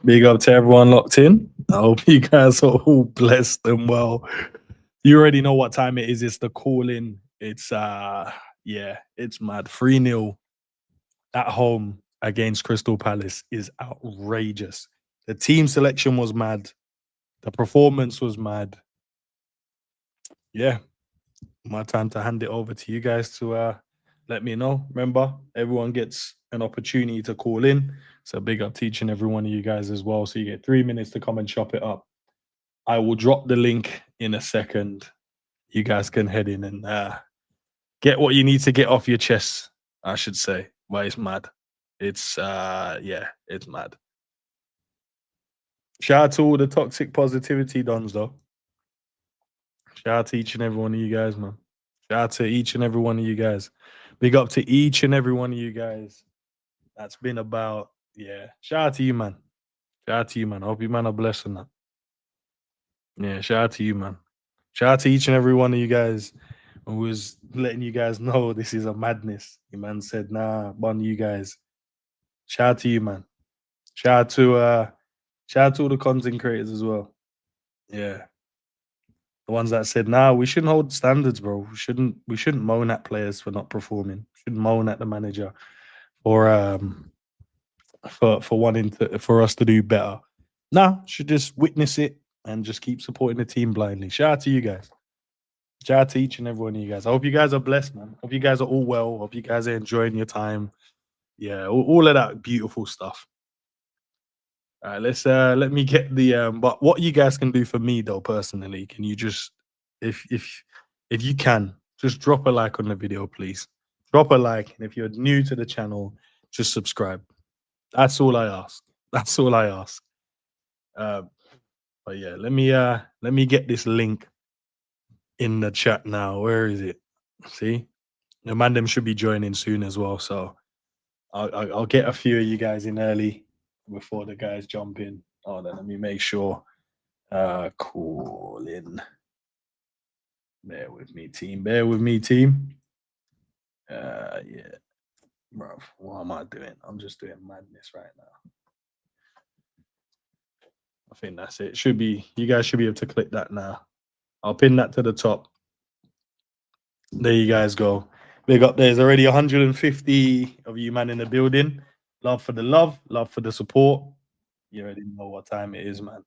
Big up to everyone locked in. I hope you guys are all blessed and well. You already know what time it is. It's the call in. It's yeah, it's mad. 3-0 at home against Crystal Palace is outrageous. The team selection was mad. The performance was mad. Yeah, my time to hand it over to you guys to let me know. Remember, everyone gets an opportunity to call in. So big up to each and every one of you guys as well. So you get 3 minutes to come and chop it up. I will drop the link in a second. You guys can head in and get what you need to get off your chest, I should say. But it's mad. It's yeah, it's mad. Shout out to all the toxic positivity dons though. Shout out to each and every one of you guys, man. Shout out to each and every one of you guys. Big up to each and every one of you guys. That's been about, yeah. Shout out to you, man. Shout out to you, man. I hope you, man, are blessed on that. Yeah, shout out to you, man. Shout out to each and every one of you guys who was letting you guys know this is a madness. Your man said, nah, one of you guys. Shout out to you, man. Shout out to all the content creators as well. Yeah. The ones that said, nah, we shouldn't hold standards, bro. We shouldn't moan at players for not performing. We shouldn't moan at the manager for wanting to for us to do better. Nah, should just witness it and just keep supporting the team blindly. Shout out to you guys. Shout out to each and every one of you guys. I hope you guys are blessed, man. Hope you guys are all well. Hope you guys are enjoying your time. Yeah, all of that beautiful stuff. All right, let me get the but what you guys can do for me though personally, can you just if you can, just drop a like on the video, please. Drop a like, and if you're new to the channel, just subscribe. That's all I ask. That's all I ask. But yeah, let me get this link in the chat now. Where is it? See, the man them should be joining soon as well. So I'll get a few of you guys in early before the guys jump in. Oh, then let me make sure. Call in. Bear with me, team. Bear with me, team. Yeah, bro. What am I doing? I'm just doing madness right now. I think that's it. Should be. You guys should be able to click that now. I'll pin that to the top. There you guys go. Big up. There's already 150 of you, man, in the building. Love for the love for the support. You already know what time it is, man.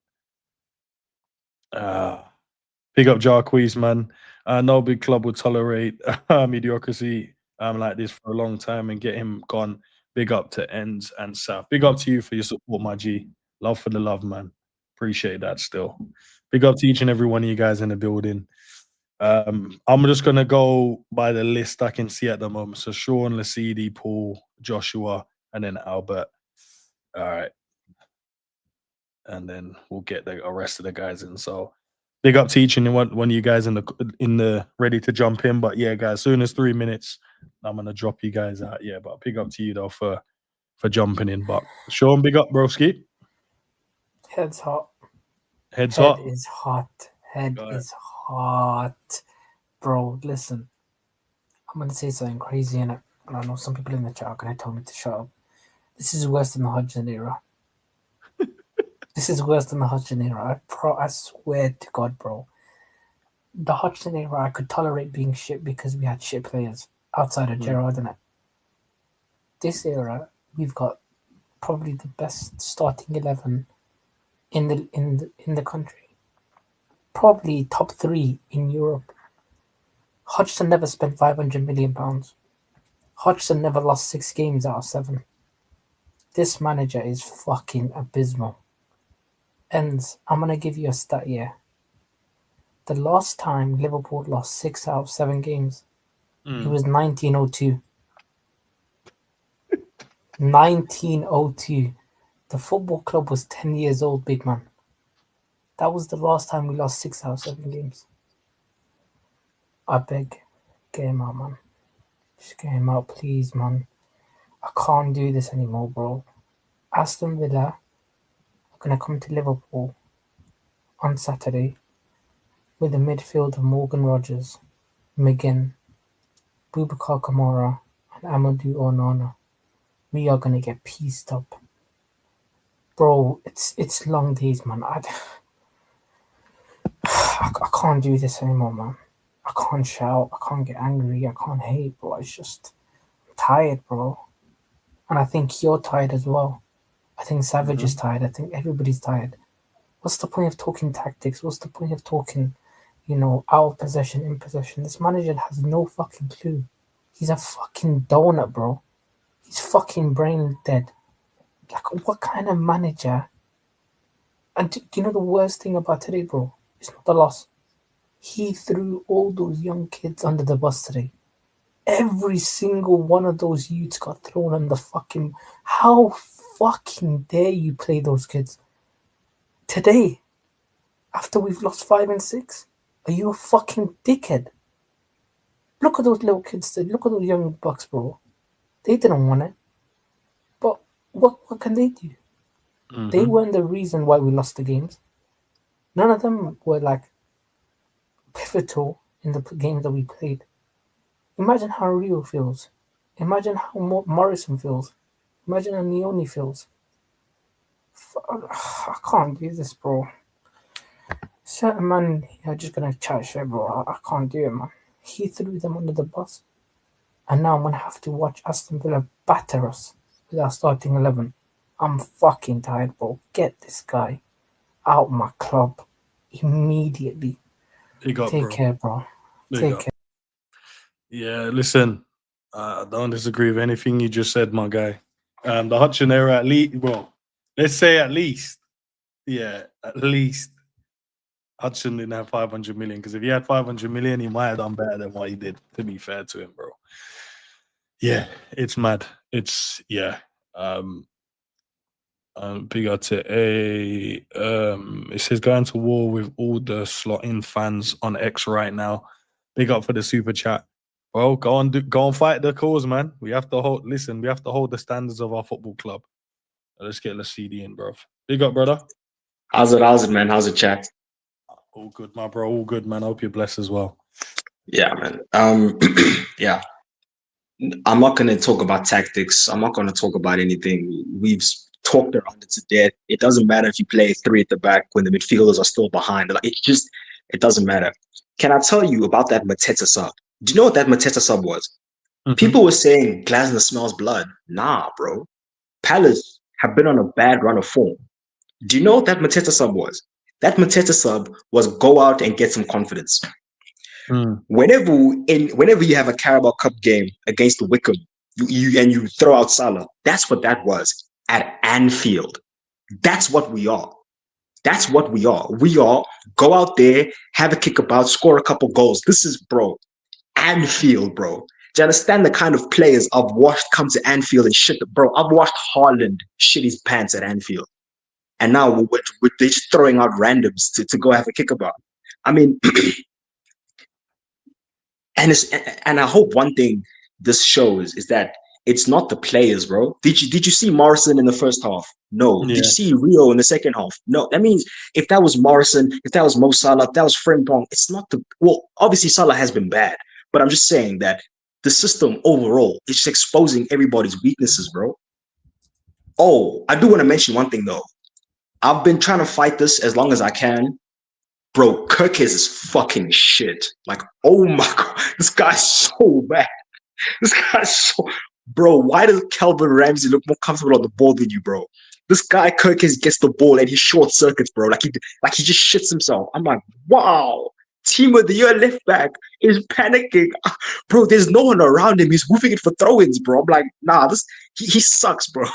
Big up Jarquez, man. No big club would tolerate mediocrity like this for a long time and get him gone. Big up to Ends and South. Big up to you for your support, my G. Love for the love, man. Appreciate that still. Big up to each and every one of you guys in the building. I'm just gonna go by the list I can see at the moment. So SHAUN, LESEDI, Paul, Joshua, and then Albert. All right. And then we'll get the rest of the guys in. So big up to each and one of you guys in the ready to jump in. But yeah, guys, as soon as 3 minutes, I'm gonna drop you guys out. Yeah, but big up to you though for jumping in. But SHAUN, big up, broski. Head's hot. Head's Head hot. is hot. Head is hot. Bro, listen. I'm gonna say something crazy in it. And I know some people in the chat are gonna tell me to shut up. This is worse than the HUGSON era. This is worse than the HUGSON era. I swear to God, bro. The HUGSON era, I could tolerate being shit because we had shit players outside of Gerrard, innit? This era, we've got probably the best starting 11 in the country. Probably top 3 in Europe. HUGSON never spent £500 million. HUGSON never lost 6 games out of 7. This manager is fucking abysmal. Ends, I'm going to give you a stat here. The last time Liverpool lost 6 out of 7 games, it was 1902. 1902. The football club was 10 years old, big man. That was the last time we lost 6 out of 7 games. I beg, get him out, man. Just get him out, please, man. I can't do this anymore, bro. Aston Villa are going to come to Liverpool on Saturday with a midfield of Morgan Rogers, McGinn, Boubacar Kamara, and Amadou Onana. We are going to get pieced up. bro, it's long days, man. I can't do this anymore, man. I can't shout. I can't get angry. I can't hate, bro. It's just I'm tired, bro. And I think you're tired as well. I think Savage is tired. I think everybody's tired. What's the point of talking tactics? What's the point of talking, out of possession, in possession? This manager has no fucking clue. He's a fucking donut, bro. He's fucking brain dead. Like, what kind of manager? And do you know the worst thing about today, bro? It's not the loss. He threw all those young kids under the bus today. Every single one of those youths got thrown on the fucking. How fucking dare you play those kids? Today, after we've lost 5 and 6, are you a fucking dickhead? Look at those little kids. Look at those young bucks, bro. They didn't want it. But what can they do? They weren't the reason why we lost the games. None of them were like pivotal in the games that we played. Imagine how Rio feels. Imagine how Morrison feels. Imagine how Neone feels. I can't do this, bro. Certain man are just gonna chat shit, bro. I can't do it, man. He threw them under the bus. And now I'm gonna have to watch Aston Villa batter us with our starting 11. I'm fucking tired, bro. Get this guy out of my club immediately. Take care, bro. Take care. Yeah, listen, I don't disagree with anything you just said, my guy. The Hutchin era, at least, well, let's say at least, Hudson didn't have 500 million, because if he had 500 million, he might have done better than what he did, to be fair to him, bro. Yeah, it's mad. It's, big up to it says going to war with all the slot-in fans on X right now. Big up for the super chat. Well, go on fight the cause, man. We have to hold the standards of our football club. Let's get LESEDI in, bro. Big up, brother. How's it, man? How's it, chat? All good, my bro. All good, man. I hope you're blessed as well. Yeah, man. Yeah. I'm not going to talk about tactics. I'm not going to talk about anything. We've talked around it to death. It doesn't matter if you play 3 at the back when the midfielders are still behind. Like, it doesn't matter. Can I tell you about that Mateta sub? Do you know what that Mateta sub was? People were saying Glasner smells blood. Nah, bro. Palace have been on a bad run of form. Do you know what that Mateta sub was? That Mateta sub was go out and get some confidence. Whenever you have a Carabao Cup game against Wickham, you throw out Salah, that's what that was at Anfield. That's what we are. That's what we are. We are go out there, have a kick about, score a couple goals. This is, bro, Anfield, bro. Do you understand the kind of players I've watched come to Anfield and shit? Bro, I've watched Haaland shit his pants at Anfield. And now we're just throwing out randoms to go have a kick about. I mean, and I hope one thing this shows is that it's not the players, bro. Did you see Morrison in the first half? No. Yeah. Did you see Rio in the second half? No. That means if that was Morrison, if that was Mo Salah, if that was Frimpong, it's not obviously Salah has been bad, but I'm just saying that the system overall is just exposing everybody's weaknesses, bro. Oh, I do want to mention one thing though. I've been trying to fight this as long as I can. Bro, KERKEZ is fucking shit. Like, oh my God, this guy's so bad. This guy's so... Bro, why does Calvin Ramsey look more comfortable on the ball than you, bro? This guy, KERKEZ, gets the ball and he short circuits, bro. Like he just shits himself. I'm like, wow. Team of the year left back is panicking. Bro, there's no one around him. He's moving it for throw-ins, bro. I'm like, nah, he sucks, bro.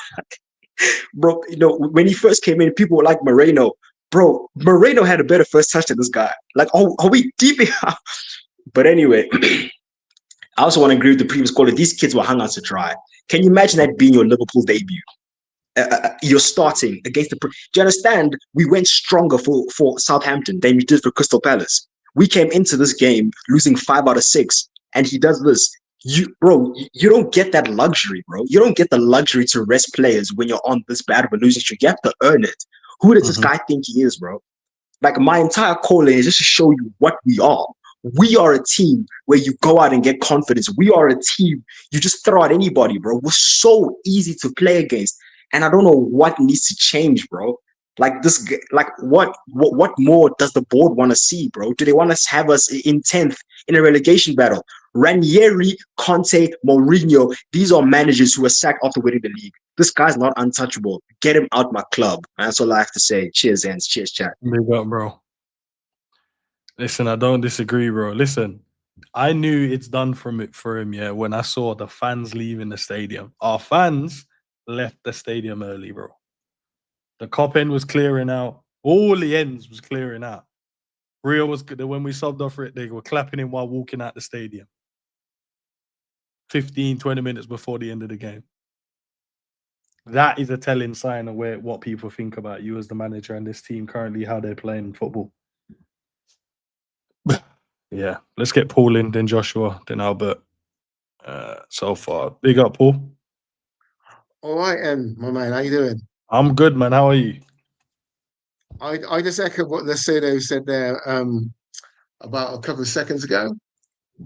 Bro, when he first came in, people were like Moreno. Bro, Moreno had a better first touch than this guy. Like, are we deep in? But anyway, I also want to agree with the previous caller. These kids were hung out to dry. Can you imagine that being your Liverpool debut? You're starting against the... Do you understand? We went stronger for Southampton than we did for Crystal Palace. We came into this game losing 5 out of 6, and he does this. You don't get that luxury, bro. You don't get the luxury to rest players when you're on this bad of a losing streak. You have to earn it. Who does this guy think he is, bro? Like, my entire calling is just to show you what we are. We are a team where you go out and get confidence. We are a team. You just throw out anybody, bro. We're so easy to play against. And I don't know what needs to change, bro. Like this, like what more does the board want to see, bro? Do they want to have us in 10th in a relegation battle? Ranieri, Conte, Mourinho, these are managers who were sacked after winning the league. This guy's not untouchable. Get him out my club. That's all I have to say. Cheers, Hans. Cheers, chat. Big up, bro. Listen, I don't disagree, bro. Listen, I knew it's done for him, yeah, when I saw the fans leaving the stadium. Our fans left the stadium early, bro. The cop end was clearing out. All the ends was clearing out. Rio was good. When we subbed off it, they were clapping him while walking out the stadium. 15, 20 minutes before the end of the game. That is a telling sign of what people think about you as the manager and this team currently, how they're playing football. Yeah, let's get Paul in, then Joshua, then Albert. So far, big up, Paul. All right, my man, how you doing? I'm good, man. How are you? I just echo what LESEDI said there about a couple of seconds ago.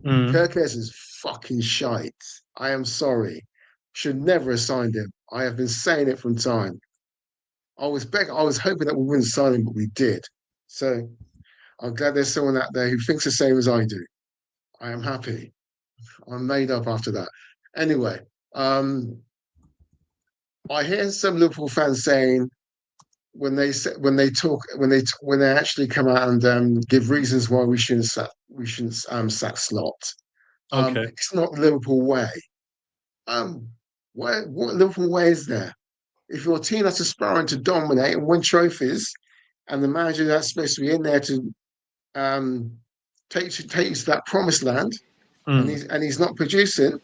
KERKEZ is fucking shite. I am sorry. Should never have signed him. I have been saying it from time. I was hoping that we wouldn't sign him, but we did. So I'm glad there's someone out there who thinks the same as I do. I am happy. I'm made up after that. Anyway, I hear some Liverpool fans saying when they actually come out and give reasons why we shouldn't sack Slot. Okay. It's not the Liverpool way. What Liverpool way is there? If your team that's aspiring to dominate and win trophies, and the manager that's supposed to be in there to take you to that promised land, and he's not producing,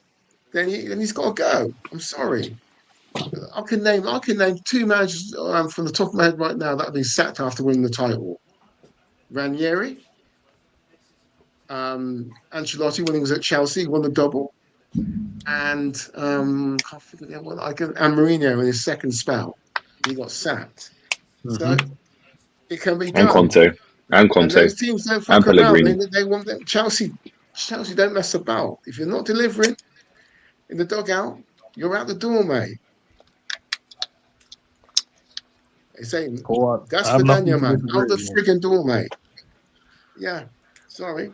then he's got to go. I'm sorry. I can name 2 managers from the top of my head right now that have been sacked after winning the title. Ranieri, Ancelotti when he was at Chelsea, he won the double, and can't figure the one. And Mourinho in his second spell, he got sacked. So it can be done. And Conte. And those teams don't fuck about. They want them. Chelsea don't mess about. If you're not delivering in the dugout, you're out the door, mate. They say that's for Daniel, man. Out the friggin' door, mate. Yeah, sorry.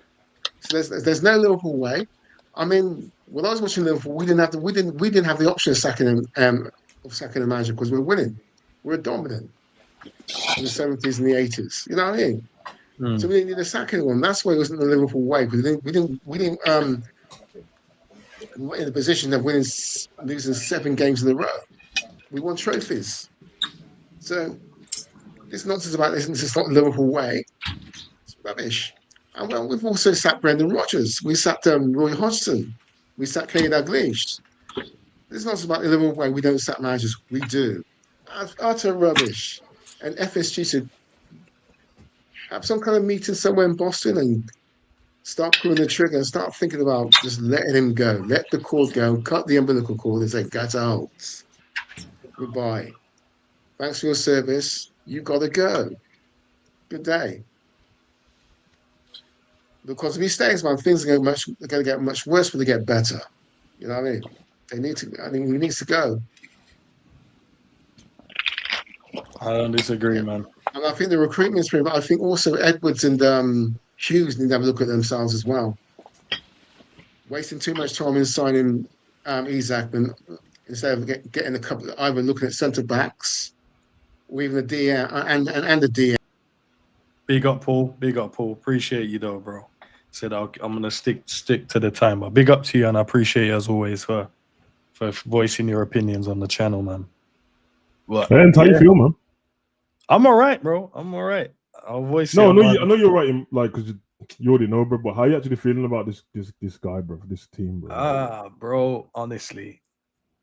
So there's no Liverpool way. I mean, when I was watching Liverpool, we didn't have the option of sacking a manager because we're winning. We're dominant in the 70s and the 80s. You know what I mean? So we didn't need a sacking one. That's why it wasn't the Liverpool way because we didn't in the position of losing 7 games in a row. We won trophies. So this nonsense about this is not the Liverpool way. It's rubbish. And well, we've also sacked Brendan Rodgers. We sacked Roy Hodgson. We sacked Kenny Dalglish. This nonsense about the Liverpool way. We don't sack managers. We do. That's utter rubbish. And FSG should have some kind of meeting somewhere in Boston and start pulling the trigger and start thinking about just letting him go. Let the cord go. Cut the umbilical cord and say, get out. Goodbye. Thanks for your service. You got to go. Good day. Because if he stays, man, things are going to get much worse before they get better. You know what I mean? He needs to go. I don't disagree, man. And I think the recruitment's pretty much, I think also Edwards and Hughes need to have a look at themselves as well. Wasting too much time in signing Isak instead of getting a couple, either looking at centre backs or even the DM and the DM. Big up, Paul. Big up, Paul. Appreciate you though, bro. Said I'm gonna stick to the timer. Big up to you, and I appreciate you as always for voicing your opinions on the channel, man. But how you feel, man? I'm all right, bro. I'm all right. I'll voice. No, I know you're right. Because you already know, bro. But how you actually feeling about this guy, bro? This team, bro? Bro. Honestly,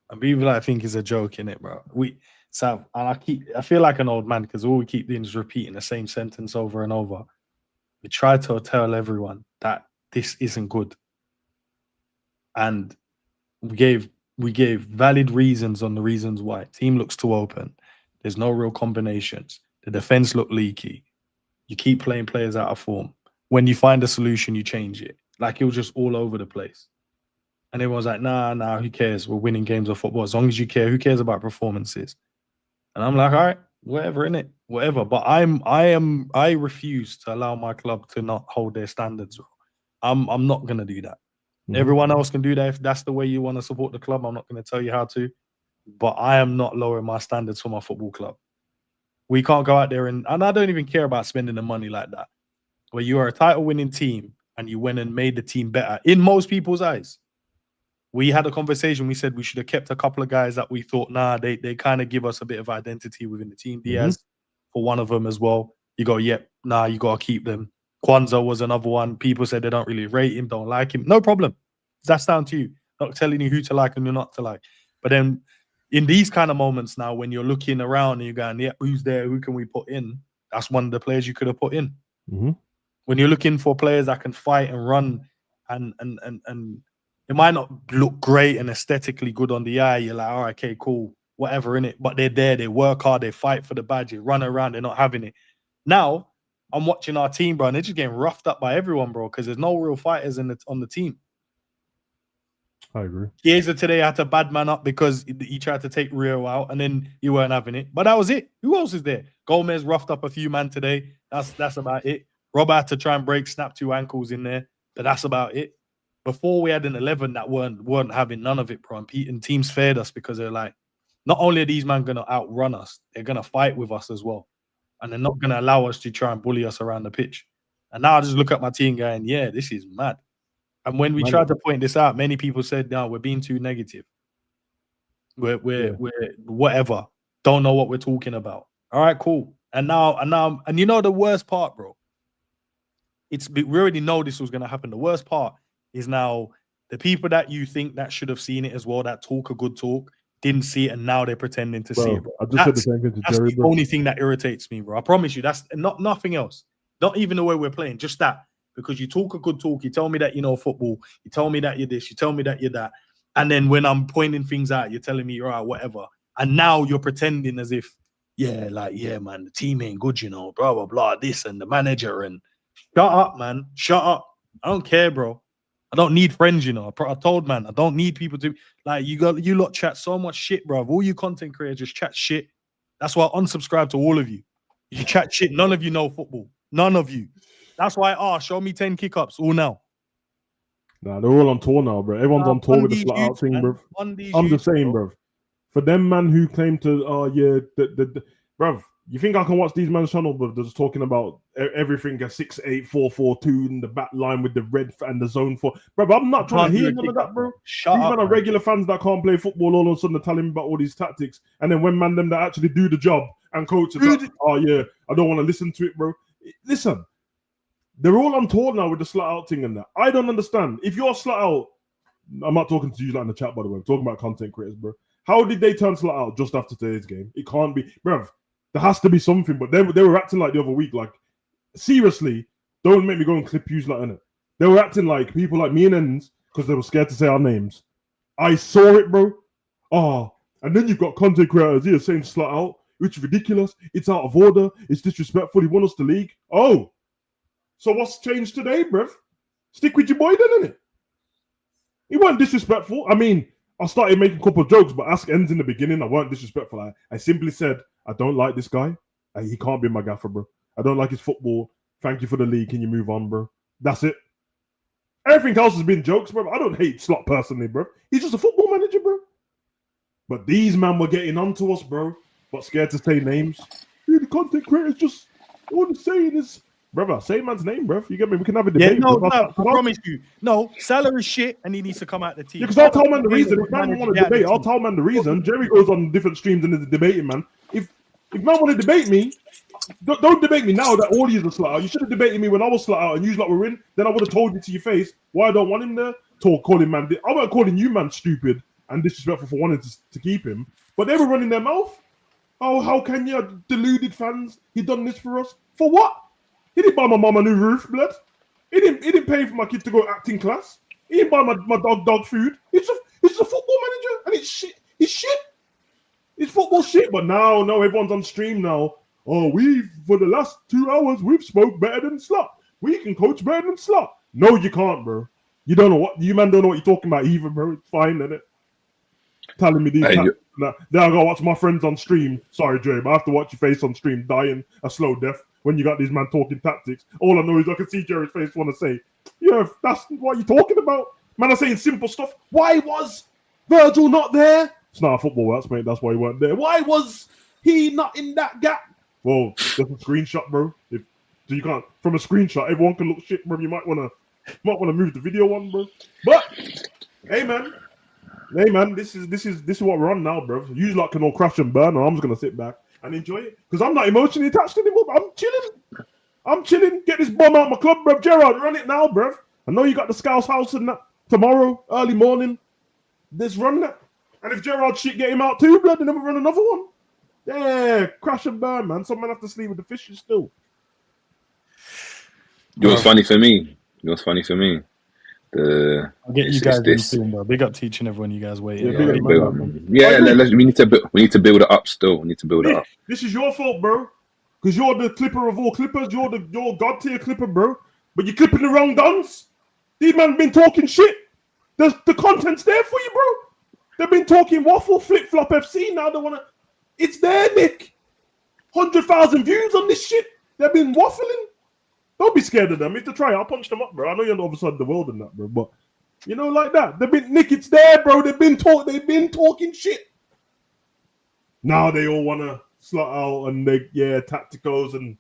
and people I think is a joke in it, bro. I feel like an old man because all we keep doing is repeating the same sentence over and over. We try to tell everyone that this isn't good, and we gave valid reasons on the reasons why. Team looks too open. There's no real combinations. The defense look leaky. You keep playing players out of form. When you find a solution, you change it. Like, it was just all over the place. And everyone's like, nah, who cares? We're winning games of football. As long as you care, who cares about performances? And I'm like, all right, whatever, innit? Whatever. But I refuse to allow my club to not hold their standards. I'm not gonna do that. Everyone else can do that if that's the way you want to support the club. I'm not gonna tell you how to, but I am not lowering my standards for my football club. We can't go out there and I don't even care about spending the money like that. Where you are a title-winning team and you went and made the team better in most people's eyes. We had a conversation. We said we should have kept a couple of guys that we thought, they kind of give us a bit of identity within the team. Diaz for one of them as well. You go, you got to keep them. Kwanzaa was another one. People said they don't really rate him, don't like him. No problem. That's down to you. Not telling you who to like and who not to like. But then in these kind of moments now, when you're looking around and you're going, who's there? Who can we put in? That's one of the players you could have put in. When you're looking for players that can fight and run and it might not look great and aesthetically good on the eye, you're like, all right, okay, cool, whatever, innit? But they're there, they work hard, they fight for the badge, they run around, they're not having it. Now, I'm watching our team, bro, and they're just getting roughed up by everyone, bro, because there's no real fighters on the team. I agree. Chiesa today had to bad man up because he tried to take Rio out, and then you weren't having it. But that was it. Who else is there? Gomez roughed up a few man today. That's about it. Robert had to try and snap 2 ankles in there, but that's about it. Before we had an 11 that weren't having none of it, bro. And teams feared us because they're like, not only are these men going to outrun us, they're going to fight with us as well. And they're not going to allow us to try and bully us around the pitch. And now I just look at my team going, yeah, this is mad. And when we tried to point this out, many people said, no, we're being too negative. We're whatever. Don't know what we're talking about. All right, cool. And you know the worst part, bro? We already know this was going to happen. The worst part is now the people that you think that should have seen it as well, that talk a good talk, didn't see it, and now they're pretending to see it. Bro. I just said the same thing to Jerry, that's the only thing that irritates me, bro. I promise you, that's nothing else. Not even the way we're playing, just that. Because you talk a good talk, you tell me that you know football, you tell me that you're this, you tell me that you're that. And then when I'm pointing things out, you're telling me you're right, whatever. And now you're pretending as if, man, the team ain't good, blah, blah, blah, this and the manager. And shut up, man. Shut up. I don't care, bro. I don't need friends, I told man, I don't need people to you lot chat so much shit, bro. All you content creators just chat shit. That's why I unsubscribe to all of you. You chat shit. None of you know football. None of you. That's why show me 10 kick-ups all now. Nah, they're all on tour now, bro. Everyone's on tour with the flat out thing, bro. I'm the same, bro. For them man who claim to, bro, you think I can watch these man's channel, bro? They're just talking about everything at 6-8-4-4-2 in the back line with the red and the zone 4. Bro, I'm not trying to hear none of that, bro. These men are regular fans that can't play football. All of a sudden, they're telling me about all these tactics. And then when them that actually do the job and coach, like, I don't want to listen to it, bro. Listen. They're all on tour now with the slat out thing and that. I don't understand. If you're slat out, I'm not talking to you like in the chat, by the way. I'm talking about content creators, bro. How did they turn slat out just after today's game? It can't be, bro. There has to be something. But they were acting like the other week, like, seriously, don't make me go and clip you like in it. They were acting like people like me and Ends because they were scared to say our names. I saw it, bro. And then you've got content creators here saying slat out, which is ridiculous. It's out of order. It's disrespectful. He won us the league. So what's changed today, bruv? Stick with your boy then, innit? He wasn't disrespectful. I mean, I started making a couple of jokes, but ask Ends in the beginning. I weren't disrespectful. I simply said, I don't like this guy. He can't be my gaffer, bro. I don't like his football. Thank you for the league. Can you move on, bro? That's it. Everything else has been jokes, bro. I don't hate Slot personally, bro. He's just a football manager, bro. But these men were getting onto us, bro. But scared to say names. The content creators just, all they're saying is, brother, say man's name, bro. You get me? We can have a debate. Yeah, I promise you. No, salary shit, and he needs to come out the team. Yeah, because I'll tell man the reason. If man want to debate, I'll tell man the reason. Jerry goes on different streams and is debating, man. If man want to debate me, don't debate me now that all you are slat out. You should have debated me when I was slat out and you lot were in. Then I would have told you to your face why I don't want him there. Calling man. I wasn't calling you man stupid and disrespectful for wanting to keep him. But they were running their mouth. Oh, how can you, deluded fans? He done this for us. For what? He didn't buy my mum a new roof, blood. He didn't pay for my kid to go acting class. He didn't buy my dog food. It's a football manager, and it's shit. It's shit. It's football shit. But now, everyone's on stream now. For the last 2 hours, we've spoke better than Slot. We can coach better than Slot. No, you can't, bro. You don't know what you're talking about either, bro. It's fine, isn't it? telling me these Hey, tactics. Then I gotta watch my friends on stream. Sorry, Dre, but I have to watch your face on stream dying a slow death when you got these man talking tactics. All I know is I can see Jerry's face want to say, yeah, that's what you're talking about. Man, I'm saying simple stuff. Why was Virgil not there? It's not a football works, mate. That's why he weren't there. Why was he not in that gap? Well, there's a screenshot, bro. So you can't from a screenshot. Everyone can look shit, bro. You might wanna move the video on, bro. But hey, man, this is what we're on now, bro. You lot can all crash and burn, or I'm just gonna sit back and enjoy it because I'm not emotionally attached anymore. I'm chilling. Get this bomb out my club, bro. Gerard, run it now, bro. I know you got the Scouse house and that tomorrow, early morning. Let's run that. And if Gerard shit get him out too, blood, then we run another one. Yeah, crash and burn, man. Some man have to sleep with the fishes still. You know what's funny for me? I'll get you guys in soon, bro. Big up teaching everyone. You guys waiting. We need to build it up still. We need to build it up. This is your fault, bro. Because you're the clipper of all clippers. You're god tier clipper, bro. But you're clipping the wrong guns. These men been talking shit. The content's there for you, bro. They've been talking waffle, flip-flop FC. Now they want to... It's there, Nick. 100,000 views on this shit. They've been waffling. Don't be scared of them. If they try, I'll punch them up, bro. I know you're on the other side of the world and that, bro. But, you know, like that. Nick, it's there, bro. They've been talking shit. Now they all want to slot out and tacticals and,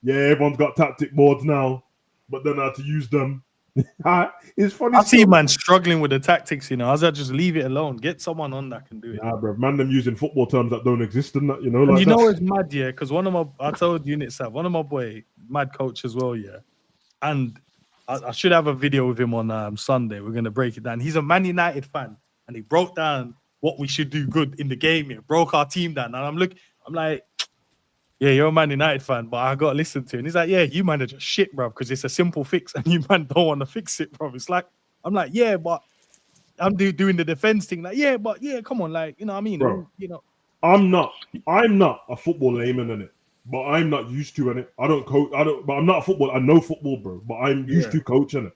everyone's got tactic boards now. But then I have to use them. It's funny. I see man struggling with the tactics, you know. I was like, just leave it alone. Get someone on that can do it. Nah, bro. Man, them using football terms that don't exist and that, you know. And like you know it's mad, yeah, because I told Unit Sav, one of my boy, mad coach as well, yeah. And I should have a video with him on Sunday. We're gonna break it down. He's a Man United fan, and he broke down what we should do good in the game. Here, broke our team down, and I'm like. Yeah, you're a Man United fan, but I got to listen to it. And he's like, yeah, you man are just shit, bro, because it's a simple fix and you man don't want to fix it, bro. It's like, I'm like, yeah, but I'm doing the defense thing. Like, yeah, but yeah, come on. Like, you know what I mean? Bro, you know. I'm not a football layman in it, but I'm not used to it. I don't coach. But I'm not a football. I know football, bro, but I'm used to coaching it.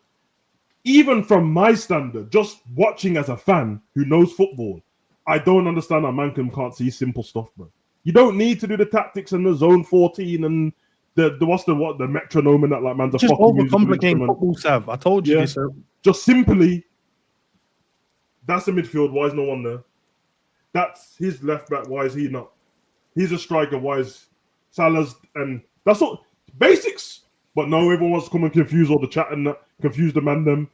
Even from my standard, just watching as a fan who knows football, I don't understand how man can't see simple stuff, bro. You don't need to do the tactics and the zone 14 and the metronome and that, like, man. Just overcomplicating football, Sav. I told you this. Just simply, that's the midfield. Why is no one there? That's his left back. Why is he not? He's a striker. Why is Salah's? And that's all basics. But no, everyone wants to come and confuse all the chat and that, confuse the man,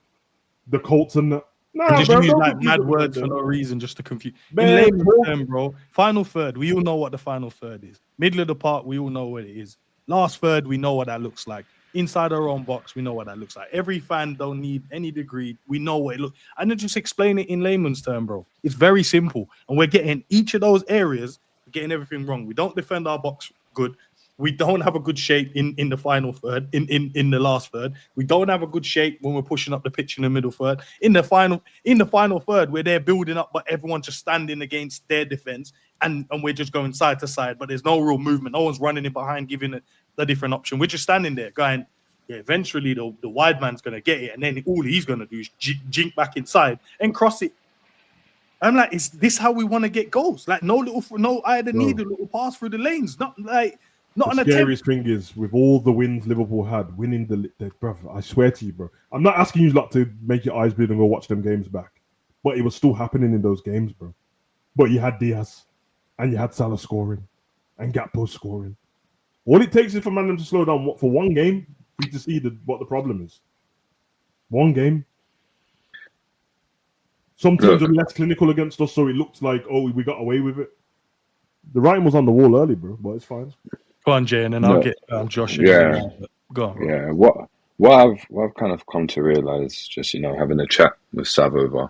the Colts and that. Nah, just use like mad words for no reason just to confuse. In layman's term, bro. Final third, we all know what the final third is. Middle of the park, we all know what it is. Last third, we know what that looks like. Inside our own box, we know what that looks like. Every fan don't need any degree. We know what it looks. And then just explain it in layman's term, bro. It's very simple. And we're getting each of those areas, we're getting everything wrong. We don't defend our box good. We don't have a good shape in the final third, in the last third. We don't have a good shape when we're pushing up the pitch in the middle third. In the final third, where they're building up, but everyone's just standing against their defense, and we're just going side to side, but there's no real movement. No one's running in behind, giving it the different option. We're just standing there going, yeah, eventually the wide man's going to get it, and then all he's going to do is jink back inside and cross it. I'm like, is this how we want to get goals? Like, I need a little pass through the lanes, not like... The scariest thing is, with all the wins Liverpool had, winning the brother, I swear to you, bro. I'm not asking you lot to make your eyes bleed and go watch them games back, but it was still happening in those games, bro. But you had Diaz, and you had Salah scoring, and Gakpo scoring. All it takes is for man them to slow down for one game for you to see what the problem is. One game. Some teams are less clinical against us, so it looked like, oh, we got away with it. The writing was on the wall early, bro, but it's fine. Go on, Jay, and then I'll get Josh. Yeah. Go on, bro. Yeah. What I've kind of come to realize, just, you know, having a chat with Sav over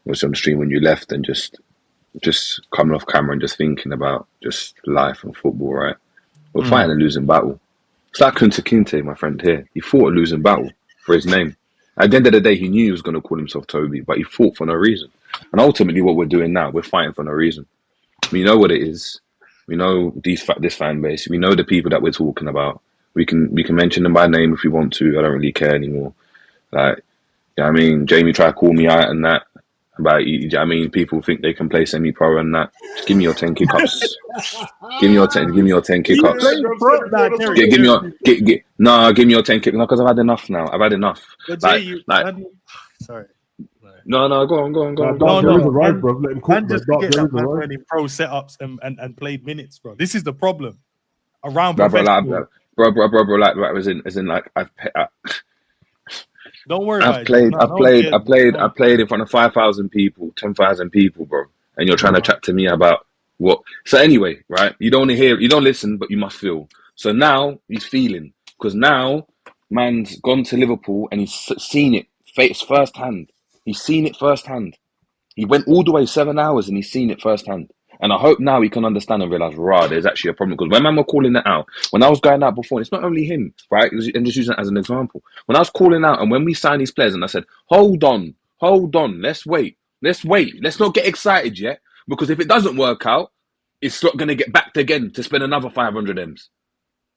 was on the stream when you left, and just coming off camera and just thinking about just life and football, right? We're fighting a losing battle. It's like Kunta Kinte, my friend here. He fought a losing battle for his name. At the end of the day, he knew he was going to call himself Toby, but he fought for no reason. And ultimately, what we're doing now, we're fighting for no reason. We know what it is. We know this fan base. We know the people that we're talking about. We can mention them by name if we want to. I don't really care anymore. Like, you know what I mean? Jamie tried to call me out and that. About I mean, people think they can play semi-pro and that. Just give me your 10 kick-ups. Give me your 10 kick-ups. Give me your give me your 10 kick. No, because I've had enough now. I've had enough. But Jay, sorry. No, go on. There is a right, bro. Let him cook. Man just forget that man went in pro setups and played minutes, bro. This is the problem. Around professional. Bro, like as in like don't worry. I've played in front of 5,000 people, 10,000 people, bro. And you're trying to chat to me about what? So anyway, right? You don't want to hear, you don't listen, but you must feel. So now he's feeling because now man's gone to Liverpool and he's seen it firsthand. He's seen it firsthand. He went all the way 7 hours and he's seen it firsthand. And I hope now he can understand and realize, there's actually a problem. Because when man were calling it out, when I was going out before, it's not only him, right? And just using it as an example. When I was calling out and when we signed these players and I said, hold on, let's wait. Let's not get excited yet. Because if it doesn't work out, it's not going to get backed again to spend another 500 M's,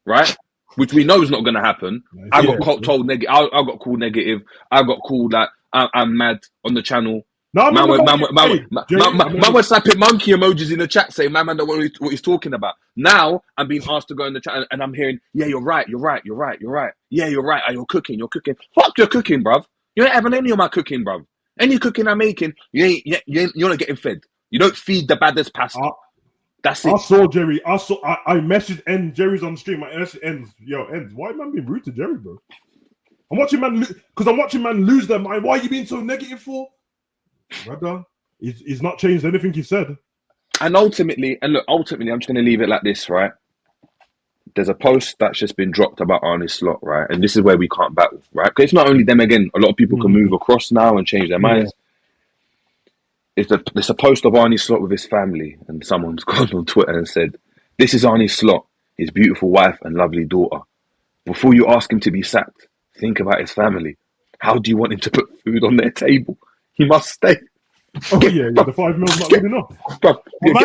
right? Which we know is not going to happen. I got told negative. I got called negative. I got called that I'm mad on the channel. No, man was slapping monkey emojis in the chat saying, man don't know what he's talking about. Now I'm being asked to go in the chat and I'm hearing, yeah, you're right. Yeah, you're right. You're cooking. Fuck your cooking, bruv. You ain't having any of my cooking, bruv. Any cooking I'm making, you're not getting fed. You don't feed the baddest pasta. That's it. I saw Jerry. I messaged Jerry's on the stream. I messaged Ends. Yo, Ends, why man being rude to Jerry, bro? I'm watching man lose their mind. Why are you being so negative for? Brother, he's not changed anything he said. And ultimately, I'm just going to leave it like this, right? There's a post that's just been dropped about Arne Slot, right? And this is where we can't battle, right? Because it's not only them again. A lot of people can move across now and change their minds. It's a post of Arne Slot with his family, and someone's gone on Twitter and said, "This is Arne Slot, his beautiful wife and lovely daughter. Before you ask him to be sacked, think about his family. How do you want him to put food on their table? He must stay." The 5 mil not good enough. Bro, get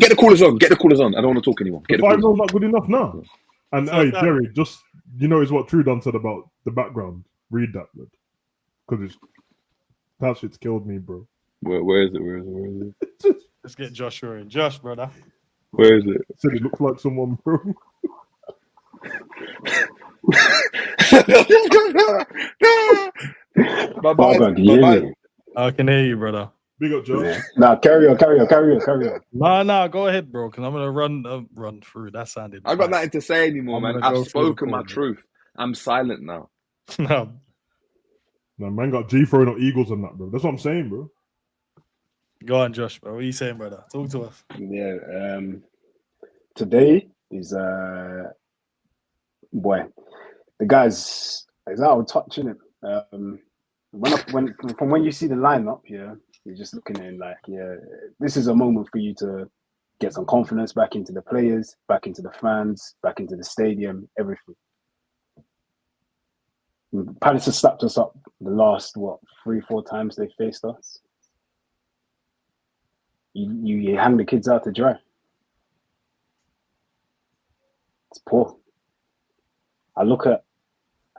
the callers on. Get the callers on. I don't want to talk anymore. The 5 mil not good enough now. And hey, Jerry, just is what True done said about the background. Read that, blood, because that shit's killed me, bro. Where is it? Let's get Joshua in. Josh, brother. Where is it? I said it looks like someone, bro. I can hear you, brother. Big up, Josh. Yeah. Nah, carry on. Nah, go ahead, bro. Because I'm gonna run through. That sounded. I got nothing to say anymore, man. I've spoken my truth. I'm silent now. No, man got G throwing on Eagles and that, bro. That's what I'm saying, bro. Go on, Josh, bro. What are you saying, brother? Talk to us. Yeah. Today is boy, the guys is out touching it. When you see the lineup, you're just looking at it like, this is a moment for you to get some confidence back into the players, back into the fans, back into the stadium, everything. Palace has slapped us up the last 3-4 times they faced us. You hang the kids out to dry. It's poor.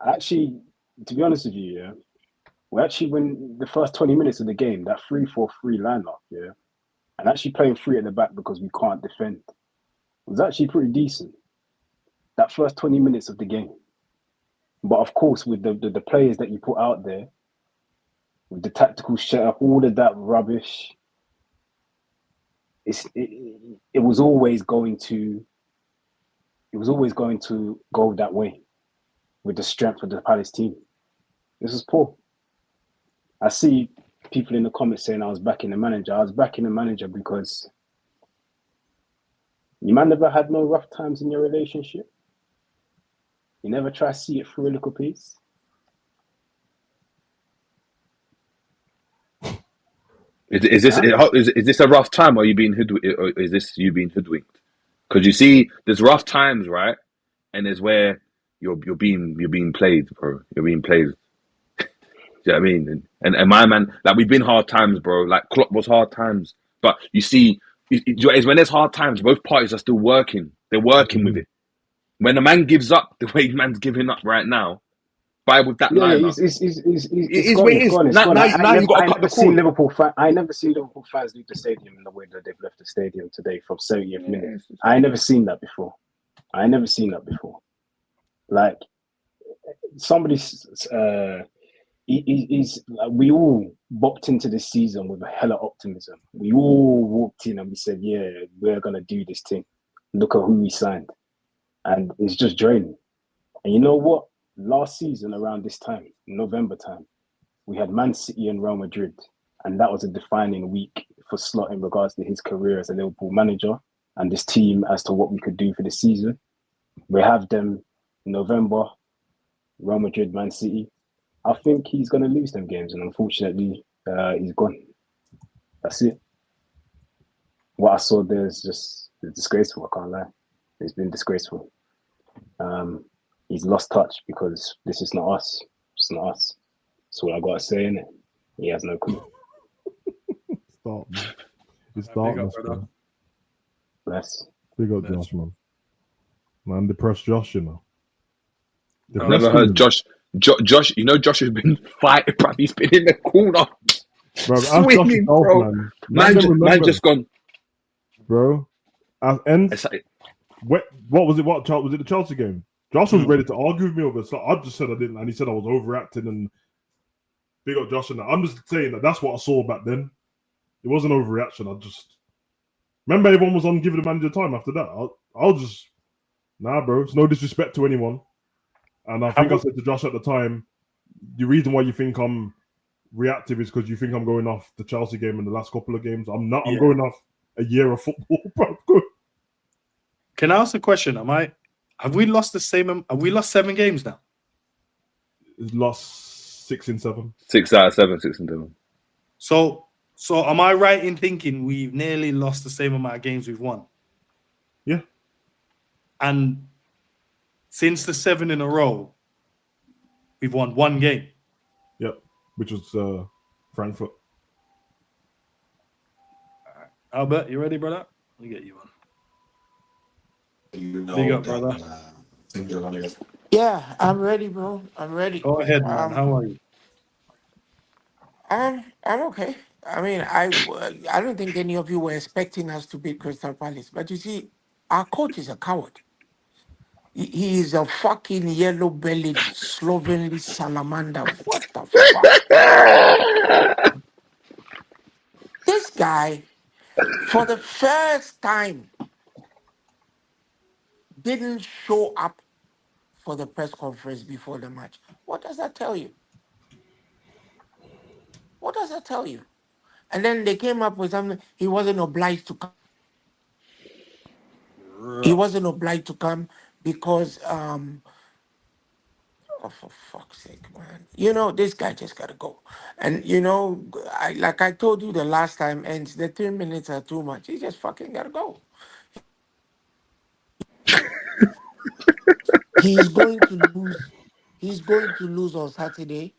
Actually, to be honest with you, we actually win the first 20 minutes of the game, that 3-4-3 lineup, and actually playing 3 at the back because we can't defend. It was actually pretty decent, that first 20 minutes of the game. But of course, with the players that you put out there, with the tactical setup, all of that rubbish, it was always going to go that way with the strength of the Palace team. This is poor. I see people in the comments saying I was backing the manager. I was backing the manager because you man never had no rough times in your relationship. You never try to see it through a little piece. Is this a rough time, or are you being hoodwinked? Or is this you being hoodwinked? Because you see, there's rough times, right? And there's where you're being played, bro. You're being played. Do you know what I mean? And my man, like, we've been hard times, bro. Like, Klopp was hard times. But you see, it's when there's hard times, both parties are still working. They're working with it. When a man gives up the way man's giving up right now, vibe with that Yeah, lineup. it's Where it is. gone. Now you got to cut the cord. I never seen Liverpool fans leave the stadium in the way that they've left the stadium today from 70th minute. I ain't never seen that before. Like somebody's we all bopped into this season with a hella optimism. We all walked in and we said, yeah, we're gonna do this thing. Look at who we signed. And it's just draining. And you know what? Last season around this time, November time, we had Man City and Real Madrid. And that was a defining week for Slot in regards to his career as a Liverpool manager and this team as to what we could do for the season. We have them in November, Real Madrid, Man City. I think he's going to lose them games, and unfortunately, he's gone. That's it. What I saw there is just disgraceful. I can't lie. It's been disgraceful. He's lost touch because this is not us. It's not us. That's what I got to say, innit? He has no clue. Stop, man. It's darkness, bro. Bless. Big up Josh, man. Man, depressed Josh, you know. I've never heard Josh. Josh, you know, Josh has been fighting, bro. He's been in the corner, bro. swinging, bro. Man just gone, bro. What was it? What was it? The Chelsea game? Josh was ready to argue with me over. So I just said I didn't, and he said I was overacting. And big up Josh, and I'm just saying that's what I saw back then. It wasn't overreaction. I just remember everyone was on giving the manager time after that. I'll just bro. It's no disrespect to anyone. And I think I said to Josh at the time, the reason why you think I'm reactive is because you think I'm going off the Chelsea game and the last couple of games. I'm not. I'm going off a year of football, bro. Can I ask a question? Have we lost the same? Have we lost 7 games now? It's lost 6 in 7. 6 out of 7, 6 and 7. So am I right in thinking we've nearly lost the same amount of games we've won? Yeah. And since the 7 in a row, we've won 1 game. Yep, which was Frankfurt. All right. Albert, you ready, brother? Let me get you on. You know, big up, brother. Yeah, I'm ready, bro. I'm ready. Go ahead, man. How are you? I'm okay. I mean, I don't think any of you were expecting us to beat Crystal Palace, but you see, our coach is a coward. He is a fucking yellow-bellied, slovenly salamander. What the fuck? This guy, for the first time, didn't show up for the press conference before the match. What does that tell you? What does that tell you? And then they came up with something. He wasn't obliged to come. He wasn't obliged to come because, for fuck's sake, man. You know, this guy just got to go. And, you know, like I told you the last time, and the 3 minutes are too much. He just fucking got to go. He's going to lose. He's going to lose on Saturday.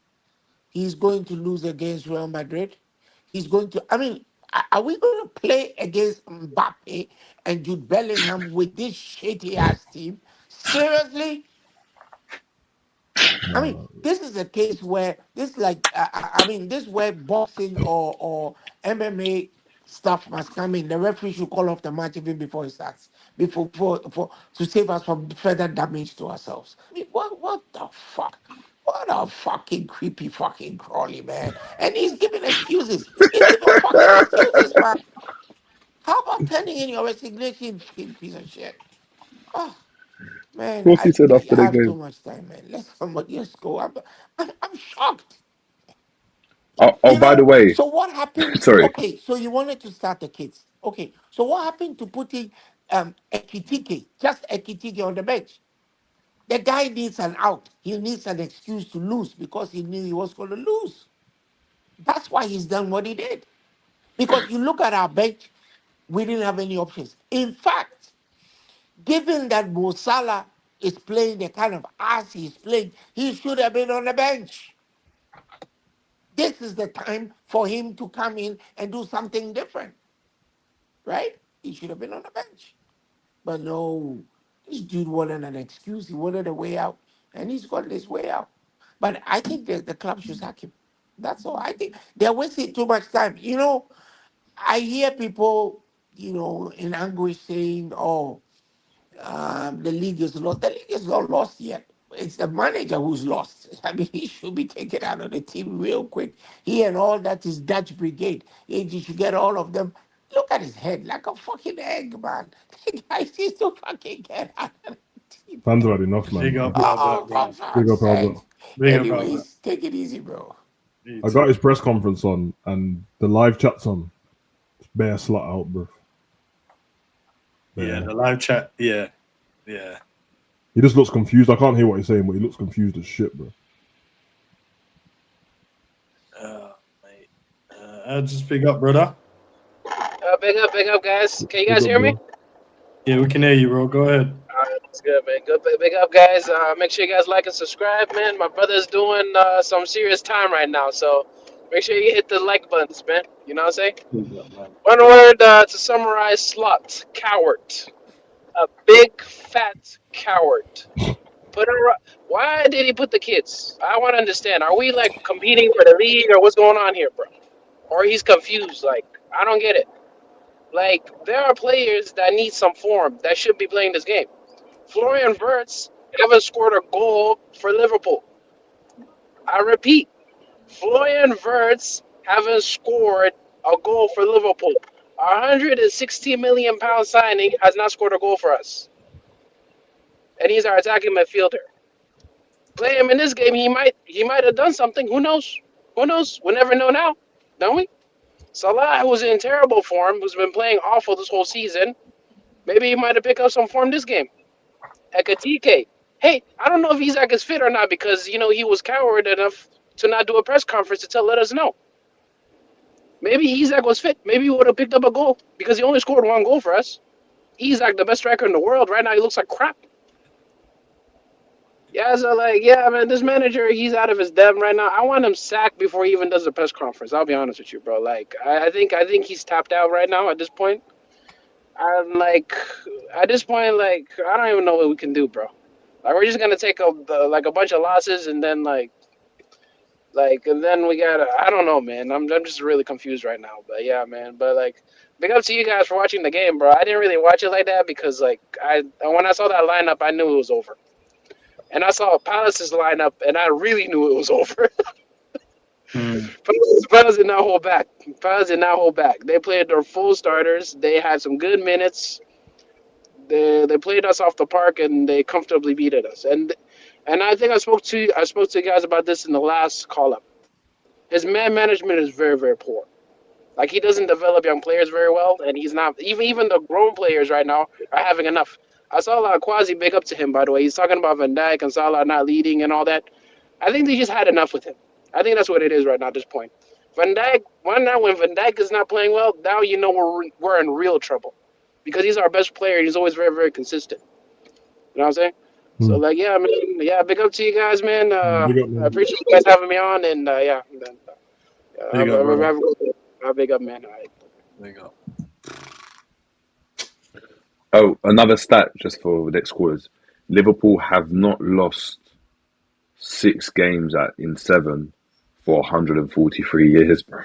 He's going to lose against Real Madrid. He's going to, I mean, are we going to play against Mbappe and Jude Bellingham with this shitty ass team? Seriously? I mean, this is a case where this, like, I mean, this is where boxing or MMA stuff must come in. The referee should call off the match even before it starts, before to save us from further damage to ourselves. I mean, what the fuck? What a fucking creepy fucking crawly, man. And he's giving excuses. He's giving fucking excuses, man. How about turning in your resignation, fucking piece of shit? Oh, man, What's he said after I the have too game? much time, man. Let somebody else go. I'm shocked. Oh, by the way, So what happened? sorry. Okay, so you wanted to start the kids. Okay, so what happened to putting Ekitike, just Ekitike on the bench? The guy needs an out. He needs an excuse to lose because he knew he was going to lose. That's why he's done what he did. Because you look at our bench, we didn't have any options. In fact, given that Mo Salah is playing the kind of ass he's playing, he should have been on the bench. This is the time for him to come in and do something different, right? He should have been on the bench. But no, this dude wanted an excuse. He wanted a way out, and he's got this way out. But I think the club should sack him. That's all. I think they're wasting too much time. You know, I hear people, you know, in anguish saying, "Oh, the league is lost." The league is not lost yet. It's the manager who's lost. I mean, he should be taken out of the team real quick. He and all that is Dutch brigade. He should get all of them. Look at his head, like a fucking egg, man. The guy needs to fucking get out of the team. Fans are had enough, man. Big up, Oh, Albert, for Big up, fuck's sake. Albert. Big up, Albert. Anyways, take it easy, bro. You I too. got his press conference on, and the live chat's on. It's bare Slot out, bro. Yeah, the live chat. Yeah. He just looks confused. I can't hear what he's saying, but he looks confused as shit, bro. Mate. Just big up, brother. Big up, guys. Can you guys Big up, hear me? bro. Yeah, we can hear you, bro. Go ahead. All right, that's good, man. Good, big up, guys. Make sure you guys like and subscribe, man. My brother's doing some serious time right now, so make sure you hit the like buttons, man. You know what I'm saying? One word to summarize Slot: coward. A big fat coward. Why did he put the kids? I want to understand. Are we like competing for the league, or what's going on here, bro? Or he's confused. Like, I don't get it. Like, there are players that need some form that should be playing this game. Florian Wirtz haven't scored a goal for Liverpool. I repeat, Florian Wirtz haven't scored a goal for Liverpool. Our £160 million signing has not scored a goal for us. And he's our attacking midfielder. Play him in this game, he might have done something. Who knows? Who knows? We'll never know now, don't we? Salah, who's in terrible form, who's been playing awful this whole season, maybe he might have picked up some form this game. Ekatike. Hey, I don't know if Isaac is fit or not because, you know, he was coward enough to not do a press conference to let us know. Maybe Isaac was fit. Maybe he would have picked up a goal because he only scored one goal for us. Isaac, the best striker in the world, right now he looks like crap. Yeah, so like, yeah, man, this manager, he's out of his depth right now. I want him sacked before he even does the press conference. I'll be honest with you, bro. Like, I think he's tapped out right now at this point. I'm like, at this point, like, I don't even know what we can do, bro. Like, we're just gonna take a bunch of losses and then and then we gotta, I don't know, man. I'm just really confused right now. But yeah, man. But like, big up to you guys for watching the game, bro. I didn't really watch it like that because like when I saw that lineup, I knew it was over. And I saw Palace's lineup, and I really knew it was over. Palace did not hold back. They played their full starters. They had some good minutes. They played us off the park, and they comfortably beat us. And I think I spoke to you guys about this in the last call-up. His man management is very, very poor. Like, he doesn't develop young players very well, and he's not even the grown players right now are having enough. I saw Quasi big up to him, by the way. He's talking about Van Dijk and Salah not leading and all that. I think they just had enough with him. I think that's what it is right now at this point. Van Dijk, when Van Dijk is not playing well, now you know we're in real trouble. Because he's our best player and he's always very, very consistent. You know what I'm saying? So, like, yeah, man. Yeah, big up to you guys, man. I appreciate you guys having me on. And, yeah. Big up, man. All right. Big up. Oh, another stat just for the next quarters. Liverpool have not lost 6 games in 7 for 143 years, bro.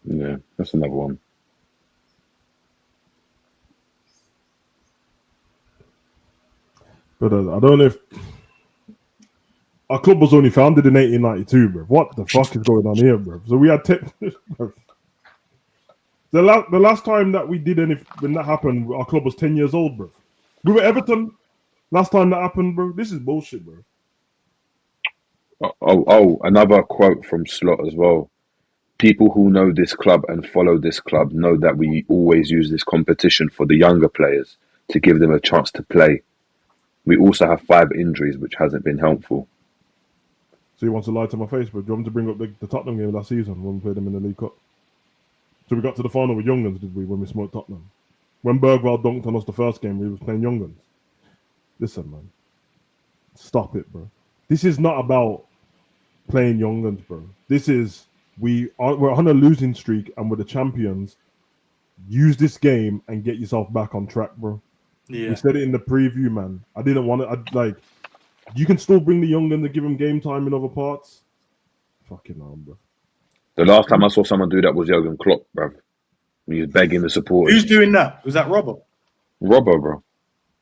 Yeah, that's another one. But I don't know if our club was only founded in 1892, bro. What the fuck is going on here, bro? So we had the last time that we did anything when that happened, our club was 10 years old, bro. We were Everton last time that happened, bro. This is bullshit, bro. Oh, another quote from Slot as well. People who know this club and follow this club know that we always use this competition for the younger players to give them a chance to play. We also have 5 injuries, which hasn't been helpful. So he wants to lie to my face, but do you want me to bring up the Tottenham game last season when we played them in the League Cup? So we got to the final with Young Guns, did we, when we smoked Tottenham? When Bergwall dunked on us the first game, we was playing Young Guns. Listen, man. Stop it, bro. This is not about playing Young Guns, bro. This is, we're on a losing streak and we're the champions. Use this game and get yourself back on track, bro. Yeah. We said it in the preview, man. I didn't want it. You can still bring the young and give him game time in other parts. Fucking hell, bro. The last time I saw someone do that was Jurgen Klopp, bro. He was begging the supporters. Who's doing that? Was that Robbo? Robbo, bro.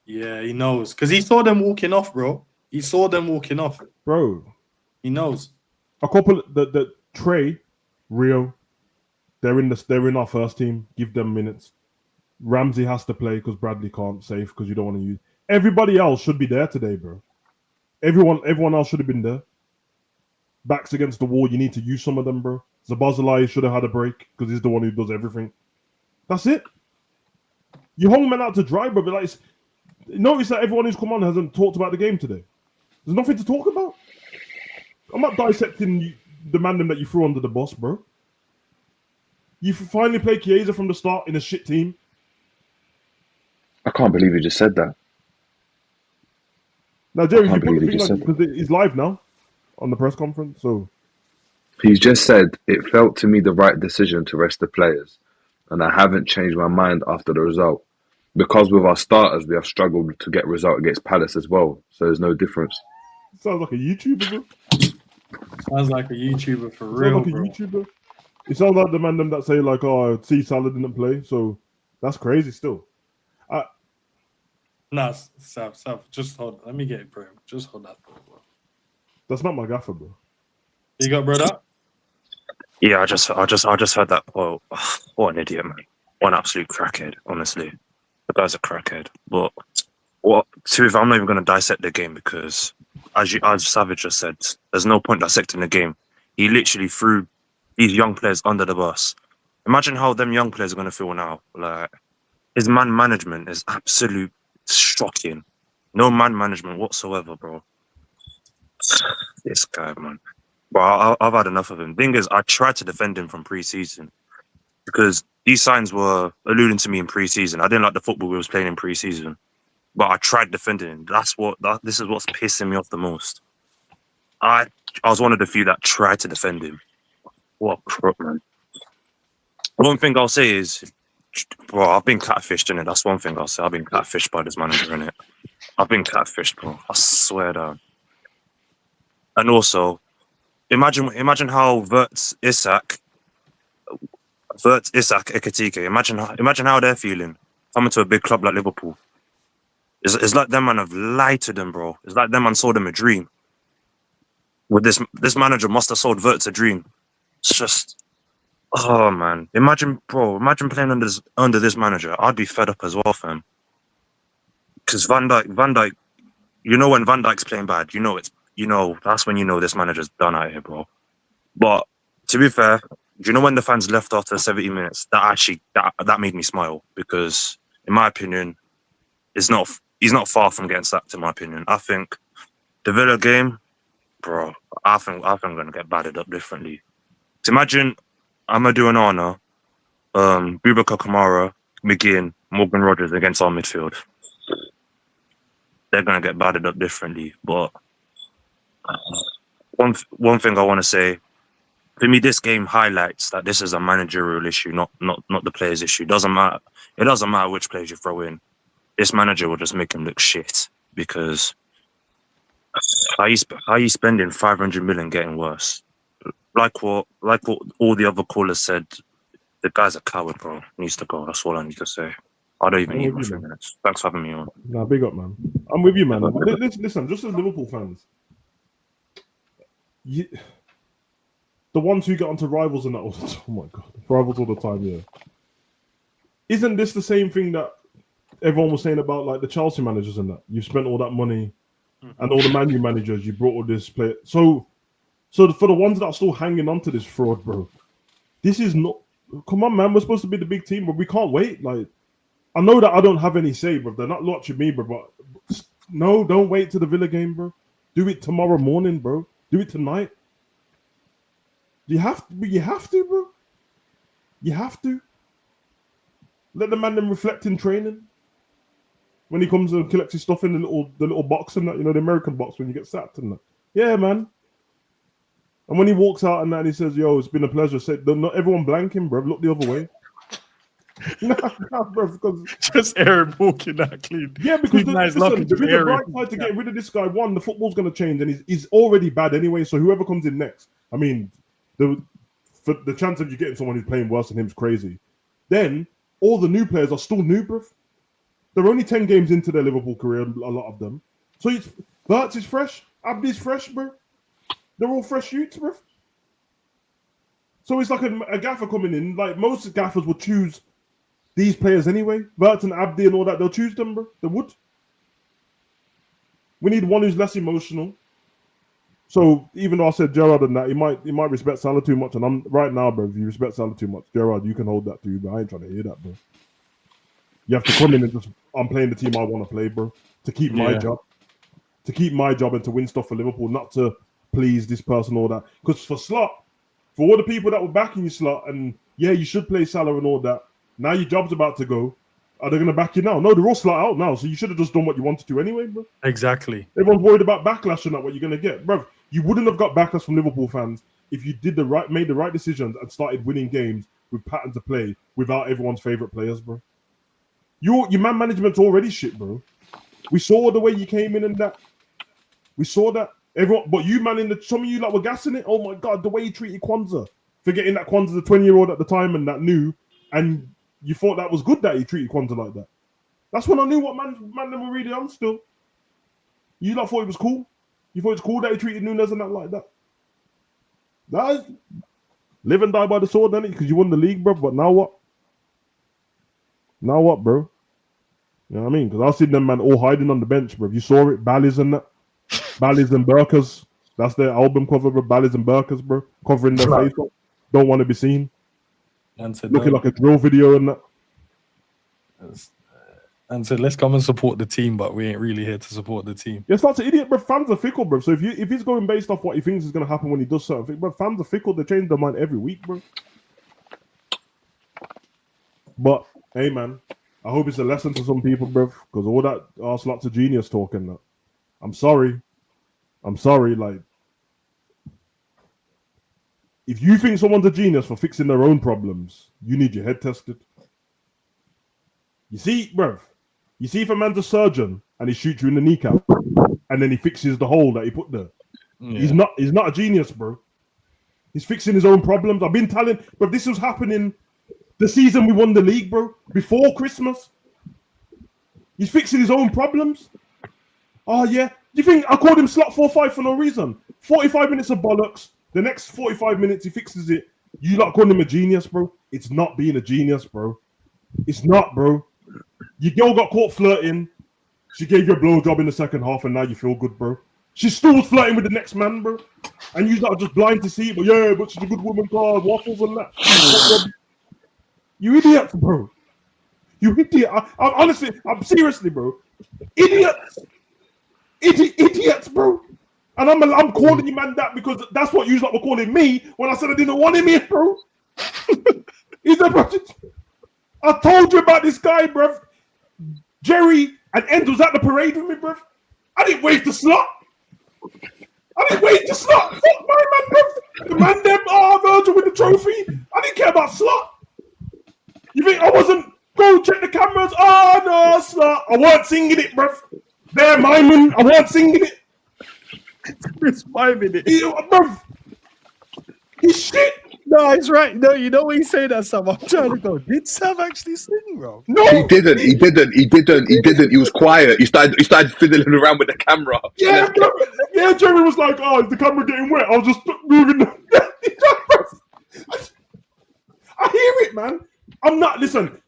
Yeah, he knows. Because he saw them walking off, bro. He saw them walking off. Bro. He knows. A couple, the Trey, Rio, they're in our first team. Give them minutes. Ramsey has to play because Bradley can't save because you don't want to use. Everybody else should be there today, bro. Everyone else should have been there. Backs against the wall. You need to use some of them, bro. Zabazalai should have had a break because he's the one who does everything. That's it. You hung men out to dry, bro. But notice that everyone who's come on hasn't talked about the game today. There's nothing to talk about. I'm not dissecting the man that you threw under the bus, bro. You finally played Chiesa from the start in a shit team. I can't believe you just said that. Now, Jerry, you put the thing because he's live now on the press conference, so... He's just said, it felt to me the right decision to rest the players, and I haven't changed my mind after the result. Because with our starters, we have struggled to get result against Palace as well, so there's no difference. Sounds like a YouTuber, bro. Sounds like a YouTuber for real, bro. YouTuber. It sounds like the man them that say, see, Salah didn't play, so that's crazy still. Nah, Sav, just hold. Let me get it, bro. Just hold that, bro. That's not my gaffer, bro. You got brother? Yeah, I just heard that. Oh, what an idiot, man! What an absolute crackhead. Honestly, the guy's a crackhead. But I'm not even going to dissect the game because, as Savage just said, there's no point dissecting the game. He literally threw these young players under the bus. Imagine how them young players are going to feel now. His man management is absolute shocking. No man management whatsoever, bro. This guy, man. Bro, I've had enough of him. Thing is, I tried to defend him from pre-season because these signs were alluding to me in pre-season. I didn't like the football we was playing in pre-season, but I tried defending him. This is what's pissing me off the most. I was one of the few that tried to defend him. What crap, man. One thing I'll say is, bro, I've been catfished, innit? That's one thing I'll say. I've been catfished by this manager, innit? I've been catfished, bro. I swear down. And also, imagine how Vert Isak, Ekitike, imagine how they're feeling coming to a big club like Liverpool. It's like them man have lied to them, bro. It's like them man sold them a dream. With this manager must have sold Vert a dream. It's just, oh man. Imagine playing under this manager. I'd be fed up as well, fam. Because Van Dijk, you know when Van Dijk's playing bad, that's when you know this manager's done out here, bro. But to be fair, do you know when the fans left after 70 minutes? That made me smile because, in my opinion, he's not far from getting sacked. In my opinion, I think the Villa game, bro. I think I'm gonna get battered up differently. So imagine Amadou and Arna, Boubacar Kamara, McGinn, Morgan Rogers against our midfield. They're gonna get battered up differently. But one thing I want to say, for me, this game highlights that this is a managerial issue, not the players' issue. It doesn't matter which players you throw in. This manager will just make him look shit because how you spending 500 million getting worse? Like what all the other callers said, the guy's a coward, bro. He needs to go. That's all I need to say. I don't even need my 3 minutes. Thanks for having me on. Nah, big up, man. I'm with you, man. Listen, just as Liverpool fans, the ones who get onto rivals and that, oh my god, rivals all the time, yeah. Isn't this the same thing that everyone was saying about like the Chelsea managers and that? You spent all that money, and all the Man U managers, you brought all this play. So for the ones that are still hanging on to this fraud, bro, this is not. Come on, man. We're supposed to be the big team, but we can't wait. Like, I know that I don't have any say, bro. They're not watching me, bro. But no, don't wait to the Villa game, bro. Do it tomorrow morning, bro. Do it tonight. You have to, bro. You have to. Let the man then reflect in training. When he comes and collects his stuff in the little box and that, the American box when you get sacked and that. Yeah, man. And when he walks out and that, and he says, "Yo, it's been a pleasure." Say, not everyone blank him, bro. Look the other way. Nah, bro, because just Aaron walking that clean. Yeah, because listen, the bright side to get rid of this guy, one, the football's going to change, and he's already bad anyway. So whoever comes in next, I mean, the chance of you getting someone who's playing worse than him is crazy. Then all the new players are still new, bro. They're only 10 games into their Liverpool career, a lot of them. So Verts is fresh, Abdi's fresh, bro. They're all fresh youths, bro. So it's like a gaffer coming in. Like most gaffers would choose these players anyway. Verts and Abdi and all that, they'll choose them, bro. They would. We need one who's less emotional. So even though I said Gerrard and that, he might respect Salah too much. And I'm right now, bro. If you respect Salah too much, Gerrard, you can hold that too. But I ain't trying to hear that, bro. You have to come in and just, I'm playing the team I want to play, bro. To keep my job. To keep my job and to win stuff for Liverpool, not to please this person or that. Because for Slot, for all the people that were backing you, Slot, and yeah, you should play Salah and all that. Now your job's about to go. Are they going to back you now? No, they're all Slot out now. So you should have just done what you wanted to anyway, bro. Exactly. Everyone's worried about backlash and not what you're going to get, bro. You wouldn't have got backlash from Liverpool fans if you made the right decisions and started winning games with patterns of play without everyone's favorite players, bro. Your man management's already shit, bro. We saw the way you came in and that. We saw that. Everyone, but you, man, some of you like were gassing it. Oh my God, the way you treated Kwanzaa, forgetting that Kwanzaa's a 20-year-old at the time and that knew, and you thought that was good that he treated Kwanzaa like that. That's when I knew what man them were really on still. You lot thought it was cool. You thought it was cool that he treated Nunes and that like that. That is live and die by the sword, then, because you won the league, bro. But now what? Now what, bro? You know what I mean? Because I've seen them man all hiding on the bench, bro. You saw it, Bally's and that. Bally's and Burkas. That's their album cover, bro. Bally's and Burkas, bro. Covering their face up. Don't want to be seen. Looking like a drill video and that. And said, let's come and support the team, but we ain't really here to support the team. Yeah, it's not an idiot, bro. Fans are fickle, bro. So if he's going based off what he thinks is going to happen when he does certain things, bro, fans are fickle. They change their mind every week, bro. But, hey, man, I hope it's a lesson to some people, bro, because all that lots of genius talking that. I'm sorry, like, if you think someone's a genius for fixing their own problems, you need your head tested. You see, bruv, if a man's a surgeon and he shoots you in the kneecap and then he fixes the hole that he put there, he's not a genius, bro. He's fixing his own problems. I've been telling, bro, this was happening the season we won the league, bro, before Christmas. He's fixing his own problems. Oh, yeah. Do you think I called him slot 4-5 for no reason? 45 minutes of bollocks. The next 45 minutes, he fixes it. You lot calling him a genius, bro? It's not being a genius, bro. It's not, bro. Your girl got caught flirting. She gave you a blowjob in the second half, and now you feel good, bro. She still was flirting with the next man, bro. And you lot are just blind to see it. But yeah, but she's a good woman, card, waffles and that. You idiot, bro. You idiot. I'm seriously, bro. Idiots. Idiots, bro. And I'm calling you, man, that because that's what you lot were calling me when I said I didn't want him here, bro. I told you about this guy, bro. Jerry and End was at the parade with me, bro. I didn't wave the slot. Fuck my man, bro. The man them, Virgil with the trophy. I didn't care about slot. You think I wasn't go check the cameras? Oh no, slot. I weren't singing it, bro. There, miming. I weren't singing it. It's 5 minutes. Bro. He's shit. No, he's right. No, you know when you say that, Sam, I'm trying to go. Did Sam actually sing, bro? No, he didn't. He was quiet. He started fiddling around with the camera. Yeah, Jerry was like, "Oh, is the camera getting wet?" I was just moving. I hear it, man. I'm not. Listen,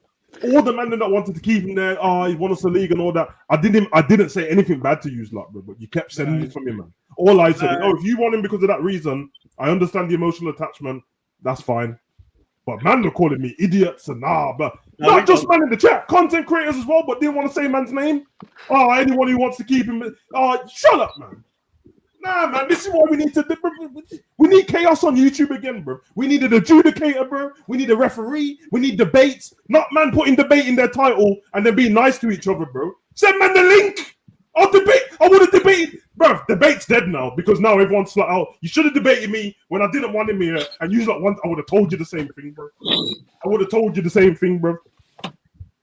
all the men that wanted to keep him there. Oh, he won us the league and all that. I didn't say anything bad to you, lot, bro. But you kept sending it for me, man. All I said, if you want him because of that reason, I understand the emotional attachment. That's fine. But man, they're calling me idiots and but not just man in the chat, content creators as well, but didn't want to say man's name. Oh, anyone who wants to keep him. Oh, shut up, man. Nah, man, this is what we need to do. We need chaos on YouTube again, bro. We need an adjudicator, bro. We need a referee. We need debates. Not man putting debate in their title and then being nice to each other, bro. Send man the link. I'll debate. I would have debated. Bro, debate's dead now because now everyone's flat out. You should have debated me when I didn't want him here, and you not want. I would have told you the same thing, bro. I would have told you the same thing, bro.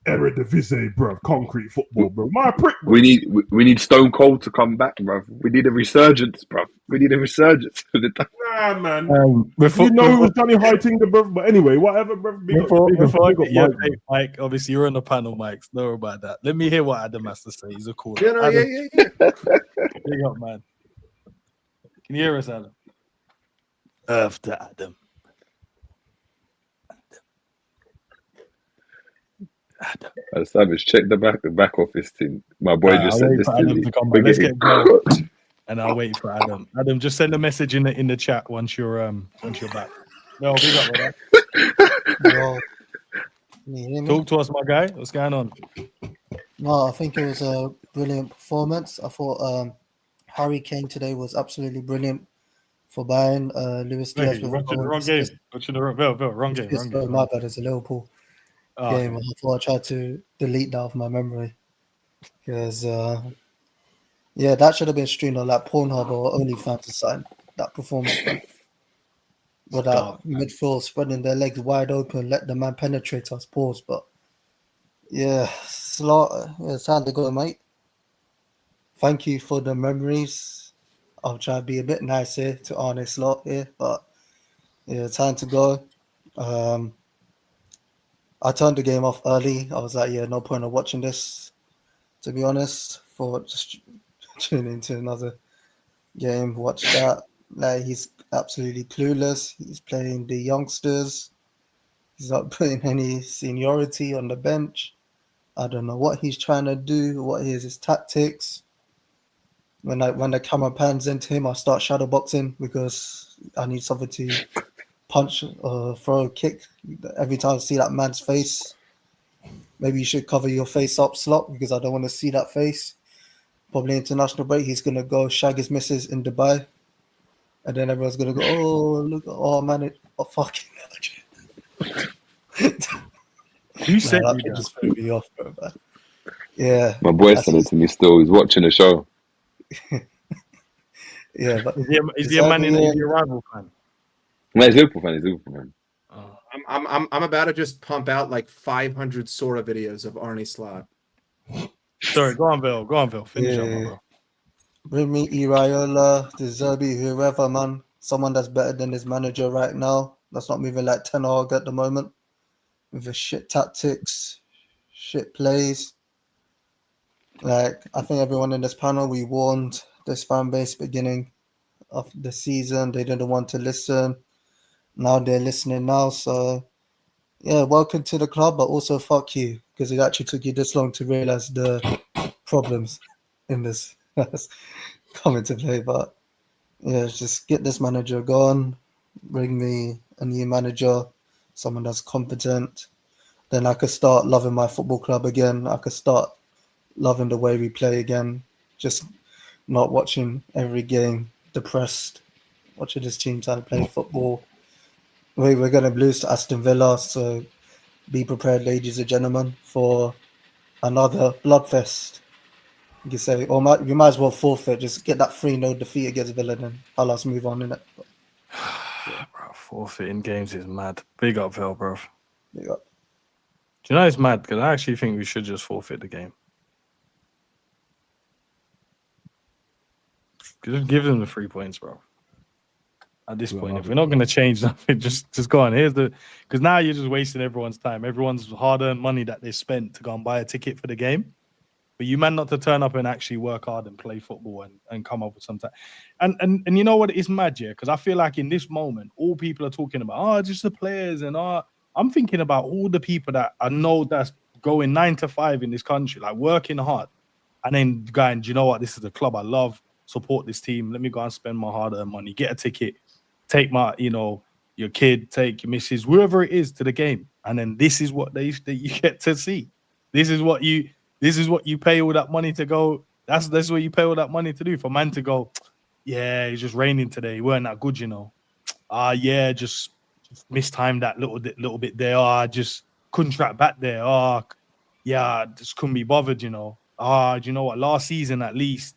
Eredivisie, bro. Concrete football, bro. My prick, bro. We need Stone Cold to come back, bro. We need a resurgence, bro. We need a resurgence. Nah, man. Before, you know it was Johnny Heitinga, bro. But anyway, whatever, bro. Before I get your Mike, take, Mike, obviously you're on the panel, Mike. Don't worry about that. Let me hear what Adam has to say. He's a caller. Yeah, no, Adam, yeah. big up, man. Can you hear us, Adam? Earth to Adam. Savage, check the back office thing. My boy just said this to me. Let's get going. And I'll wait for Adam. Adam, just send a message in the chat once you're back. No, we got that. Talk to us, my guy. What's going on? No, I think it was a brilliant performance. I thought Harry Kane today was absolutely brilliant for Bayern. Luis Diaz You're watching the wrong game. Wrong game. My bad, it's a Liverpool game. I thought I tried to delete that off my memory because that should have been streamed on like Pornhub or OnlyFans or something. That performance, man. With that midfield spreading their legs wide open, let the man penetrate us. Pause, but Slot, it's time to go, mate. Thank you for the memories. I'll try to be a bit nice here to Arne Slot here, but time to go. I turned the game off early. I was like, no point of watching this, to be honest, for just tuning into another game. Watch that. Like, he's absolutely clueless. He's playing the youngsters. He's not putting any seniority on the bench. I don't know what he's trying to do. What is his tactics? When the camera pans into him, I start shadow boxing because I need something to punch or throw a kick every time I see that man's face. Maybe you should cover your face up, Slot, because I don't want to see that face. Probably international break, he's going to go shag his missus in Dubai. And then everyone's going to go, oh, look, oh, man, fucking You said that just threw me off, bro. But yeah. My boy said it to me still. He's watching the show. But is he a Man United rival fan? No, he's Liverpool fan. I'm about to just pump out like 500 Sora videos of Arne Slot. Sorry, go on, Phil. Finish up, bro. Bring me Iraola, De Zerbi, whoever, man. Someone that's better than his manager right now. That's not moving like Ten Hag at the moment. With the shit tactics, shit plays. Like, I think everyone in this panel, we warned this fan base beginning of the season. They didn't want to listen. Now they're listening now. So, welcome to the club, but also fuck you, because it actually took you this long to realize the problems in this come into play. But just get this manager gone, bring me a new manager, someone that's competent. Then I could start loving my football club again. I could start loving the way we play again. Just not watching every game depressed, watching this team trying to play football. We're going to lose to Aston Villa, so be prepared, ladies and gentlemen, for another bloodfest. You can say, or we might as well forfeit. Just get that 3-0 defeat against Villa, then let's move on, innit? Bro, forfeiting games is mad. Big up, Phil, bro. Big up. Do you know it's mad? Because I actually think we should just forfeit the game. Just give them the 3 points, bro. At this point, if we're not going to change nothing, just go on. Because now you're just wasting everyone's time. Everyone's hard-earned money that they spent to go and buy a ticket for the game. But you man not to turn up and actually work hard and play football and come up with something. And you know what? It's mad, yeah? Because I feel like in this moment, all people are talking about, just the players. And I'm thinking about all the people that I know that's going 9 to 5 in this country, like working hard. And then going, do you know what? This is the club I love. Support this team. Let me go and spend my hard-earned money. Get a ticket. Take my, your kid, take your missus, whoever it is, to the game. And then this is what you get to see. This is what you pay all that money to go. That's what you pay all that money to do. For man to go, it's just raining today. We weren't that good, just mistimed that little bit there. Just couldn't track back there. Just couldn't be bothered, do you know what? Last season at least.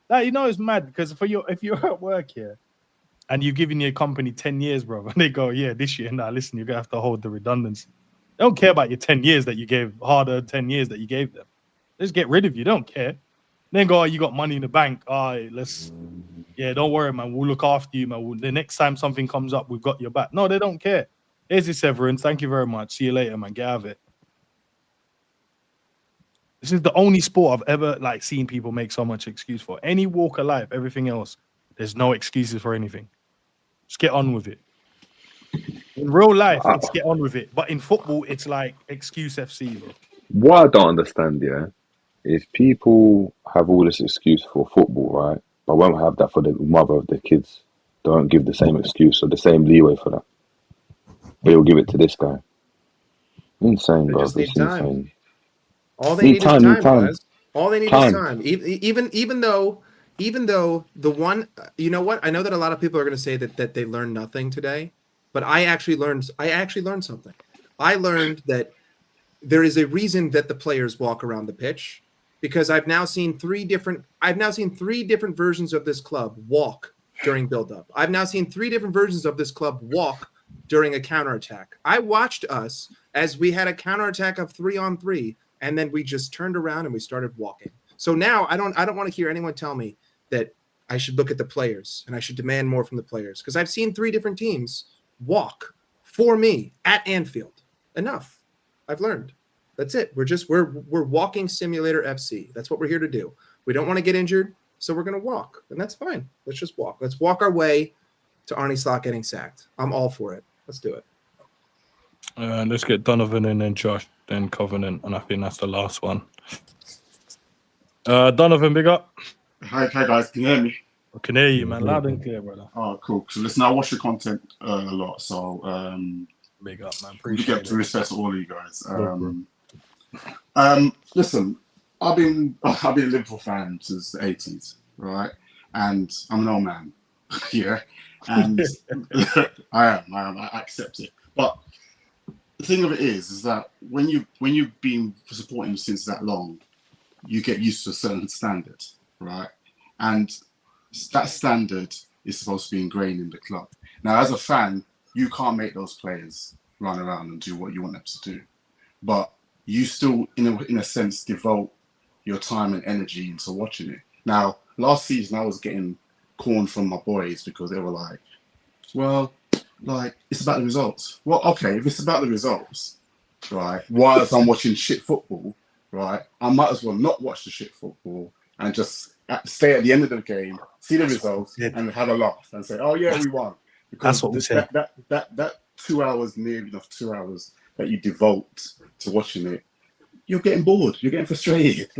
It's mad because if you're at work here and you've given your company 10 years, bro, and they go, this year, listen, you're gonna have to hold the redundancy. They don't care about your 10 years that you gave, harder 10 years that you gave them. They just get rid of you. They don't care. Then go, oh, you got money in the bank. Don't worry, man. We'll look after you, man. The next time something comes up, we've got your back. No, they don't care. Here's your severance. Thank you very much. See you later, man. Get out of it. This is the only sport I've ever seen people make so much excuse for. Any walk of life, everything else, there's no excuses for anything. Just get on with it. In real life, it's get on with it. But in football, it's like excuse FC, bro. What I don't understand, is people have all this excuse for football, right? But won't have that for the mother of their kids. They won't give the same excuse or the same leeway for that. They'll give it to this guy. Insane, bro. It's insane. All they need is time, guys. All they need is time. Even though the one, you know what? I know that a lot of people are going to say that they learned nothing today, but I actually learned something. I learned that there is a reason that the players walk around the pitch, because I've now seen three different versions of this club walk during build-up. I've now seen 3 different versions of this club walk during a counterattack. I watched us as we had a counterattack of 3-on-3, and then we just turned around and we started walking. So now I don't want to hear anyone tell me that I should look at the players and I should demand more from the players, because I've seen 3 different teams walk for me at Anfield. Enough. I've learned. That's it. We're walking simulator FC. That's what we're here to do. We don't want to get injured, so we're going to walk, and that's fine. Let's just walk. Let's walk our way to Arne Slot getting sacked. I'm all for it. Let's do it. Let's get Donovan and then Josh, then Covenant, and I think that's the last one. Donovan, big up. Hi guys, can you hear me? I can hear you, man, loud and clear, brother. Oh, cool. So listen, I watch your content a lot, so big up, man. Appreciate it. To respect all of you guys. Listen, I've been a Liverpool fan since the 80s, right? And I'm an old man, yeah. And I am. I accept it. But the thing of it is that when you've been supporting them since that long, you get used to a certain standard, right? And that standard is supposed to be ingrained in the club. Now, as a fan, you can't make those players run around and do what you want them to do, but you still, in a sense, devote your time and energy into watching it. Now, last season, I was getting corn from my boys because they were like, well, it's about the results. Well, okay, if it's about the results, right, whilst I'm watching shit football, right, I might as well not watch the shit football and just stay at the end of the game, see the results, and have a laugh and say, oh, yeah, we won. Because that's what we said. That 2 hours, nearly enough 2 hours that you devote to watching it, you're getting bored. You're getting frustrated.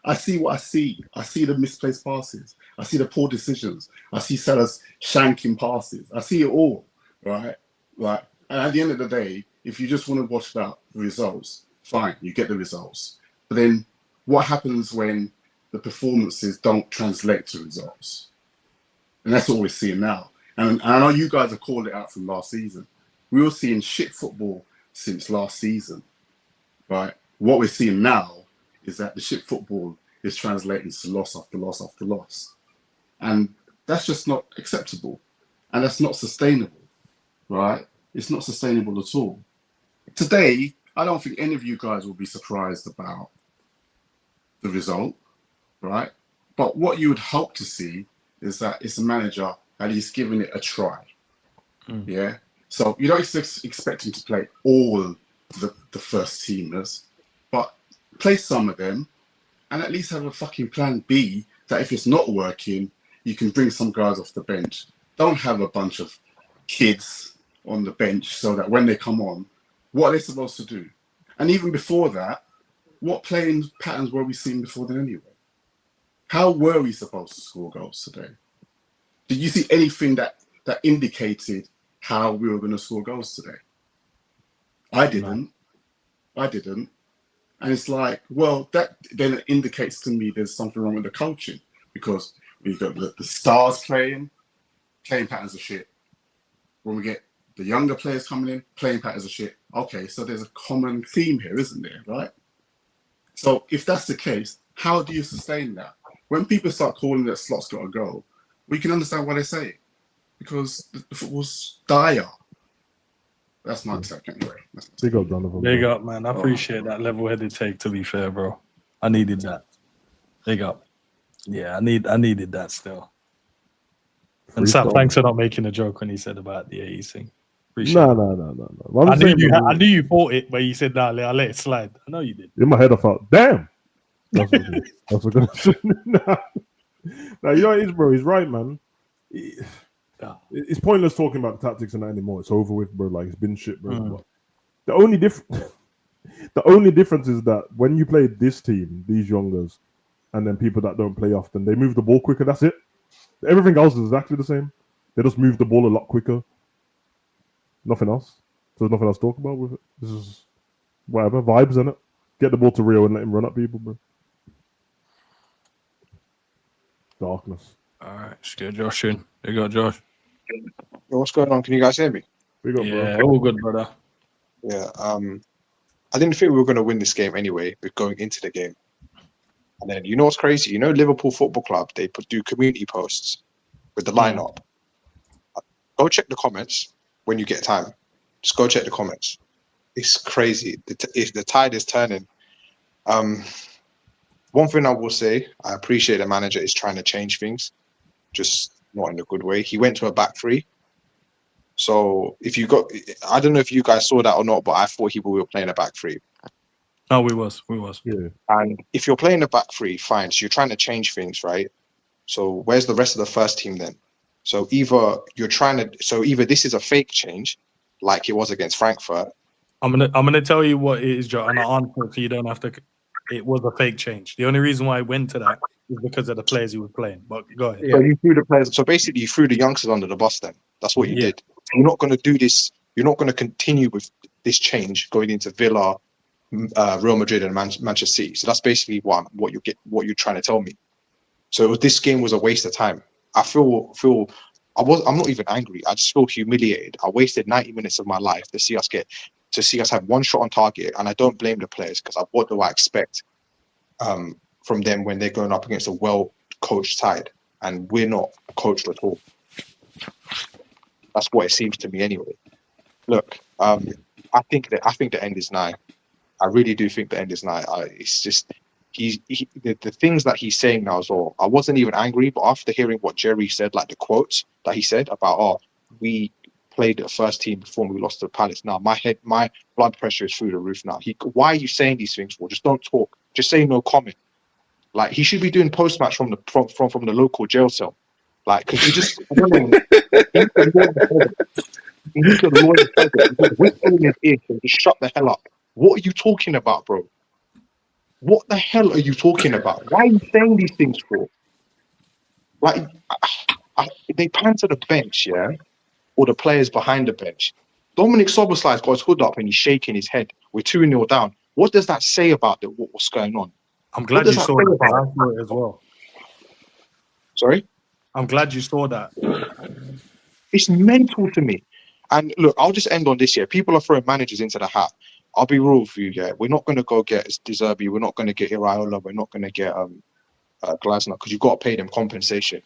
I see what I see. I see the misplaced passes. I see the poor decisions. I see sellers shanking passes. I see it all, right? And at the end of the day, if you just want to watch about the results, fine, you get the results. But then what happens when the performances don't translate to results? And that's what we're seeing now. And I know you guys have called it out from last season. We were seeing shit football since last season, right? What we're seeing now is that the shit football is translating to loss after loss after loss. And that's just not acceptable. And that's not sustainable, right? It's not sustainable at all. Today, I don't think any of you guys will be surprised about the result, right? But what you would hope to see is that it's a manager at least giving it a try, yeah? So you don't expect him to play all the first teamers, but play some of them and at least have a fucking plan B that if it's not working, you can bring some guys off the bench. Don't have a bunch of kids on the bench so that when they come on, what are they supposed to do? And even before that, what playing patterns were we seeing before then anyway? How were we supposed to score goals today? Did you see anything that indicated how we were going to score goals today? I didn't. And it's like, well, that then indicates to me there's something wrong with the coaching, because we've got the stars playing patterns of shit. When we get the younger players coming in, playing patterns of shit. Okay, so there's a common theme here, isn't there, right? So if that's the case, how do you sustain that? When people start calling that Slot's got to go, we can understand why they say it, because the football's dire. That's my take anyway. Big up, Donovan. Big up, man. I appreciate that level-headed take. To be fair, bro, I needed that. Big up. Yeah, I needed that still. And Sam, thanks for not making a joke when he said about the AE thing. Appreciate it. No. I knew you thought it, but you said, "Nah, I'll let it slide." I know you did. In my head, I thought, "Damn." That's what I'm saying. Now, you know what it is, bro. He's right, man. It's pointless talking about the tactics and that anymore. It's over with, bro. Like, it's been shit, bro. But the only difference is that when you play this team, these youngers, and then people that don't play often, they move the ball quicker. That's it. Everything else is exactly the same. They just move the ball a lot quicker. Nothing else. So there's nothing else to talk about with it. This is whatever vibes in it. Get the ball to Rio and let him run at people, bro. Darkness. All right, let's get Josh in. There you go, Josh. Yo, what's going on? Can you guys hear me? Yeah, all good, brother. Yeah. I didn't think we were going to win this game anyway. We're going into the game, and then you know what's crazy? You know, Liverpool Football Club, they do community posts with the lineup. Go check the comments when you get time. Just go check the comments. It's crazy. If the tide is turning. One thing I will say, I appreciate the manager is trying to change things, just not in a good way. He went to a back three. So I don't know if you guys saw that or not, but I thought we were playing a back three. No, we was. Yeah. And if you're playing a back three, fine. So you're trying to change things, right? So where's the rest of the first team then? So either this is a fake change, like it was against Frankfurt. I'm gonna tell you what it is, Joe, and I'll answer so you don't have to. It was a fake change. The only reason why I went to that is because of the players he was playing. But go ahead. So you threw the players. So basically, you threw the youngsters under the bus. Then that's what you did. You're not going to do this. You're not going to continue with this change going into Villa, Real Madrid, and Manchester City. So that's basically what you're trying to tell me. So this game was a waste of time. I feel. I'm not even angry. I just feel humiliated. I wasted 90 minutes of my life to see us have one shot on target, and I don't blame the players because what do I expect from them when they're going up against a well-coached side, and we're not coached at all. That's what it seems to me anyway. Look, I think the end is nigh. I really do think the end is nigh. It's just the things that he's saying now as well. I wasn't even angry, but after hearing what Jerry said, like the quotes that he said about we played the first team before we lost to Palace. Now my blood pressure is through the roof now. Why are you saying these things for? Just don't talk. Just say no comment. Like he should be doing post match from the local jail cell. Like because you just he needs to whisper in his ear and just shut the hell up. What are you talking about, bro? What the hell are you talking about? Why are you saying these things for? Like they pan to the bench, yeah. Or the players behind the bench. Dominic Soboslai's got his hood up and he's shaking his head. We're 2-0 down. What does that say about what's going on? I'm glad you saw it. I saw it as well. Sorry? I'm glad you saw that. It's mental to me. And look, I'll just end on this here. People are throwing managers into the hat. I'll be real with you, yeah. We're not going to go get De Zerbi. We're not going to get Iraola. We're not going to get Glasner because you've got to pay them compensation.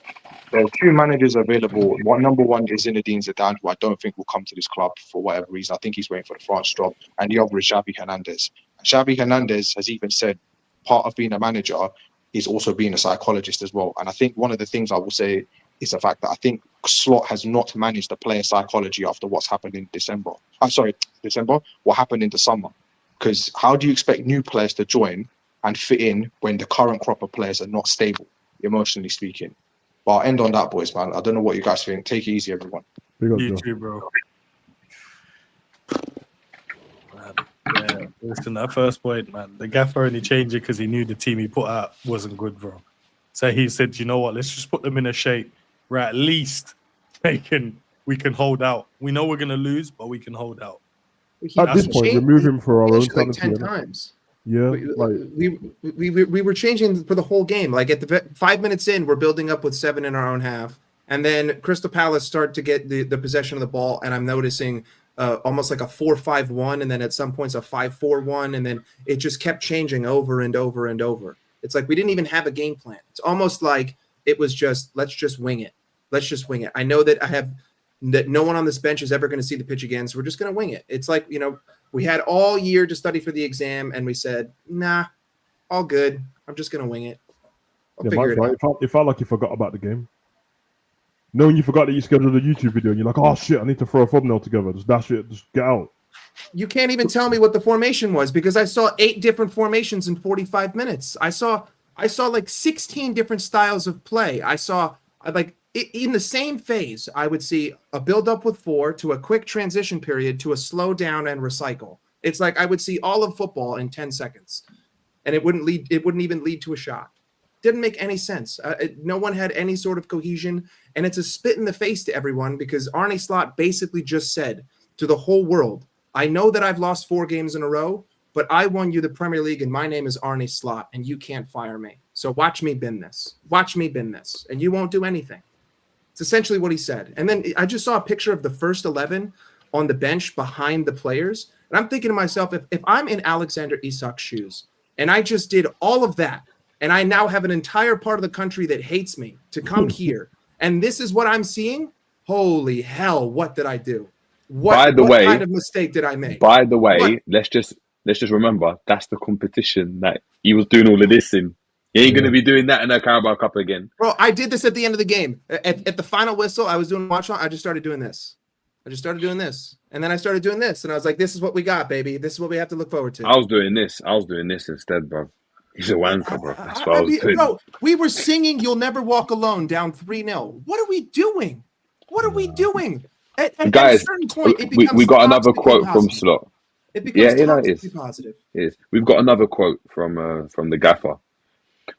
There are two managers available. Number one is Zinedine Zidane, who I don't think will come to this club for whatever reason. I think he's waiting for the France job. And the other is Xavi Hernandez. And Xavi Hernandez has even said part of being a manager is also being a psychologist as well. And I think one of the things I will say is the fact that I think Slot has not managed the player psychology after what's happened in December. What happened in the summer. Because how do you expect new players to join and fit in when the current crop of players are not stable, emotionally speaking? But I'll end on that, boys, man. I don't know what you guys think. Take it easy, everyone. You too, bro. Yeah, listen, that first point, man. The gaffer only changed it because he knew the team he put out wasn't good, bro. So he said, you know what, let's just put them in a shape where at least we can hold out. We know we're going to lose, but we can hold out. At this point, remove him for our own sanity. 10 times. Yeah, we were changing for the whole game. Like at the 5 minutes in, we're building up with 7 in our own half, and then Crystal Palace start to get the possession of the ball, and I'm noticing almost like a 4-5-1, and then at some points a 5-4-1, and then it just kept changing over and over and over. It's like we didn't even have a game plan. It's almost like it was just let's just wing it. Let's just wing it. I know that that no one on this bench is ever going to see the pitch again. So we're just going to wing it. It's like, you know, we had all year to study for the exam and we said, nah, all good. I'm just going to wing it. I'll figure it out. It felt like you forgot about the game. No, when you forgot that you scheduled a YouTube video and you're like, oh shit, I need to throw a thumbnail together. Just dash it, just get out. You can't even tell me what the formation was because I saw 8 different formations in 45 minutes. I saw like 16 different styles of play. I saw like in the same phase, I would see a build up with 4 to a quick transition period to a slow down and recycle. It's like I would see all of football in 10 seconds and it wouldn't even lead to a shot. Didn't make any sense. No one had any sort of cohesion, and it's a spit in the face to everyone because Arne Slot basically just said to the whole world, I know that I've lost 4 games in a row, but I won you the Premier League and my name is Arne Slot and you can't fire me. So watch me bin this. Watch me bin this. And you won't do anything. It's essentially what he said. And then I just saw a picture of the first 11 on the bench behind the players. And I'm thinking to myself, if I'm in Alexander Isak's shoes and I just did all of that, and I now have an entire part of the country that hates me to come here, and this is what I'm seeing, holy hell, what did I do? What kind of mistake did I make? By the way, let's just remember that's the competition that he was doing all of this in. He ain't going to be doing that in a Carabao Cup again. Bro, I did this at the end of the game. At the final whistle, I was doing watch on. I just started doing this. And then I started doing this. And I was like, this is what we got, baby. This is what we have to look forward to. I was doing this instead, bro. He's a wanker, bro. That's what I was doing. Bro, we were singing You'll Never Walk Alone down 3-0. What are we doing? At Guys, a certain point, it becomes we got another quote from Slot. It becomes it is positive. It is. We've got another quote from the gaffer.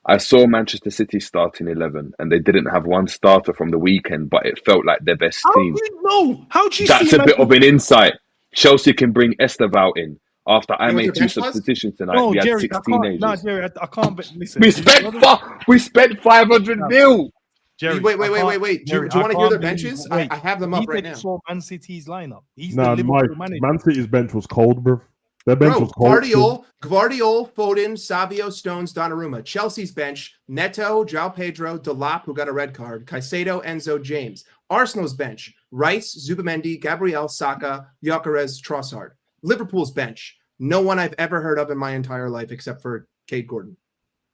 I saw Manchester City starting 11 and they didn't have one starter from the weekend, but it felt like their best team. How'd you That's a bit of an insight. Chelsea can bring Esteval in. After I made 2 substitutions tonight, no, we had Jerry, 6 teenagers. No, Jerry, I can't. Listen, we spent 500 mil. Jerry, wait. Jerry, do you want to hear their benches? I have them up right now. Saw Man City's lineup. He's the Liverpool manager. Man City's bench was cold, bro. Their bench was cold. Gvardiol, Foden, Savio, Stones, Donnarumma. Chelsea's bench: Neto, João Pedro, Delap, who got a red card, Caicedo, Enzo, James. Arsenal's bench: Rice, Zubamendi, Gabriel, Saka, Gyökeres, Trossard. Liverpool's bench: no one I've ever heard of in my entire life except for Cade Gordon.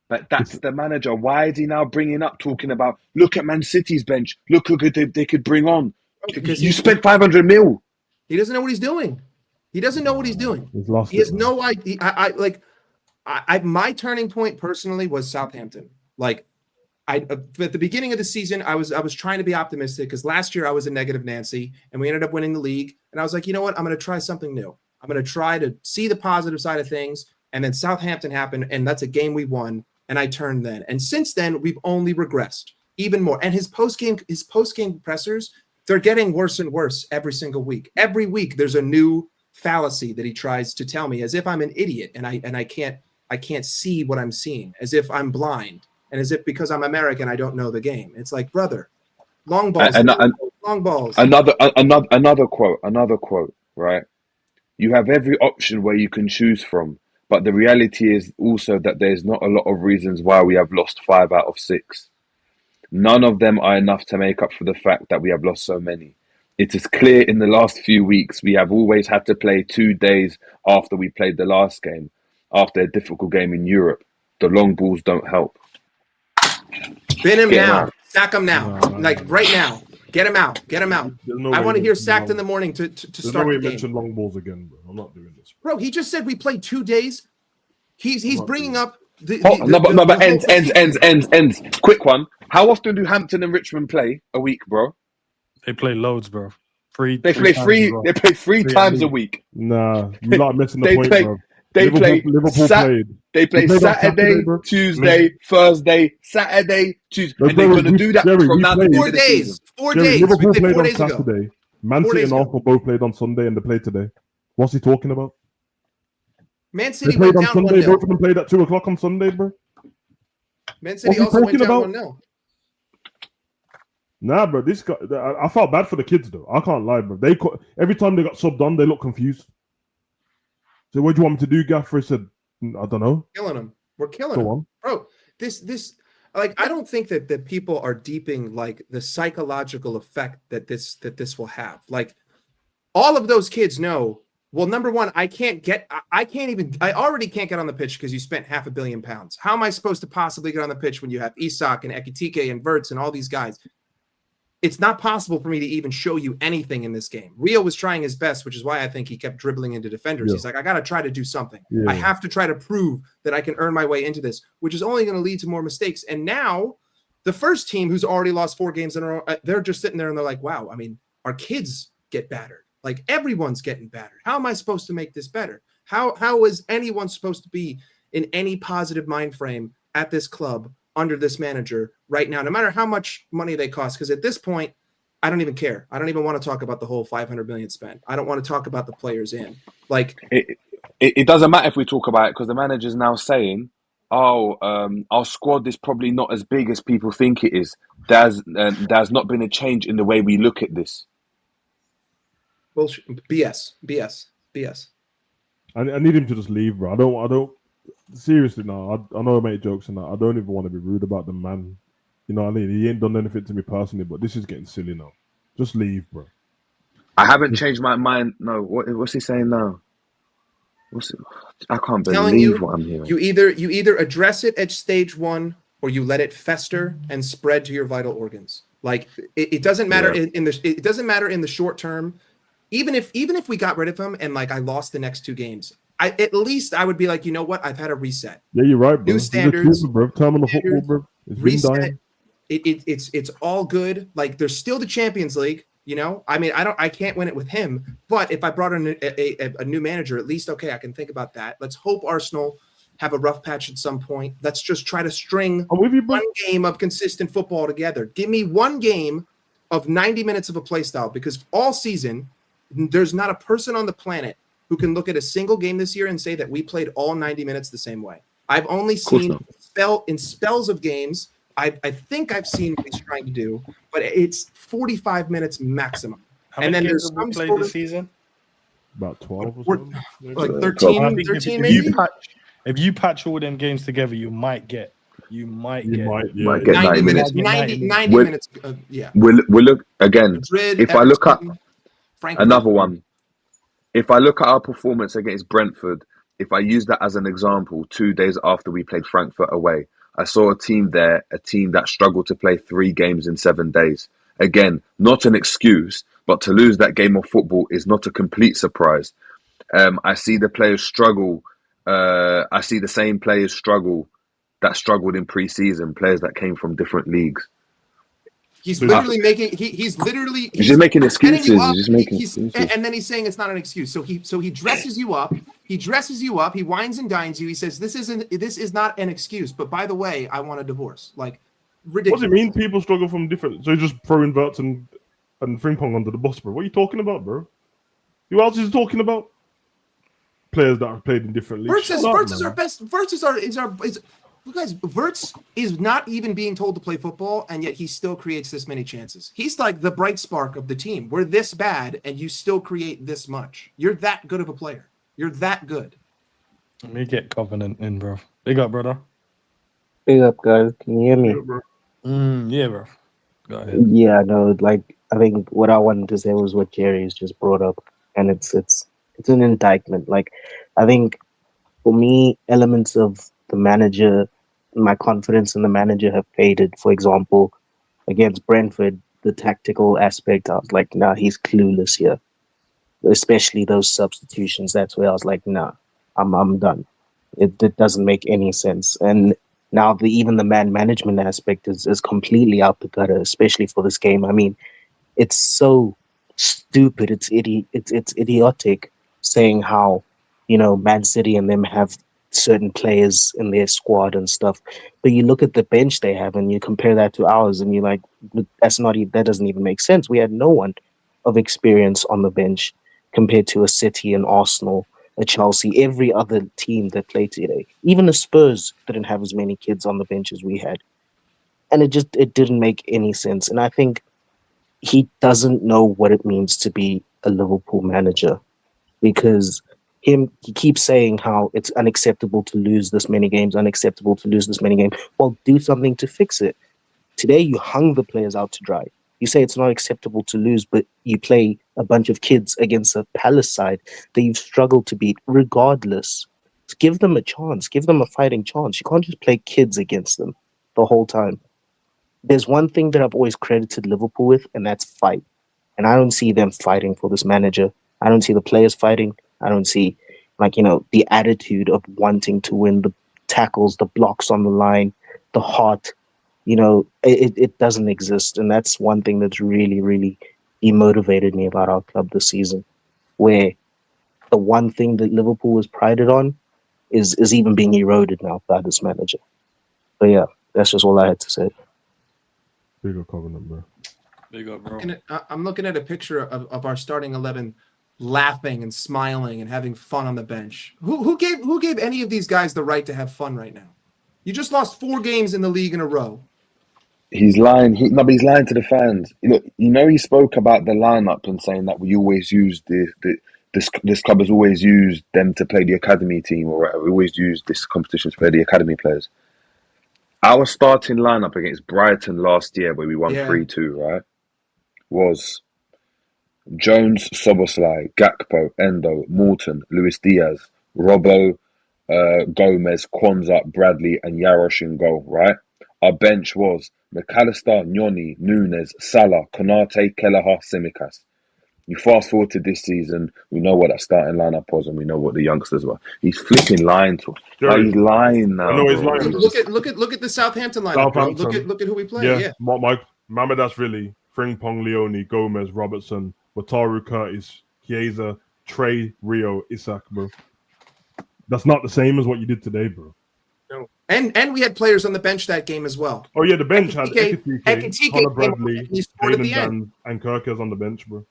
But that's the manager. Why is he now bringing up, talking about, look at Man City's bench. Look who they could bring on. Because you spent 500 mil. He doesn't know what he's doing. He doesn't know what he's doing. He has no idea. My turning point personally was Southampton. Like, at the beginning of the season, I was trying to be optimistic because last year I was a negative Nancy and we ended up winning the league. And I was like, you know what? I'm going to try something new. I'm going to try to see the positive side of things. And then Southampton happened, and that's a game we won. And I turned then. And since then, we've only regressed even more. And his post-game pressers, they're getting worse and worse every single week. Every week, there's a new fallacy that he tries to tell me as if I'm an idiot and I can't see what I'm seeing, as if I'm blind, and as if because I'm American, I don't know the game. It's like, brother, long balls, long balls. Another quote, right? You have every option where you can choose from. But the reality is also that there's not a lot of reasons why we have lost 5 out of 6. None of them are enough to make up for the fact that we have lost so many. It is clear in the last few weeks we have always had to play 2 days after we played the last game, after a difficult game in Europe. The long balls don't help. Bin him now. Sack him now. Like right now. Get him out. I want to hear sacked in the morning to start the game. Mention long balls again, bro. I'm not doing this. Bro, he just said we played 2 days. He's bringing up ends. Quick one. How often do Hampton and Richmond play a week, bro? They play loads, bro. They play 3 times a week. Nah, you're not missing the point, bro. They Liverpool played. They play Saturday, Tuesday, Thursday, Saturday, Tuesday. And they're going to do that from now to 4 days. 4 days. Liverpool played 4 on days Saturday. ago. Man City and Arsenal both played on Sunday and they played today. What's he talking about? Man City played went on down Sunday. 1-0. Both of them played at 2 o'clock on Sunday, bro. Man City also went down 1-0. Nah, bro. This guy, I felt bad for the kids though. I can't lie, bro. Every time they got subbed on, they look confused. So what do you want me to do, Gaffer? He said, I don't know. We're killing him, bro. like I don't think that people are deeping like the psychological effect that this will have. Like all of those kids know. Well, number one, I already can't get on the pitch because you spent £500 million. How am I supposed to possibly get on the pitch when you have Isak and Ekitike and Verts and all these guys? It's not possible for me to even show you anything in this game. Rio was trying his best, which is why I think he kept dribbling into defenders. Yeah. He's like, I got to try to do something. Yeah. I have to try to prove that I can earn my way into this, which is only going to lead to more mistakes. And now the first team who's already lost 4 games in a row, they're just sitting there and they're like, wow, I mean, our kids get battered. Like everyone's getting battered. How am I supposed to make this better? How is anyone supposed to be in any positive mind frame at this club under this manager right now, no matter how much money they cost? Because at this point, I don't even care. I don't even want to talk about the whole 500 million spent. I don't want to talk about the players in. Like it doesn't matter if we talk about it because the manager's now saying, "Oh, our squad is probably not as big as people think it is." There's not been a change in the way we look at this. Bullshit. BS. I need him to just leave, bro. I don't. Seriously, no. I know I make jokes and that. I don't even want to be rude about the man. You know what I mean? He ain't done anything to me personally, but this is getting silly now. Just leave, bro. I haven't changed my mind. No, what's he saying now? I can't believe what I'm hearing. You either address it at stage 1 or you let it fester and spread to your vital organs. Like it doesn't matter it doesn't matter in the short term. Even if we got rid of him and like I lost the next 2 games, at least I would be like, you know what? I've had a reset. Yeah, you're right, bro. New standards, bro. Terminal football, bro. It's reset. It's all good. Like there's still the Champions League. You know, I mean, I can't win it with him. But if I brought in a new manager, at least okay, I can think about that. Let's hope Arsenal have a rough patch at some point. Let's just try to string one game of consistent football together. Give me one game of 90 minutes of a play style, because all season there's not a person on the planet who can look at a single game this year and say that we played all 90 minutes the same way. I've only seen spells of games. I think I've seen what he's trying to do, but it's 45 minutes maximum. How many games have we played this season? About 12 or something. Like 13 maybe? If you patch all them games together, you might get 90 minutes. 90 minutes. Yeah. We'll look again. Madrid, if I look at another one, if I look at our performance against Brentford, if I use that as an example, 2 days after we played Frankfurt away, I saw a team that struggled to play 3 games in 7 days. Again, not an excuse, but to lose that game of football is not a complete surprise. I see the players struggle. I see the same players that struggled in pre-season, players that came from different leagues. He's literally making. He's just making excuses. He's just making excuses. And then he's saying it's not an excuse. So he dresses you up. He dresses you up. He wines and dines you. He says this is not an excuse. But by the way, I want a divorce. Like ridiculous. What does it mean? People struggle from different. So you just throw inverts and fring pong under the bus, bro. What are you talking about, bro? Who else is talking about? Players that have played in different leagues. Verts is our best. Guys, Verts is not even being told to play football, and yet he still creates this many chances. He's like the bright spark of the team. We're this bad, and you still create this much. You're that good of a player. You're that good. Let me get Covenant in, bro. Big up, brother. Big up, guys. Can you hear me? Yeah, bro. Go ahead. Yeah, no, like I think what I wanted to say was what Jerry's just brought up, and it's an indictment. Like I think for me, elements of the manager, my confidence in the manager have faded. For example, against Brentford, the tactical aspect, I was like, nah, he's clueless here. Especially those substitutions. That's where I was like, nah, I'm done. It doesn't make any sense. And now even the man management aspect is completely out the gutter, especially for this game. I mean, it's so stupid. It's idiotic saying how, Man City and them have certain players in their squad and stuff, but you look at the bench they have and you compare that to ours and you're like, that doesn't even make sense. We had no one of experience on the bench compared to a City, an Arsenal, a Chelsea, every other team that played today. Even the Spurs didn't have as many kids on the bench as we had, and it didn't make any sense. And I think he doesn't know what it means to be a Liverpool manager, because He keeps saying how it's unacceptable to lose this many games, unacceptable to lose this many games. Well, do something to fix it. Today, you hung the players out to dry. You say it's not acceptable to lose, but you play a bunch of kids against a Palace side that you've struggled to beat regardless. Give them a chance. Give them a fighting chance. You can't just play kids against them the whole time. There's one thing that I've always credited Liverpool with, and that's fight. And I don't see them fighting for this manager. I don't see the players fighting. I don't see, the attitude of wanting to win, the tackles, the blocks on the line, the heart. It doesn't exist. And that's one thing that's really, really demotivated me about our club this season, where the one thing that Liverpool was prided on is even being eroded now by this manager. But yeah, that's just all I had to say. Big up Covenant, bro. Big up, bro. I'm looking at a picture of our starting 11 laughing and smiling and having fun on the bench. Who gave any of these guys the right to have fun right now? You just lost 4 games in the league in a row. He's lying. But he's lying to the fans. Look, he spoke about the lineup and saying that we always use this club has always used them to play the academy team, or whatever. We always use this competition to play the academy players. Our starting lineup against Brighton last year, where we won 3-2, right, was Jones, Soboslai, Gakpo, Endo, Morton, Luis Diaz, Robbo, Gomez, Kwanzaa, Bradley, and Yarosh in goal, right? Our bench was McAllister, Nyoni, Nunes, Salah, Konate, Kelleher, Tsimikas. You fast forward to this season, we know what that starting lineup was, and we know what the youngsters were. He's flipping lying to us. He's lying now. I know he's lying. Look at the Southampton lineup. Look at who we play. Yeah. Mike Mamadashvili, Frimpong, Leone, Gomez, Robertson, Wataru, Curtis, Chiesa, Trey, Rio, Isak, bro. That's not the same as what you did today, bro. No. And we had players on the bench that game as well. Oh yeah, the bench had Ekitike, Connor Bradley, he scored at the end, and KERKEZ on the bench, bro.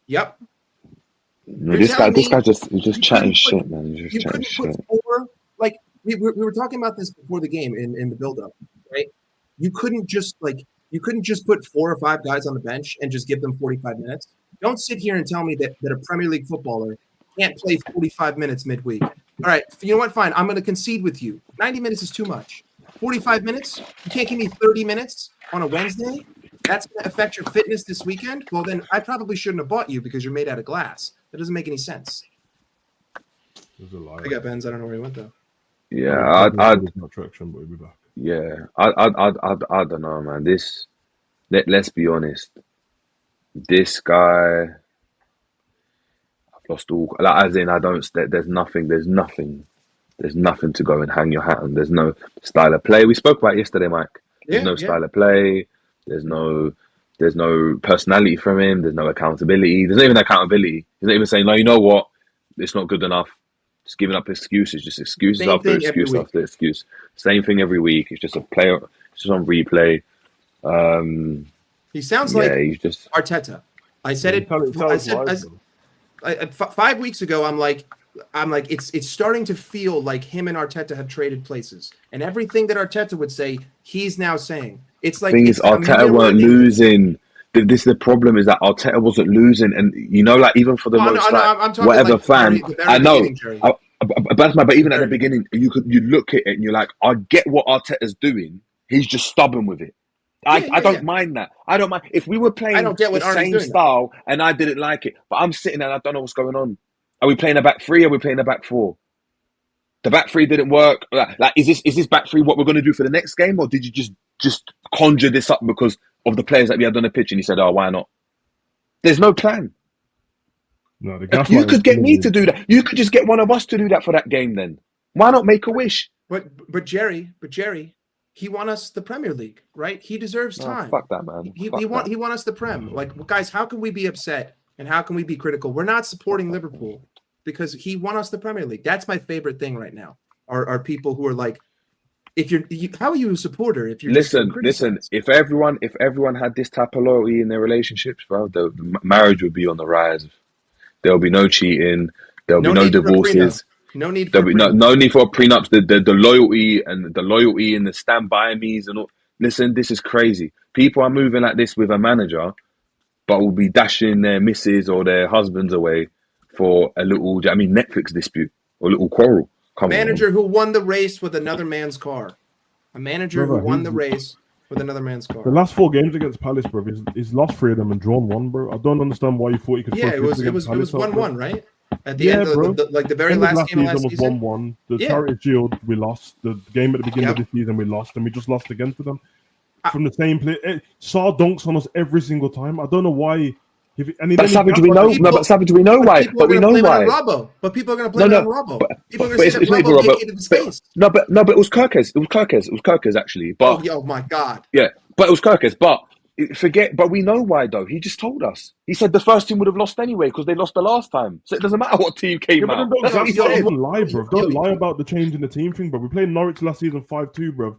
Yep. No, this guy just chatting shit, man. He's just chatting shit. We were talking about this before the game in the build-up, right? You couldn't just put 4 or 5 guys on the bench and just give them 45 minutes. Don't sit here and tell me that a Premier League footballer can't play 45 minutes midweek. All right, you know what? Fine, I'm going to concede with you. 90 minutes is too much. 45 minutes? You can't give me 30 minutes on a Wednesday? That's going to affect your fitness this weekend? Well, then I probably shouldn't have bought you because you're made out of glass. That doesn't make any sense. I got Benz. I don't know where he went, though. Yeah, I don't know, man. Let's be honest. This guy, I've lost all. As in, there's nothing to go and hang your hat on. There's no style of play. We spoke about it yesterday, Mike. There's no style of play. There's no personality from him. There's no accountability. There's not even accountability. He's not even saying, no, you know what? It's not good enough. Just giving up excuses, just excuses after excuse after excuse. Same thing every week. It's just a player. It's just on replay. He sounds like he's Arteta. I said it. 5 weeks ago. I'm like, it's starting to feel like him and Arteta have traded places, and everything that Arteta would say, he's now saying. It's like thing is, Arteta weren't losing. This is the problem, is that Arteta wasn't losing, and even for the whatever fan, I know. But even at the beginning, you look at it and you're like, I get what Arteta's doing. He's just stubborn with it. I don't mind that. I don't mind if we were playing the same style and I didn't like it. But I'm sitting there and I don't know what's going on. Are we playing a back 3? Or are we playing a back 4? The back 3 didn't work. Is this back 3 what we're going to do for the next game, or did you just conjure this up because of the players that we had on the pitch and you said, oh, why not? There's no plan. No, you could get me to do that. You could just get one of us to do that for that game then. Why not make a wish? But Jerry, he won us the Premier League, right? He deserves time. Fuck that, man. He won us the Prem. Like, guys, how can we be upset and how can we be critical? We're not supporting Liverpool because he won us the Premier League. That's my favorite thing right now. Are people who are like, how are you a supporter if you're listen? If everyone had this type of loyalty in their relationships, bro, the marriage would be on the rise. There'll be no cheating. There'll be no divorces. No need. There'll be no need for prenups. The loyalty and the stand by me's and all. Listen, this is crazy. People are moving like this with a manager, but will be dashing their misses or their husbands away for a little, I mean, Netflix dispute or a little quarrel. Come Manager on. who won the race with another man's car. A manager Brother, who won the race with another man's car. The last 4 games against Palace, bro, he's lost 3 of them and drawn 1, bro. I don't understand why you thought he could. Yeah, it was 1-1, right? At the end, bro. like the very last game of last season was 1-1. The Charity Shield we lost. The game at the beginning of this season we lost, and we just lost again to them from the same play. Saw dunks on us every single time. I don't know why. But Savage, we know. But Savage, we know why. But we know why. But people are going to blame it on Robbo. People are going to say that Robbo vacated the space. No, but it was KERKEZ. It was KERKEZ actually. But oh my god. Yeah, but it was KERKEZ. But But we know why though. He just told us. He said the first team would have lost anyway because they lost the last time. So it doesn't matter what team came out. Don't lie, bro. Don't lie about the change in the team thing, bro. We played Norwich last season 5-2, bro.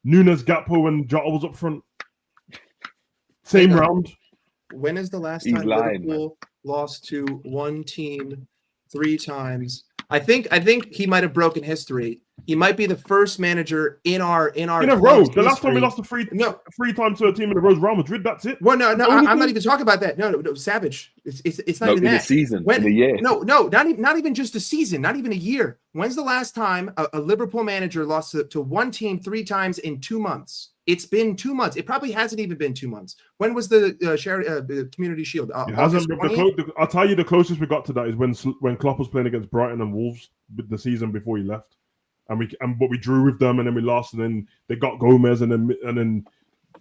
Nunes, Gakpo, and Jota was up front. Same round. When is the last time Liverpool lost to one team 3 times? I think he might have broken history. He might be the first manager in a row. The last time we lost three times to a team in a row is Real Madrid. That's it. Well, no, I'm not even talking about that. No, Savage. It's not even that. In a season, in a year. No, not even just a season, not even a year. When's the last time a Liverpool manager lost to one team 3 times in 2 months? It's been 2 months. It probably hasn't even been 2 months. When was the Community Shield? It hasn't. I'll tell you the closest we got to that is when Klopp was playing against Brighton and Wolves the season before he left, but we drew with them and then we lost and then they got Gomez and then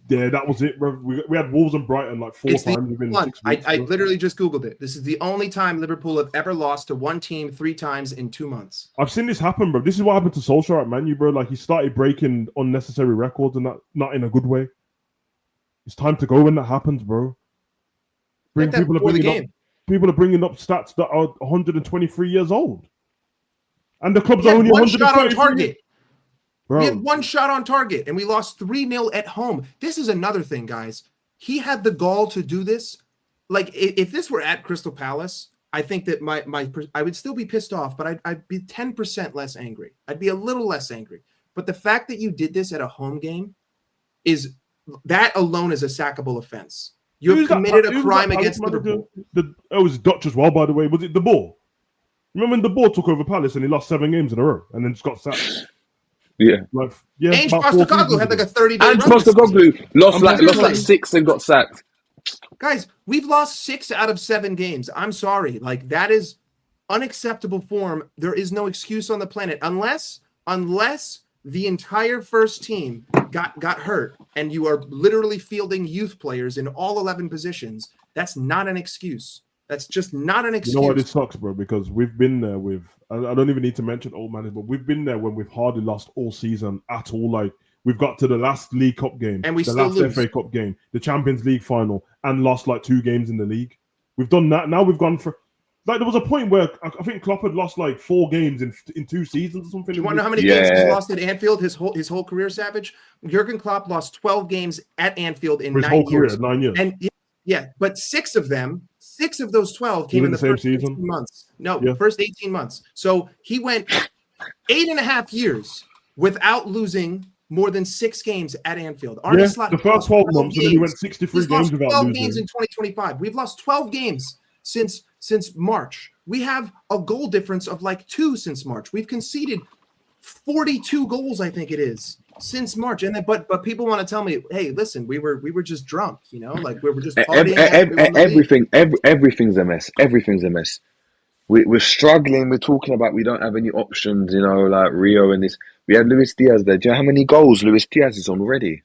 that was it, bro. We had Wolves and Brighton like 4 times within 6 weeks. I literally just Googled it. This is the only time Liverpool have ever lost to one team 3 times in 2 months. I've seen this happen, bro. This is what happened to Solskjaer at Man U, bro. Like he started breaking unnecessary records and not in a good way. It's time to go when that happens, bro. People are bringing up stats that are 123 years old. And the club's only 123 shot on target. Bro. We had 1 shot on target and we lost 3-0 at home. This is another thing, guys. He had the gall to do this. Like if this were at Crystal Palace, I think that I would still be pissed off, but I'd be 10% less angry. I'd be a little less angry. But the fact that you did this at a home game that alone is a sackable offense. You have committed a crime against Liverpool. It was Dutch as well, by the way. Was it De Boer? Remember when De Boer took over Palace and he lost 7 games in a row and then just got sacked? Yeah. Ange Postecoglou had like a 30-day Ange Postecoglou lost like 6 and got sacked. Guys, we've lost 6 out of 7 games. I'm sorry. Like, that is unacceptable form. There is no excuse on the planet unless the entire first team got hurt and you are literally fielding youth players in all 11 positions. That's not an excuse. That's just not an excuse. You know what? It sucks, bro, because we've been there with, I don't even need to mention old man, but we've been there when we've hardly lost all season at all. Like, we've got to the last League Cup game, and the last FA Cup game, the Champions League final, and lost like 2 games in the league. We've done that. Now we've gone for, like, there was a point where I think Klopp had lost like 4 games in 2 seasons or something. Do you want to know how many games he's lost at Anfield his whole career, Savage? Jurgen Klopp lost 12 games at Anfield in 9 years. 9 years. And but 6 of those 12 came in the first 18 months. No, first 18 months. So he went 8.5 years without losing more than 6 games at Anfield. Arne Slot the first 12 months, and then he went 63 games without 12 losing. games in 2025. We've lost 12 games since March. We have a goal difference of like 2 since March. We've conceded 42 goals, I think it is, since March. And then, but people want to tell me, hey, listen, we were just drunk, you know, like we were just partying. Everything's a mess. Everything's a mess. We're struggling. We're talking about we don't have any options, you know, like Rio and this. We had Luis Diaz there. Do you know how many goals Luis Diaz is on already?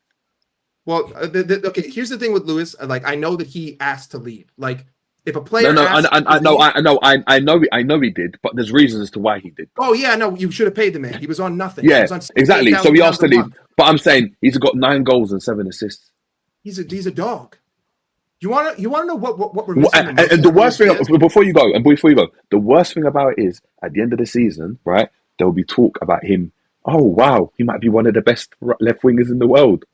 Well, okay. Here's the thing with Luis. Like, I know that he asked to leave. Like, if a player, I know he did, but there's reasons as to why he did. Oh yeah, no, you should have paid the man. He was on nothing. Yeah, on exactly. So he asked to leave, but I'm saying he's got 9 goals and 7 assists. He's a dog. You want to know what we're missing? And the worst thing before you go, the worst thing about it is at the end of the season, right? There will be talk about him. Oh wow, he might be one of the best left wingers in the world.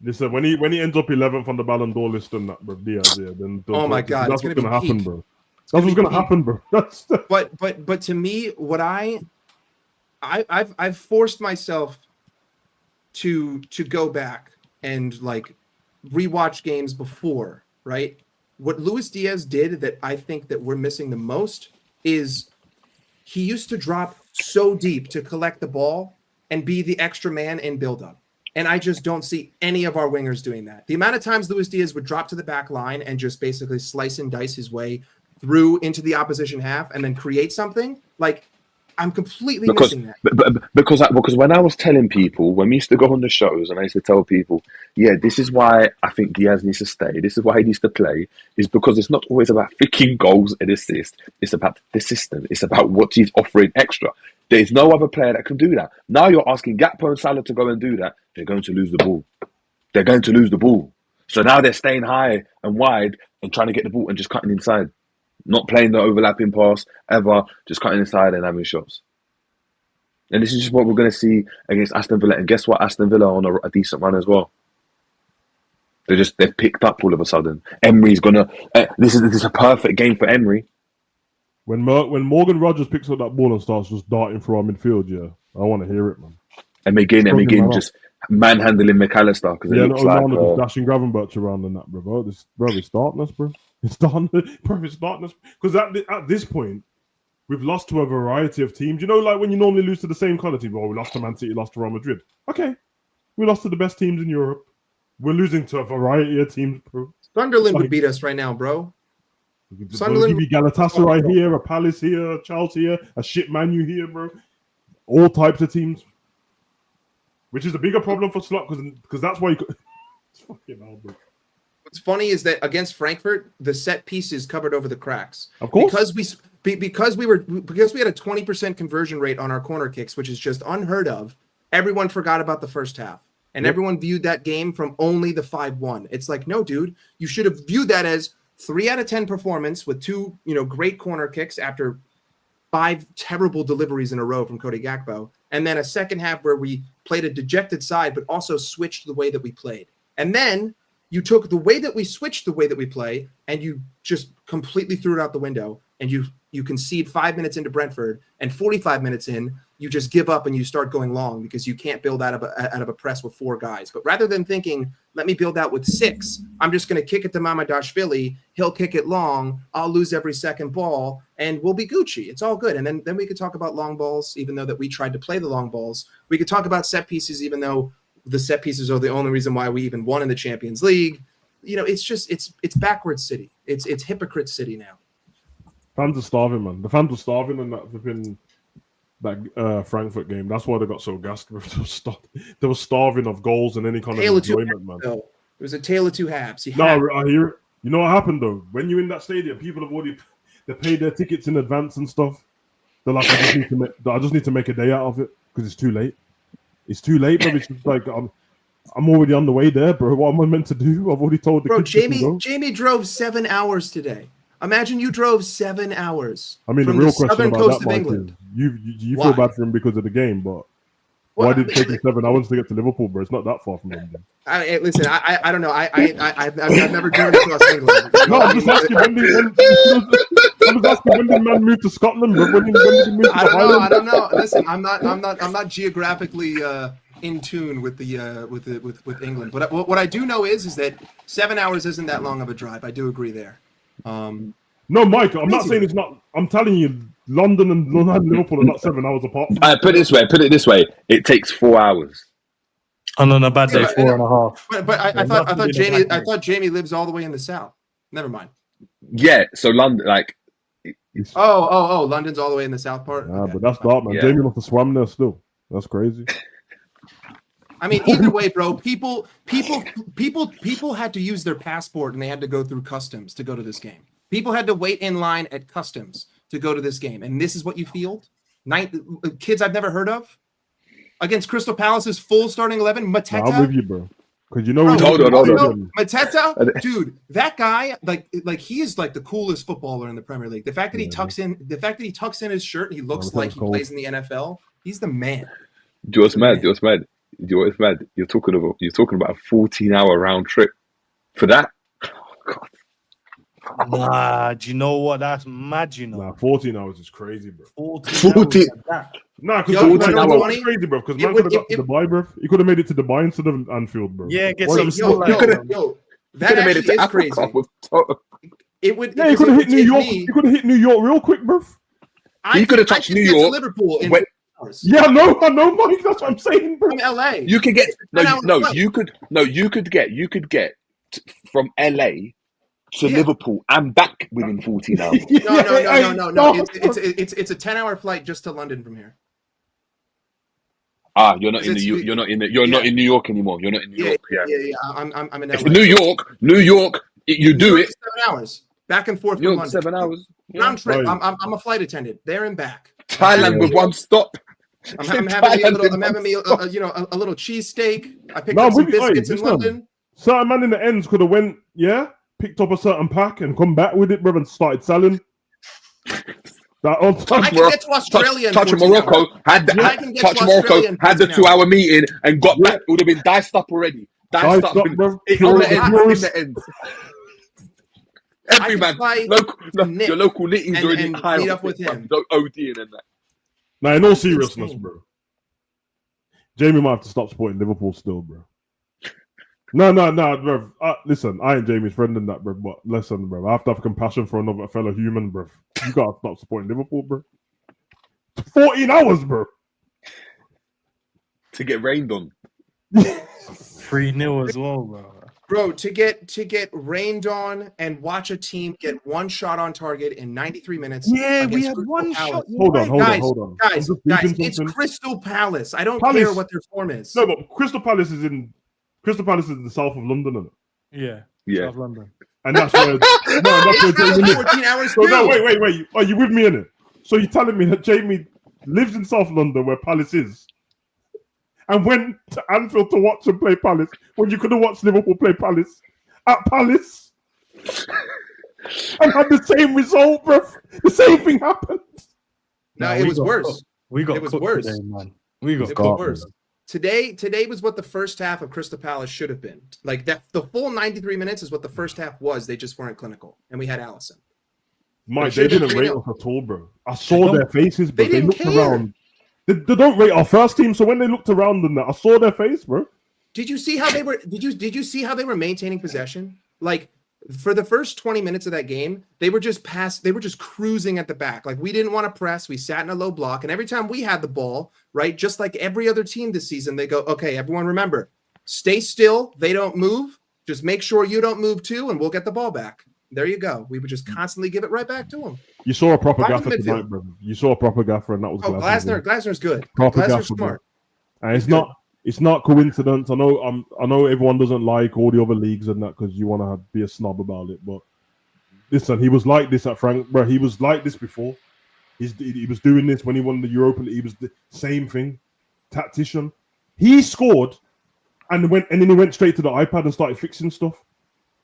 Listen, when he ends up 11th on the Ballon d'Or list and that, bro, Diaz, then oh my God, that's what's gonna happen, bro. That's what's gonna happen, bro. But to me, what I've forced myself to go back and like rewatch games before, right? what Luis Diaz did that I think that we're missing the most is he used to drop so deep to collect the ball and be the extra man in build-up. And I just don't see any of our wingers doing that. The amount of times Luis Diaz would drop to the back line and just basically slice and dice his way through into the opposition half and then create something, like, I'm completely missing that. Because when I was telling people, when we used to go on the shows and I used to tell people, yeah, this is why I think Diaz needs to stay, this is why he needs to play, is because it's not always about freaking goals and assists. It's about the system. It's about what he's offering extra. There's no other player that can do that. Now you're asking Gakpo and Salah to go and do that. They're going to lose the ball. They're going to lose the ball. So now they're staying high and wide and trying to get the ball and just cutting inside. Not playing the overlapping pass ever, just cutting inside and having shots. And this is just what we're going to see against Aston Villa. And guess what? Aston Villa are on a decent run as well. They've picked up all of a sudden. Emery's going to... This is a perfect game for Emery. When Morgan Rogers picks up that ball and starts just darting through our midfield, yeah, I want to hear it, man. And McGinn just manhandling McAllister because it looks like... just dashing Gravenberch around and that, bro. It's starting us, bro. It's starting us. Because at this point, we've lost to a variety of teams. You know, like when you normally lose to the same kind of team. Oh, we lost to Man City, lost to Real Madrid. Okay. We lost to the best teams in Europe. We're losing to a variety of teams, bro. Sunderland would beat us right now, bro. Sunderland would be Galatasaray here, a Palace here, a Chelsea here, a shit Man U here, bro. All types of teams. Which is a bigger problem for Slot because that's why it's fucking hell, bro. What's funny is that against Frankfurt, the set pieces covered over the cracks. Of course. Because we had a 20% conversion rate on our corner kicks, which is just unheard of. Everyone forgot about the first half. And everyone viewed that game from only the 5-1. It's like, no, dude, you should have viewed that as 3 out of 10 performance with 2, great corner kicks after 5 terrible deliveries in a row from Cody Gakpo. And then a second half where we played a dejected side, but also switched the way that we played. And then you took the way that we switched the way that we play and you just completely threw it out the window and you concede 5 minutes into Brentford and 45 minutes in, you just give up and you start going long because you can't build out of a press with 4 guys. But rather than thinking, let me build out with 6, I'm just going to kick it to Mamadashvili. He'll kick it long. I'll lose every second ball and we'll be Gucci. It's all good. And then we could talk about long balls, even though that we tried to play the long balls. We could talk about set pieces, even though the set pieces are the only reason why we even won in the Champions League. It's just it's backwards city. It's hypocrite city now. Fans are starving, man. The fans were starving in that Frankfurt game. That's why they got so gassed. They were starving of goals and any kind of enjoyment, man. It was a tale of 2 halves. I hear it. You know what happened though? When you're in that stadium, people have already paid their tickets in advance and stuff. They're like, I just need to make a day out of it because it's too late. It's too late, bro. It's just like I'm already on the way there, bro. What am I meant to do? I've already told the kids. Jamie drove 7 hours today. Imagine you drove 7 hours. I mean, from the real the question southern about coast that, of Mike, England. Is you feel bad for him because of the game, but why did it take him 7 hours to get to Liverpool, bro? It's not that far from London. Listen, I don't know. I've never driven across England. No, I'm just asking when did man move to Scotland, bro? When did he move to I don't know. Listen, I'm not geographically in tune with with England. But what I do know is that 7 hours isn't that long of a drive. I do agree there. No, Mike, I'm not saying it's not. I'm telling you, London and Liverpool are not 7 hours apart. Put it this way. It takes 4 hours. And on a bad day, 4.5. But I thought Jamie lives all the way in the south. Never mind. Yeah, so London, like. Oh, London's all the way in the south part. Yeah, okay. But that's dark, man. Yeah. Jamie must have swam there still. That's crazy. I mean, either way, bro. People had to use their passport and they had to go through customs to go to this game. People had to wait in line at customs to go to this game, and this is what you field? Kids I've never heard of against Crystal Palace's full starting 11. Mateta. I'm with you, bro. Because you know, hold on. Mateta, dude, that guy, like he is like the coolest footballer in the Premier League. The fact that he tucks in his shirt, and he looks like he plays in the NFL. He's the man. You're mad. You're talking about a 14-hour round trip for that. Oh, God. Nah, do you know what? That's mad, you know. Nah, 14 hours is crazy, bro. 14. Nah, because 14 hours is crazy, bro. Because man could have got to Dubai, bro. He could have made it to Dubai instead of Anfield, bro. Yeah, get some. That actually is crazy. It would. Yeah, he could have hit New York. He could have hit New York real quick, bro. He could have touched New York. Liverpool in yeah, I know, Mike. That's what I'm saying, bro. From LA, you could get you could get from LA to Liverpool and back within 14 hours. No. It's a 10-hour flight just to London from here. Ah, you're not in New York anymore. You're not in New York. Yeah. I'm in LA. It's New York. You do it. 7 hours back and forth. New From York, London. 7 hours. Round trip. I'm a flight attendant there and back. Thailand with one stop. I'm having me a little cheesesteak. I picked up some biscuits in London. Certain man in the ends could have went, picked up a certain pack and come back with it, bro, and started selling. I can get to Australia. Touch Morocco had the 2-hour meeting and got back. It would have been diced up already. Diced up, bro. In the end. Every man, your local nitty's already high. Meet up with him. ODing and that. Now, in all seriousness, bro, Jamie might have to stop supporting Liverpool still, bro. No, bro. Listen, I ain't Jamie's friend in that, bro. But listen, bro, I have to have compassion for another fellow human, bro. You gotta stop supporting Liverpool, bro. 14 hours, bro. To get rained on. 3-0 as well, bro. Bro, to get rained on and watch a team get one shot on target in 93 minutes. Yeah, we had one shot. Hold on. Guys, it's Crystal Palace. I don't care what their form is. No, but Crystal Palace is in the south of London, isn't it? Yeah. South London. And that's where that's where Jamie 14 hours. So no, wait. Are you with me in it? So you're telling me that Jamie lives in South London where Palace is? And went to Anfield to watch them play Palace when you could have watched Liverpool play Palace at Palace and had the same result, bro. The same thing happened. No, it was worse. It was worse. Today, man. It was worse. Today was what the first half of Crystal Palace should have been. Like that, the full 93 minutes is what the first half was. They just weren't clinical, and we had Allison. Mike, they didn't rate us at all, bro. I saw their faces, but they looked around. They don't rate our first team, so when they looked around and that, I saw their face, bro. Did you see how they were? Did you see how they were maintaining possession? Like for the first 20 minutes of that game, they were just cruising at the back. Like we didn't want to press. We sat in a low block, and every time we had the ball, right, just like every other team this season, they go, okay, everyone, remember, stay still. They don't move. Just make sure you don't move too, and we'll get the ball back. There you go. We would just constantly give it right back to him. You saw a proper gaffer tonight, bro. You saw a proper gaffer, and that was Glasner. Glasner's good. Proper Glasner's gaffer, smart. And it's not coincidence. I know everyone doesn't like all the other leagues and that because you want to be a snob about it. But listen, he was like this at Frank, bro. He was like this before. He was doing this when he won the Europa League. He was the same thing. Tactician. He scored, and then he went straight to the iPad and started fixing stuff.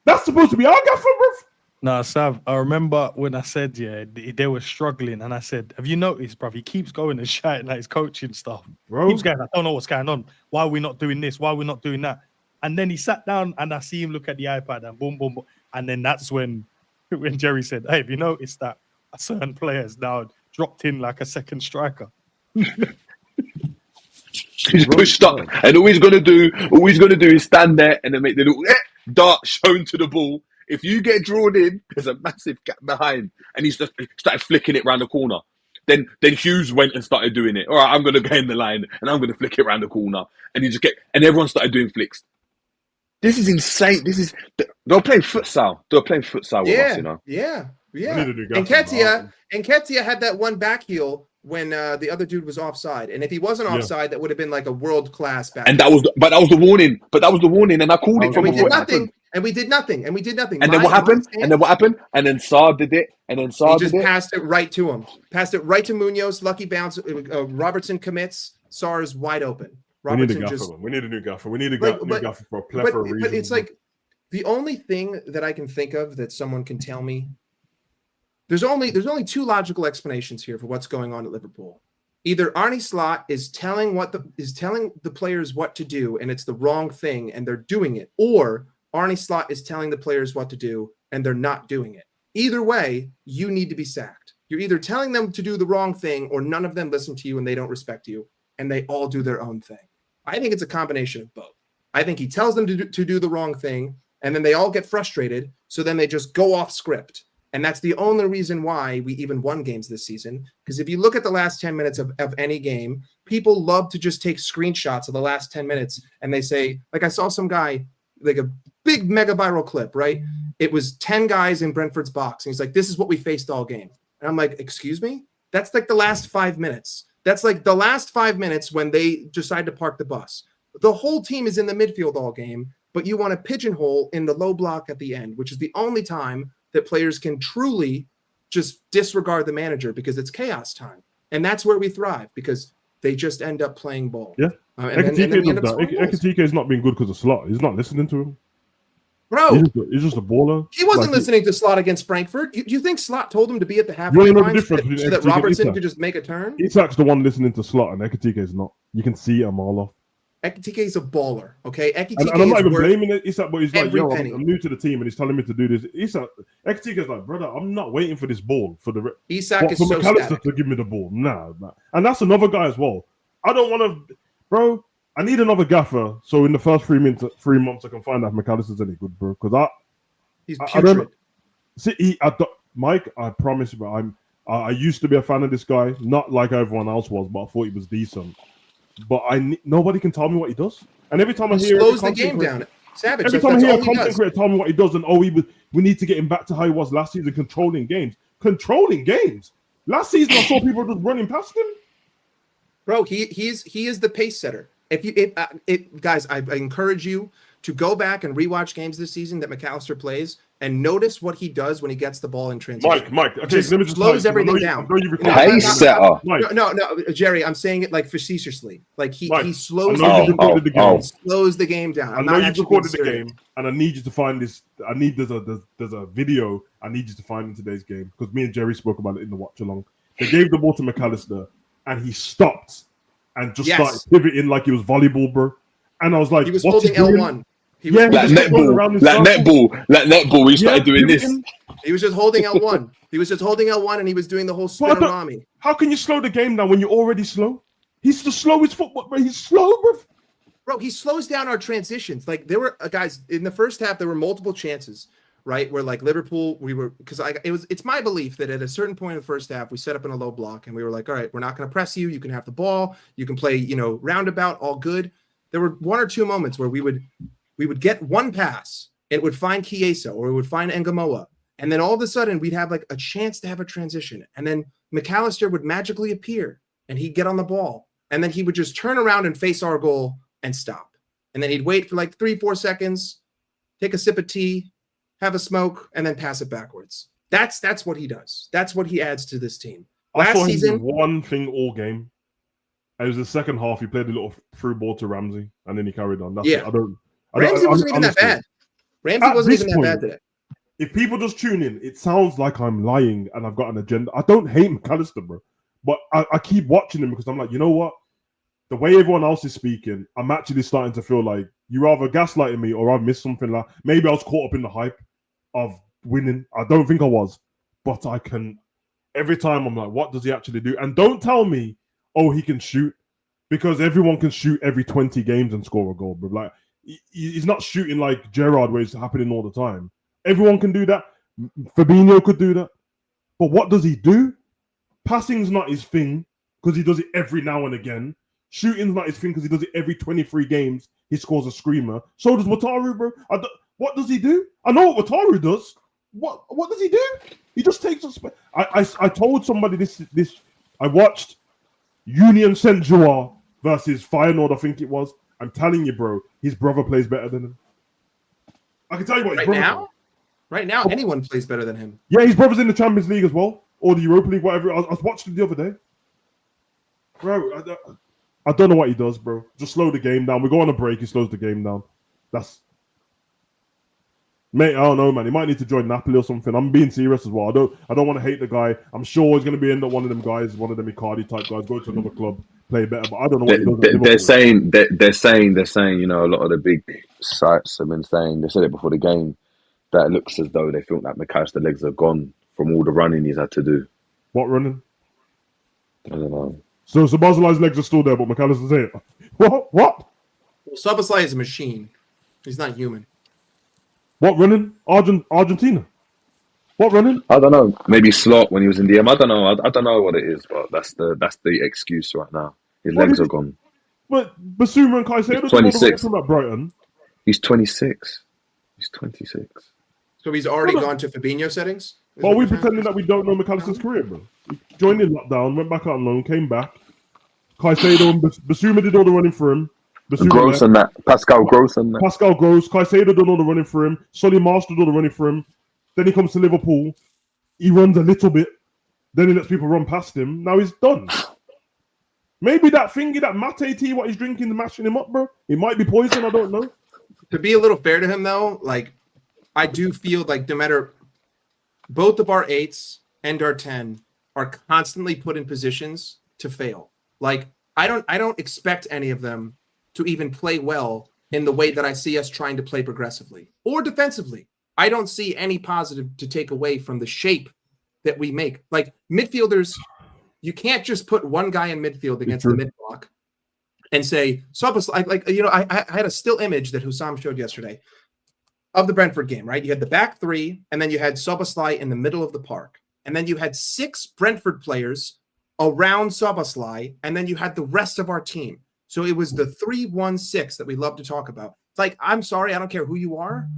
That's supposed to be our gaffer, bro. No, Sav, I remember when I said, they were struggling, and I said, have you noticed, bruv, he keeps going and shouting at his coaching stuff. Bro. Keeps going, I don't know what's going on. Why are we not doing this? Why are we not doing that? And then he sat down, and I see him look at the iPad, and boom, boom, boom. And then that's when Jerry said, hey, have you noticed that a certain player's now dropped in like a second striker? He's pushed up, and all he's gonna do is stand there and then make the little dart shown to the ball. If you get drawn in, there's a massive gap behind, and he's just started flicking it around the corner. Then Hughes went and started doing it. All right, I'm gonna go in the line and I'm gonna flick it around the corner, and and everyone started doing flicks. This is insane. They're playing futsal. They're playing futsal with us, you know. Yeah. And Ketia had that one back heel when the other dude was offside, and if he wasn't offside, that would have been like a world-class back. And that was the warning. But that was the warning, and I called it from we did nothing. And we did nothing. And then what happened? And then Saar did it. And then Saar just passed it right to him. Passed it right to Munoz. Lucky bounce. Robertson commits. Saar is wide open. Robertson we need a new gaffer. We need a new gaffer for a plethora of reasons. But it's like the only thing that I can think of that someone can tell me. There's only two logical explanations here for what's going on at Liverpool. Either Arne Slot is telling the players what to do, and it's the wrong thing, and they're doing it, or Arne Slot is telling the players what to do, and they're not doing it. Either way, you need to be sacked. You're either telling them to do the wrong thing, or none of them listen to you and they don't respect you, and they all do their own thing. I think it's a combination of both. I think he tells them to do the wrong thing, and then they all get frustrated, so then they just go off script. And that's the only reason why we even won games this season. Because if you look at the last 10 minutes of any game, people love to just take screenshots of the last 10 minutes. And they say, like I saw some guy, like a big mega viral clip, right? It was 10 guys in Brentford's box. And he's like, this is what we faced all game. And I'm like, excuse me? That's like the last 5 minutes. That's like the last 5 minutes when they decide to park the bus. The whole team is in the midfield all game, but you want to pigeonhole in the low block at the end, which is the only time that players can truly just disregard the manager because it's chaos time. And that's where we thrive because they just end up playing ball. Yeah. Ekitike has not been good because of Slot. He's not listening to him. Bro, he's just a baller. He wasn't listening to Slot against Frankfurt. Do you think Slot told him to be at the halfway line so that Robertson could just make a turn? Isak's the one listening to Slot, and Ekitike is not. You can see a mile off. Ekitike is a baller, okay? Ekitike and I'm not even blaming Isak, but he's like, yo, penny. I'm new to the team, and he's telling me to do this. Ekitike is like, brother, I'm not waiting for this ball for the Isak is so McAllister static. to give me the ball. Nah. And that's another guy as well. I don't want to, bro. I need another gaffer, so in the first 3 months, I can find out if McAllister's any good, bro. Because he's putrid. Mike, I promise you, bro, I used to be a fan of this guy, not like everyone else was, but I thought he was decent. But nobody can tell me what he does. And every time I hear slows the game down. Savage. Every time I hear a content creator tell me what he does, and we need to get him back to how he was last season, controlling games. Controlling games. Last season, I saw people just running past him. Bro, he is the pace setter. Guys, I encourage you to go back and rewatch games this season that McAllister plays and notice what he does when he gets the ball in transition. Mike, okay, let me just slows everything down. Pace setter. No, Jerry, I'm saying it like facetiously. Like he slows slows the game down. I know you've recorded the game, and I need you to find this. There's a video I need you to find in today's game because me and Jerry spoke about it in the watch along. They gave the ball to McAllister, and he stopped and just started pivoting like he was volleyball, bro. And I was like, he was holding L1. He was like netball. We started doing this. He was just holding L1. He was just holding L1, and he was doing the whole spinorami. How can you slow the game down when you're already slow? He's the slowest football, bro. He's slow, bro. Bro, he slows down our transitions. Like there were guys in the first half, there were multiple chances, right? Where like Liverpool, it's my belief that at a certain point in the first half, we set up in a low block, and we were like, all right, we're not going to press you. You can have the ball. You can play, roundabout, all good. There were one or two moments where we would get one pass, it would find Chiesa or it would find Engamoa. And then all of a sudden we'd have like a chance to have a transition. And then McAllister would magically appear and he'd get on the ball. And then he would just turn around and face our goal and stop. And then he'd wait for like 3-4 seconds, take a sip of tea, have a smoke, and then pass it backwards. That's what he does. That's what he adds to this team. Last season, one thing all game. It was the second half. He played a little through ball to Ramsey, and then he carried on. That's it. Ramsey wasn't even that bad. Ramsey wasn't even that bad today. If people just tune in, it sounds like I'm lying and I've got an agenda. I don't hate McAllister, bro. But I keep watching him because I'm like, you know what? The way everyone else is speaking, I'm actually starting to feel like you're either gaslighting me or I've missed something. Like maybe I was caught up in the hype of winning. I don't think I was. But I can... Every time I'm like, what does he actually do? And don't tell me, oh, he can shoot. Because everyone can shoot every 20 games and score a goal, bro. Like, he's not shooting like Gerrard where it's happening all the time. Everyone can do that. Fabinho could do that. But what does he do? Passing's not his thing because he does it every now and again. Shooting's not his thing because he does it every 23 games. He scores a screamer. So does Wataru, bro. What does he do? I know what Wataru does. What does he do? He just takes us. I told somebody this. I watched Union Saint-Gilloise versus Feyenoord, I think it was. I'm telling you, bro, his brother plays better than him. I can tell you what his brother plays. Right now, anyone plays better than him. Yeah, his brother's in the Champions League as well, or the Europa League, whatever. I was watching it the other day. Bro, I don't know what he does, bro. Just slow the game down. We go on a break, he slows the game down. Mate, I don't know, man. He might need to join Napoli or something. I'm being serious as well. I don't want to hate the guy. I'm sure he's going to end up one of them guys, one of them Icardi type guys, go to another club, play better. But I don't know what he does. They're saying, a lot of the big sites have been saying, they said it before the game, that it looks as though they feel like McAllister's legs are gone from all the running he's had to do. What running? I don't know. So Szoboszlai's legs are still there, but McAllister's here. What? Well, Szoboszlai is a machine. He's not human. What running? Argentina? What running? I don't know. Maybe Slot when he was in the M. I don't know. I don't know what it is, but that's the excuse right now. His legs are gone. But Basuma and Caicedo He's did all the running 26. from at Brighton. He's 26. He's 26. So he's already gone to Fabinho settings? Well, we pretending that we don't know McAllister's career, bro. He joined in lockdown, went back out on loan, came back. Caicedo and Basuma did all the running for him. Gross and that. Pascal Gross and that. Pascal Gross. Caicedo done all the running for him. Solly Marsh did all the running for him. Then he comes to Liverpool. He runs a little bit. Then he lets people run past him. Now he's done. Maybe that thingy, that mate tea, what he's drinking, mashing him up, bro. It might be poison. I don't know. To be a little fair to him, though, like, I do feel like no matter both of our 8s and our 10 are constantly put in positions to fail. Like, I don't expect any of them to even play well in the way that I see us trying to play progressively or defensively. I don't see any positive to take away from the shape that we make. Like, midfielders, you can't just put one guy in midfield against the mid block and say, I had a still image that Hussam showed yesterday of the Brentford game, right? You had the back three, and then you had Szoboszlai in the middle of the park. And then you had 6 Brentford players around Szoboszlai, and then you had the rest of our team. So it was the 3-1-6 that we love to talk about. It's like, I'm sorry, I don't care who you are.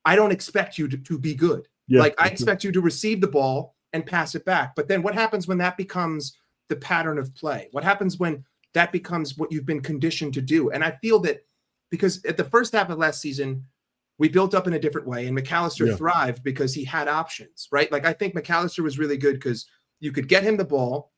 I don't expect you to be good. Yeah, like, I expect you to receive the ball and pass it back. But then what happens when that becomes the pattern of play? What happens when that becomes what you've been conditioned to do? And I feel that because at the first half of last season, we built up in a different way, and McAllister thrived because he had options, right? Like, I think McAllister was really good because you could get him the ball,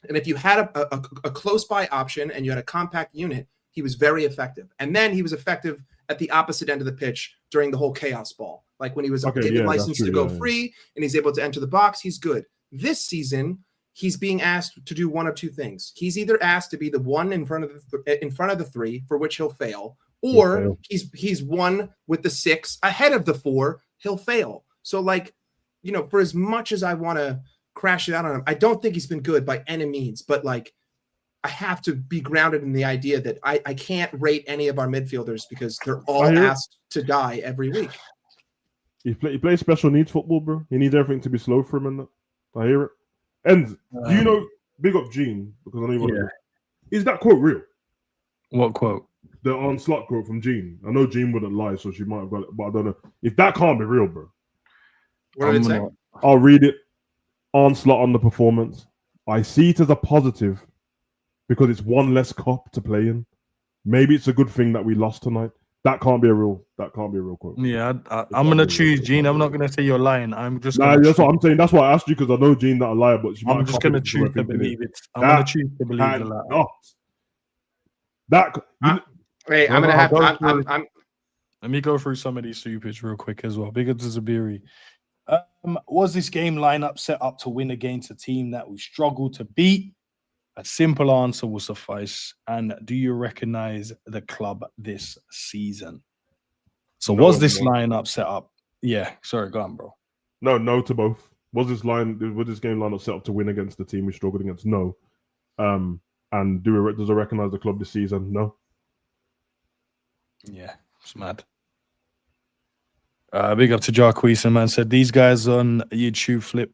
and if you had a close-by option and you had a compact unit, he was very effective. And then he was effective at the opposite end of the pitch during the whole chaos ball. Like, when he was given license to go free and he's able to enter the box, he's good. This season, he's being asked to do one of two things. He's either asked to be the one in front of the 3, for which he'll fail, or he's one with the 6 ahead of the 4, he'll fail. So, like, you know, for as much as I want to crash it out on him, I don't think he's been good by any means, but, like, I have to be grounded in the idea that I can't rate any of our midfielders because they're all asked to die every week. He plays special needs football, bro. He needs everything to be slow for him, and that. I hear it. And do you know, big up Gene, because I know you want to. Is that quote real? What quote? The Arne Slot quote from Gene. I know Gene wouldn't lie, so she might have got it, but I don't know. If that can't be real, bro. What did it say? I'll read it. Arne Slot on the performance. I see it as a positive because it's one less cop to play in. Maybe it's a good thing that we lost tonight. That can't be a real quote. Yeah, I'm gonna choose Gene. I'm not gonna say you're lying. I'm just. That's what I'm saying. That's why I asked you, because I know Gene that a liar, but I'm just gonna choose to believe it. I'm gonna choose to believe the lie. Wait, I'm gonna have. Let me go through some of these stupids real quick as well. Big up to Zabiri. Was this game lineup set up to win against a team that we struggled to beat? A simple answer will suffice. And do you recognize the club this season? So was this lineup set up? Yeah, sorry, go on, bro. No to both. Was this game lineup set up to win against the team we struggled against? No. And does it recognize the club this season? No. Yeah, it's mad. Big up to Jarquisa, man. Said these guys on YouTube flip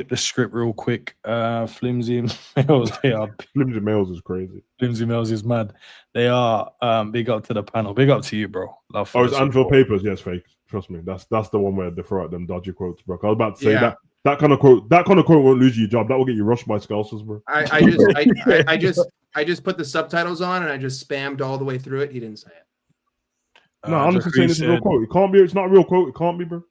the script real quick. Flimsy Males, they are. Flimsy Males is crazy. Flimsy Males is mad. They are. Big up to the panel. Big up to you, bro. Love for it's Anfield Papers. Yes, fake. Trust me. That's the one where they throw out them dodgy quotes, bro. I was about to say that kind of quote won't lose you your job. That will get you rushed by Scousers, bro. I just put the subtitles on and I just spammed all the way through it. He didn't say it. No, I'm just saying it's a real quote. It can't be. It's not a real quote. It can't be, bro.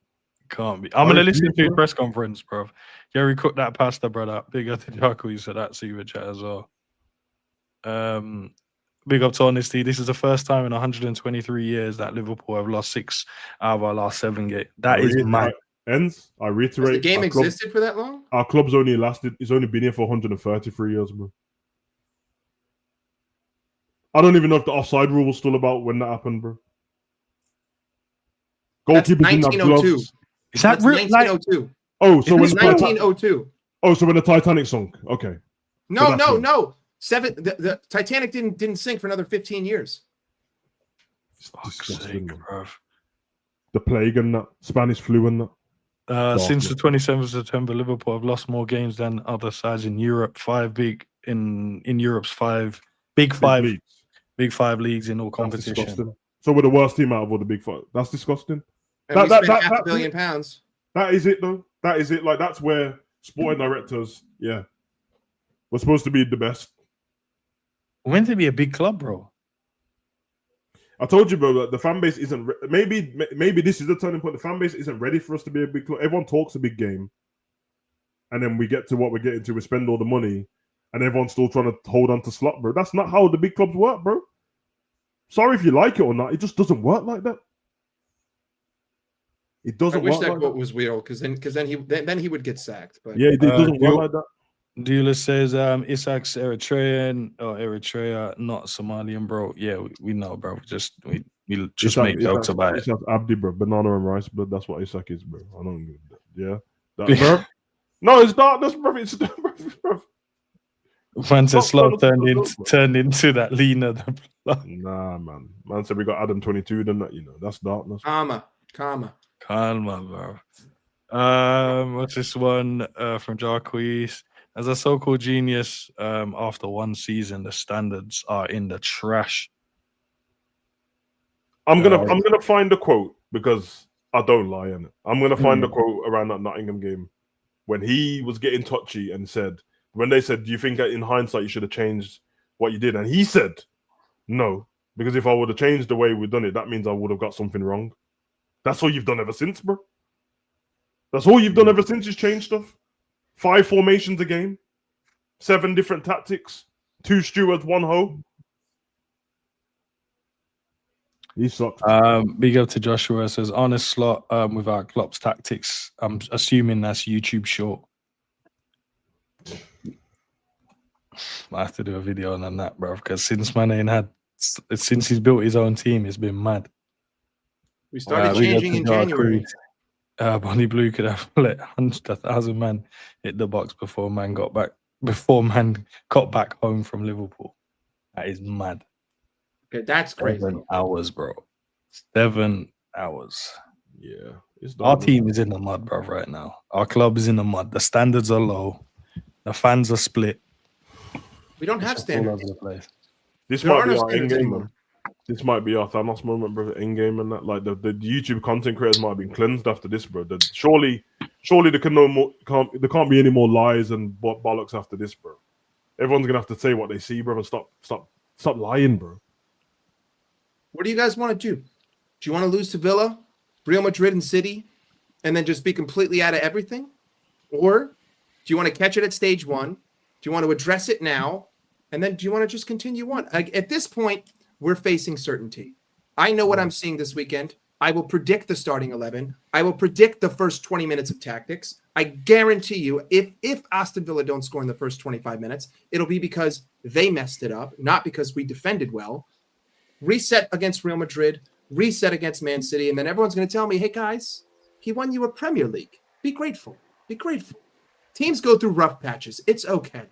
Can't be. I'm gonna listen to his press conference, bro. Gary cooked that pasta, brother. Big up to Jaco, so that super chat as well. Big up to Honesty. This is the first time in 123 years that Liverpool have lost 6 out of our last 7 games. That is mad. I reiterate. Has the game existed for that long? Our club's only lasted. It's only been here for 133 years, bro. I don't even know if the offside rule was still about when that happened, bro. Goalkeepers didn't have gloves. Is that real? 1902. So when 1902. So when the Titanic sunk. Okay. No. The Titanic didn't sink for another 15 years. Fuck's sake, bro. The plague and that, Spanish flu and that. Since the 27th of September, Liverpool have lost more games than other sides in Europe. In Europe's big five leagues in all competition. Disgusting. So we're the worst team out of all the big five. That's disgusting. And we spent £500 million. That is it, though. That is it. Like, that's where sporting directors, we're supposed to be the best. We're meant to be a big club, bro. I told you, bro, that the fan base isn't. Maybe this is the turning point. The fan base isn't ready for us to be a big club. Everyone talks a big game, and then we get to what we're getting to. We spend all the money, and everyone's still trying to hold on to slot, bro. That's not how the big clubs work, bro. Sorry if you like it or not. It just doesn't work like that. It doesn't. I wish work that like quote that. was real, because then he would get sacked. But Yeah, it doesn't work like that. Dealer says Isak's Eritrean or Eritrea, not Somalian, bro. Yeah, we know, bro. We just make jokes about it. It's ABDE, bro. Banana and rice, but that's what Isak is, bro. I don't give that. Yeah, bro. No, it's darkness, bro. It's bro. Man said Slot turned into that leaner. Nah, man. Man said we got Adam 22. Then that, that's darkness. Calma, bro. What's this one from Jarquez? As a so-called genius, after one season, the standards are in the trash. I'm gonna find the quote because I don't lie in it. I'm gonna find the quote around that Nottingham game when he was getting touchy and said, when they said, "Do you think that in hindsight you should have changed what you did?" And he said, "No, because if I would have changed the way we've done it, that means I would have got something wrong." That's all you've done ever since, bro. That's all you've done ever since is change stuff. 5 formations a game, 7 different tactics, 2 stewards, 1 hoe. He sucks. Big up to Joshua. Says Arne Slot without Klopp's tactics. I'm assuming that's YouTube short. I have to do a video on that, bro. Because since he's built his own team, it's been mad. We started changing in January. Bonnie Blue could have let 100,000 man hit the box before man got back home from Liverpool. That is mad. Okay, that's crazy. 7 hours, bro. 7 hours. Yeah. Our team is in the mud, bro, right now. Our club is in the mud. The standards are low. The fans are split. We don't have standards. This might be our end game, man. This might be our Thanos moment, bro. End game and that. Like the YouTube content creators might have been cleansed after this, bro. Surely there can't be any more lies and bollocks after this, bro. Everyone's gonna have to say what they see, bro, and stop lying, bro. What do you guys want to do? Do you want to lose to Villa, Real Madrid, and City, and then just be completely out of everything? Or do you want to catch it at stage 1? Do you want to address it now? And then do you want to just continue on? At this point, we're facing certainty. I know what I'm seeing this weekend. I will predict the starting 11. I will predict the first 20 minutes of tactics. I guarantee you, if Aston Villa don't score in the first 25 minutes, it'll be because they messed it up, not because we defended well. Reset against Real Madrid, reset against Man City, and then everyone's going to tell me, hey, guys, he won you a Premier League. Be grateful. Be grateful. Teams go through rough patches. It's okay.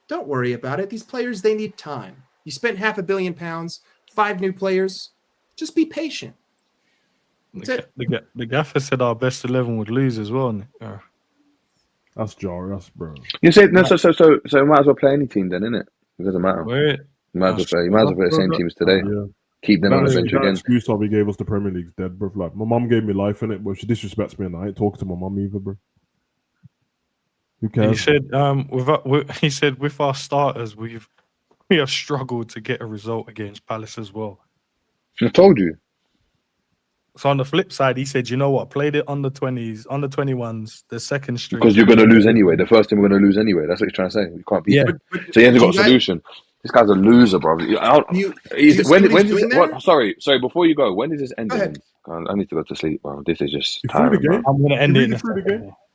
Don't worry about it. These players, they need time. You spent £500 million, 5 new players. Just be patient. The gaffer said our best 11 would lose as well. That's jarring, bro. You said no, so you might as well play any team then, innit? It doesn't matter. You might as well play the same teams today. Yeah. Keep them on the bench again. Excuse Tommy gave us the Premier League's dead, bro. Like my mum gave me life in it, but she disrespects me, and I ain't talking to my mum either, bro. Who cares? He said with our starters, we have struggled to get a result against Palace as well. I told you. So on the flip side, he said, you know what? Played it on the 20s, on the 21s, the second string. Because you're going to lose anyway. The first team we're going to lose anyway. That's what he's trying to say. You can't beat them. So he hasn't got a solution. This guy's a loser, bro. Sorry. Before you go, when is this ending? I need to go to sleep, bro. This is just tiring, bro. I'm going to end it.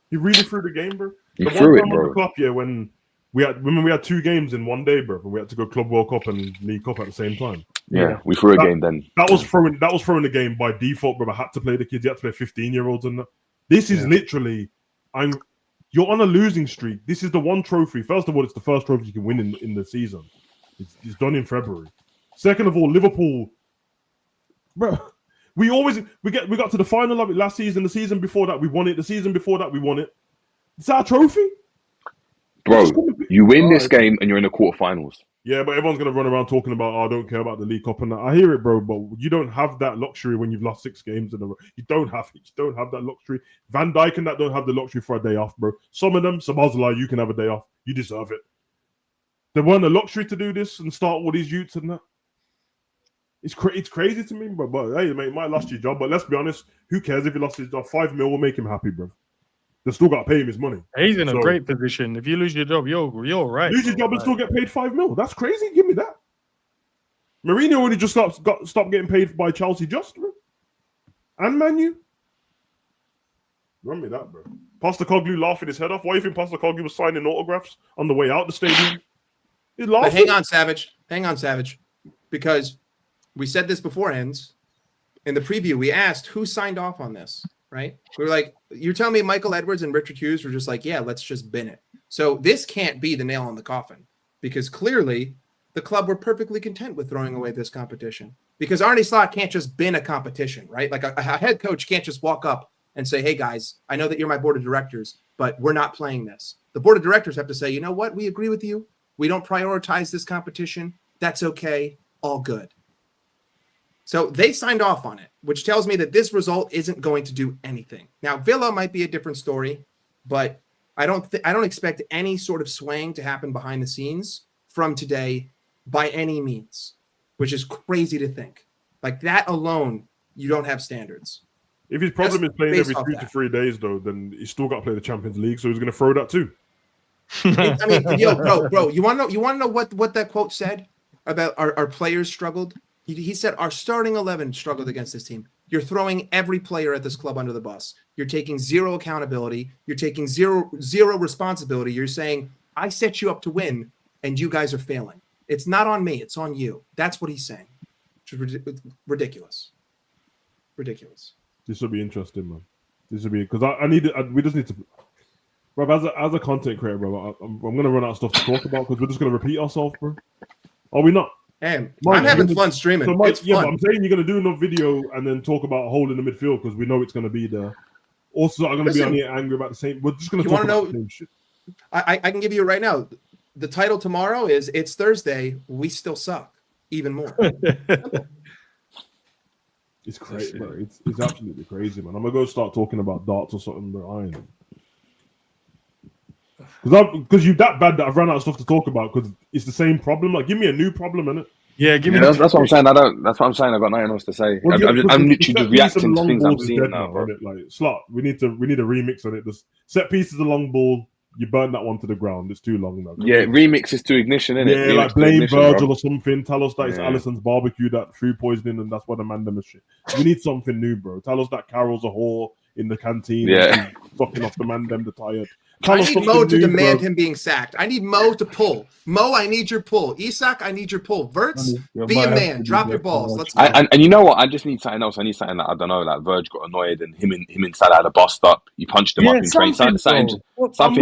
You really threw the game, bro. You threw it, bro. When we had 2 games in one day, bro. And we had to go Club World Cup and League Cup at the same time. Yeah, we threw a game then. That was throwing the game by default, bro. I had to play the kids. You had to play 15-year-olds and that. This is literally, you're on a losing streak. This is the one trophy. First of all, it's the first trophy you can win in the season. It's done in February. Second of all, Liverpool, bro. We got to the final of it last season. The season before that, we won it. The season before that, we won it. It's our trophy, bro. You win this game, and you're in the quarterfinals. Yeah, but everyone's gonna run around talking about, I don't care about the League Cup and that. I hear it, bro, but you don't have that luxury when you've lost 6 games in a row. You don't have it. You don't have that luxury. Van Dijk and that don't have the luxury for a day off, bro. Some of them, Sabazala, you can have a day off. You deserve it. They weren't a luxury to do this and start all these youths and that. It's crazy to me, bro. But hey, mate, might lost your job. But let's be honest, who cares if he lost his job? 5 mil will make him happy, bro. They still got to pay him his money. He's in a great position. If you lose your job, you're right. Lose your job and still get paid 5 mil. That's crazy. Give me that. Mourinho only just stopped getting paid by Chelsea, just bro. And Man U. Run me that, bro. Postecoglou laughing his head off. Why do you think Postecoglou was signing autographs on the way out the stadium? He's laughing. But hang on, Savage. Hang on, Savage. Because we said this beforehand. In the preview, we asked who signed off on this, right? We were like, you're telling me Michael Edwards and Richard Hughes were just like, yeah, let's just bin it. So this can't be the nail in the coffin because clearly the club were perfectly content with throwing away this competition because Arne Slot can't just bin a competition, right? Like a head coach can't just walk up and say, hey, guys, I know that you're my board of directors, but we're not playing this. The board of directors have to say, you know what? We agree with you. We don't prioritize this competition. That's okay. All good. So they signed off on it, which tells me that this result isn't going to do anything. Now, Villa might be a different story, but I don't expect any sort of swaying to happen behind the scenes from today by any means, which is crazy to think. Like that alone, you don't have standards. If his problem is playing every 2 to 3 days, though, then he's still got to play the Champions League, so he's going to throw that too. I mean, yo, bro, you want to know what that quote said about our players struggled? He said our starting 11 struggled against this team. You're throwing every player at this club under the bus. You're taking zero accountability. You're taking zero responsibility. You're saying, I set you up to win, and you guys are failing. It's not on me. It's on you. That's what he's saying. It's ridiculous. Ridiculous. This will be interesting, man. This will be because we just need to, bro. As a content creator, bro, I'm gonna run out of stuff to talk about because we're just gonna repeat ourselves, bro. Are we not? Hey, I'm having fun streaming. So it's fun. But I'm saying you're gonna do another video and then talk about a hole in the midfield because we know it's gonna be there. Also, I'm gonna be on here angry about the same. We're just gonna talk about the same shit. I can give you right now. The title tomorrow is "It's Thursday. We still suck even more." It's crazy, bro. It's absolutely crazy, man. I'm gonna go start talking about darts or something, bro. I ain't. Because you that bad that I've run out of stuff to talk about because it's the same problem. Like, give me a new problem, innit? Yeah, give me. That's what I'm saying. That's what I'm saying. I've got nothing else to say. Well, I'm literally just reacting to things I'm seeing now, bro. Like, Slot, we need a remix on it. The set piece is a long ball. You burn that one to the ground. It's too long now. Yeah, remixes to ignition, innit? Yeah, like blame Virgil or something. Tell us that it's Allison's barbecue, that food poisoning, and that's what the man them is shit. We need something new, bro. Tell us that Carol's a whore in the canteen. Yeah, fucking off the man them the tired. I need Mo to demand him being sacked. I need Mo to pull. Mo, I need your pull. Isak, I need your pull. Verts, be a man. Drop your balls. Let's go. And you know what? I just need something else. I need something that I don't know. Like Verge got annoyed and him and Salah had a bust up. He punched him up in train. Something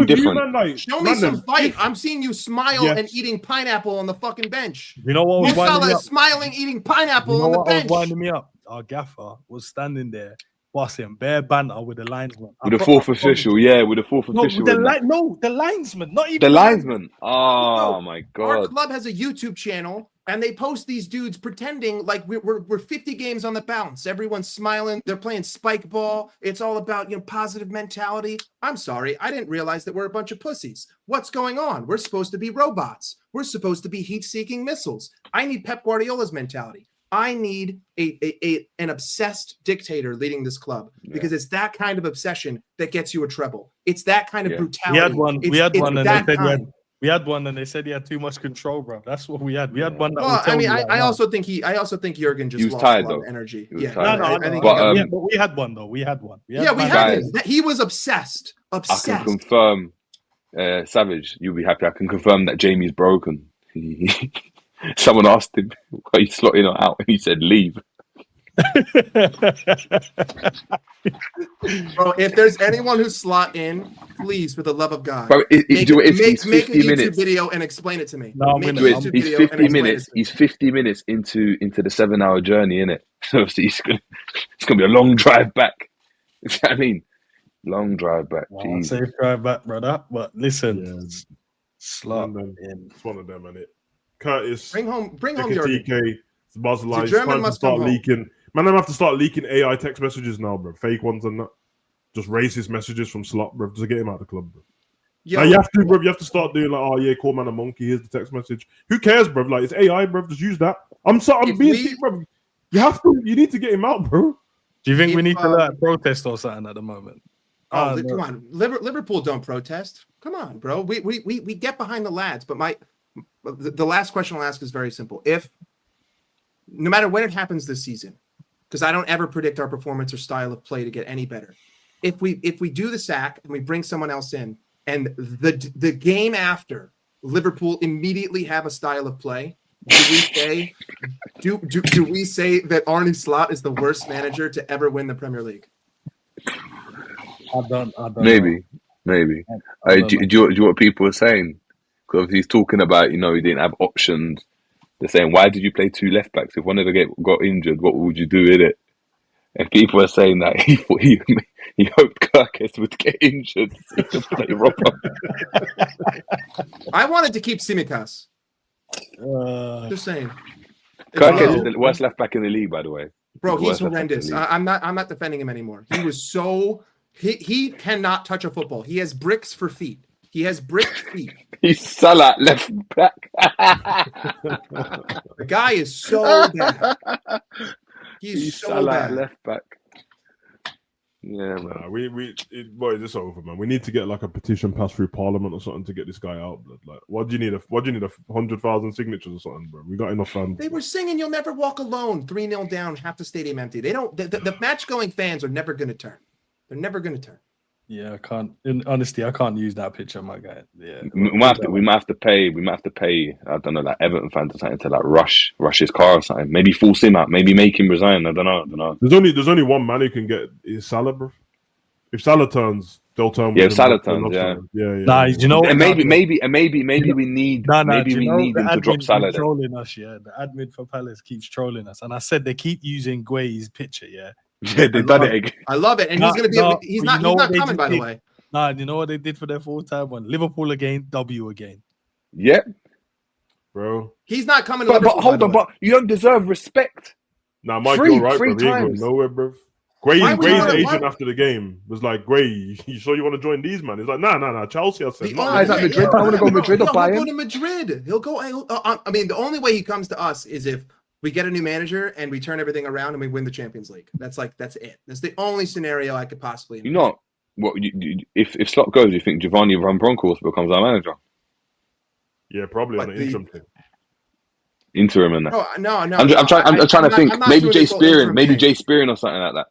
different. Show me some fight. I'm seeing you smile and eating pineapple on the fucking bench. You know what? Salah is smiling, eating pineapple on the bench. What was winding me up? Our gaffer was standing there. Bossing bare banter with the linesman. With the fourth official, with the fourth official. The linesman, not even the linesman. Oh my god! Our club has a YouTube channel, and they post these dudes pretending like we're 50 games on the bounce. Everyone's smiling. They're playing spike ball. It's all about positive mentality. I'm sorry, I didn't realize that we're a bunch of pussies. What's going on? We're supposed to be robots. We're supposed to be heat-seeking missiles. I need Pep Guardiola's mentality. I need an obsessed dictator leading this club because it's that kind of obsession that gets you a treble. It's that kind of brutality. We had one, and they said he had too much control, bro. That's what we had. We had one. Well, I mean, I also think Jurgen just lost a lot of energy. But we had one though. We had one. We had him. He was obsessed. I can confirm, Savage. You'll be happy. I can confirm that Jamie's broken. Someone asked him why he's slotting or out, and he said, "Leave." Bro, if there's anyone who's slot in, please, for the love of God, bro, make a YouTube video and explain it to me. No, he's 50 minutes. He's 50 minutes into the 7-hour journey, innit? obviously it's gonna be a long drive back. You know what I mean? Long drive back. Well, safe drive back, brother. But listen, Slot. It's one of them, and it. Curtis, bring home TK, Jürgen. Buzzline. The German time must to start come home. leaking. Man, I'm have to start leaking AI text messages now, bro. Fake ones and that. Just racist messages from Slot, bro. Just to get him out of the club, bro. Now, you have to, bro. You have to start doing like, oh yeah, call man a monkey. Here's the text message. Who cares, bro? Like it's AI, bro. Just use that. I'm being, bro. You have to. You need to get him out, bro. Do you think we need to like protest or something at the moment? Come on, Liverpool don't protest. Come on, bro. We get behind the lads. But the last question I'll ask is very simple. If no matter when it happens this season, because I don't ever predict our performance or style of play to get any better. If we do the sack and we bring someone else in, and the game after Liverpool immediately have a style of play, do we say that Arne Slot is the worst manager to ever win the Premier League? I don't maybe. Do you know what people are saying? Because he's talking about, he didn't have options. They're saying, why did you play 2 left backs? If one of them got injured, what would you do with it? And people are saying that he hoped KERKEZ would get injured so he could play Robert. I wanted to keep Tsimikas. Just saying. KERKEZ is the worst left back in the league, by the way. Bro, he's horrendous. I'm not defending him anymore. He was so he cannot touch a football. He has bricks for feet. He has brick feet. He's Salah left back. The guy is so bad. He's so Salah bad. left back. Yeah, man. Boys, it's over, man. We need to get like a petition passed through Parliament or something to get this guy out, blood. Like, what do you need? 100,000 signatures or something, bro? We got enough fans. They were singing "You'll Never Walk Alone," 3-0 down, half the stadium empty. They don't. The match-going fans are never going to turn. They're never going to turn. Yeah, I can't. Honestly, I can't use that picture, my guy. Yeah, we might have to pay. I don't know, like Everton fans or something to like rush his car or something. Maybe force him out. Maybe make him resign. I don't know. There's only one man who can get is Salah, bro. If Salah turns, they'll turn. Yeah, if Salah turns, yeah. Nah, you know, and maybe we need him to drop Salah. Trolling us, yeah. The admin for Palace keeps trolling us, and I said they keep using Guay's picture, yeah. Yeah, they've done it again. I love it, and he's gonna be. He's not coming, by the way. Nah, you know what they did for their full-time one? Liverpool again, W again. Yep, bro. He's not coming. But hold on, but you don't deserve respect. Nah, Mike, you're right, bro. He ain't going nowhere, bro. Gray's agent after the game was like, "Gray, you sure you want to join these, man?" He's like, "Nah. Chelsea." I said, "He's at Madrid. I want to go to Madrid or buy him." He'll go to Madrid. He'll go. I mean, the only way he comes to us is if we get a new manager and we turn everything around and we win the Champions League. That's it. That's the only scenario I could possibly imagine. You know what? If Slot goes, you think Giovanni Van Bronckhorst becomes our manager? Yeah, probably on an interim thing. Interim and that. No. I'm trying to think. Maybe Jay Spearing or something like that.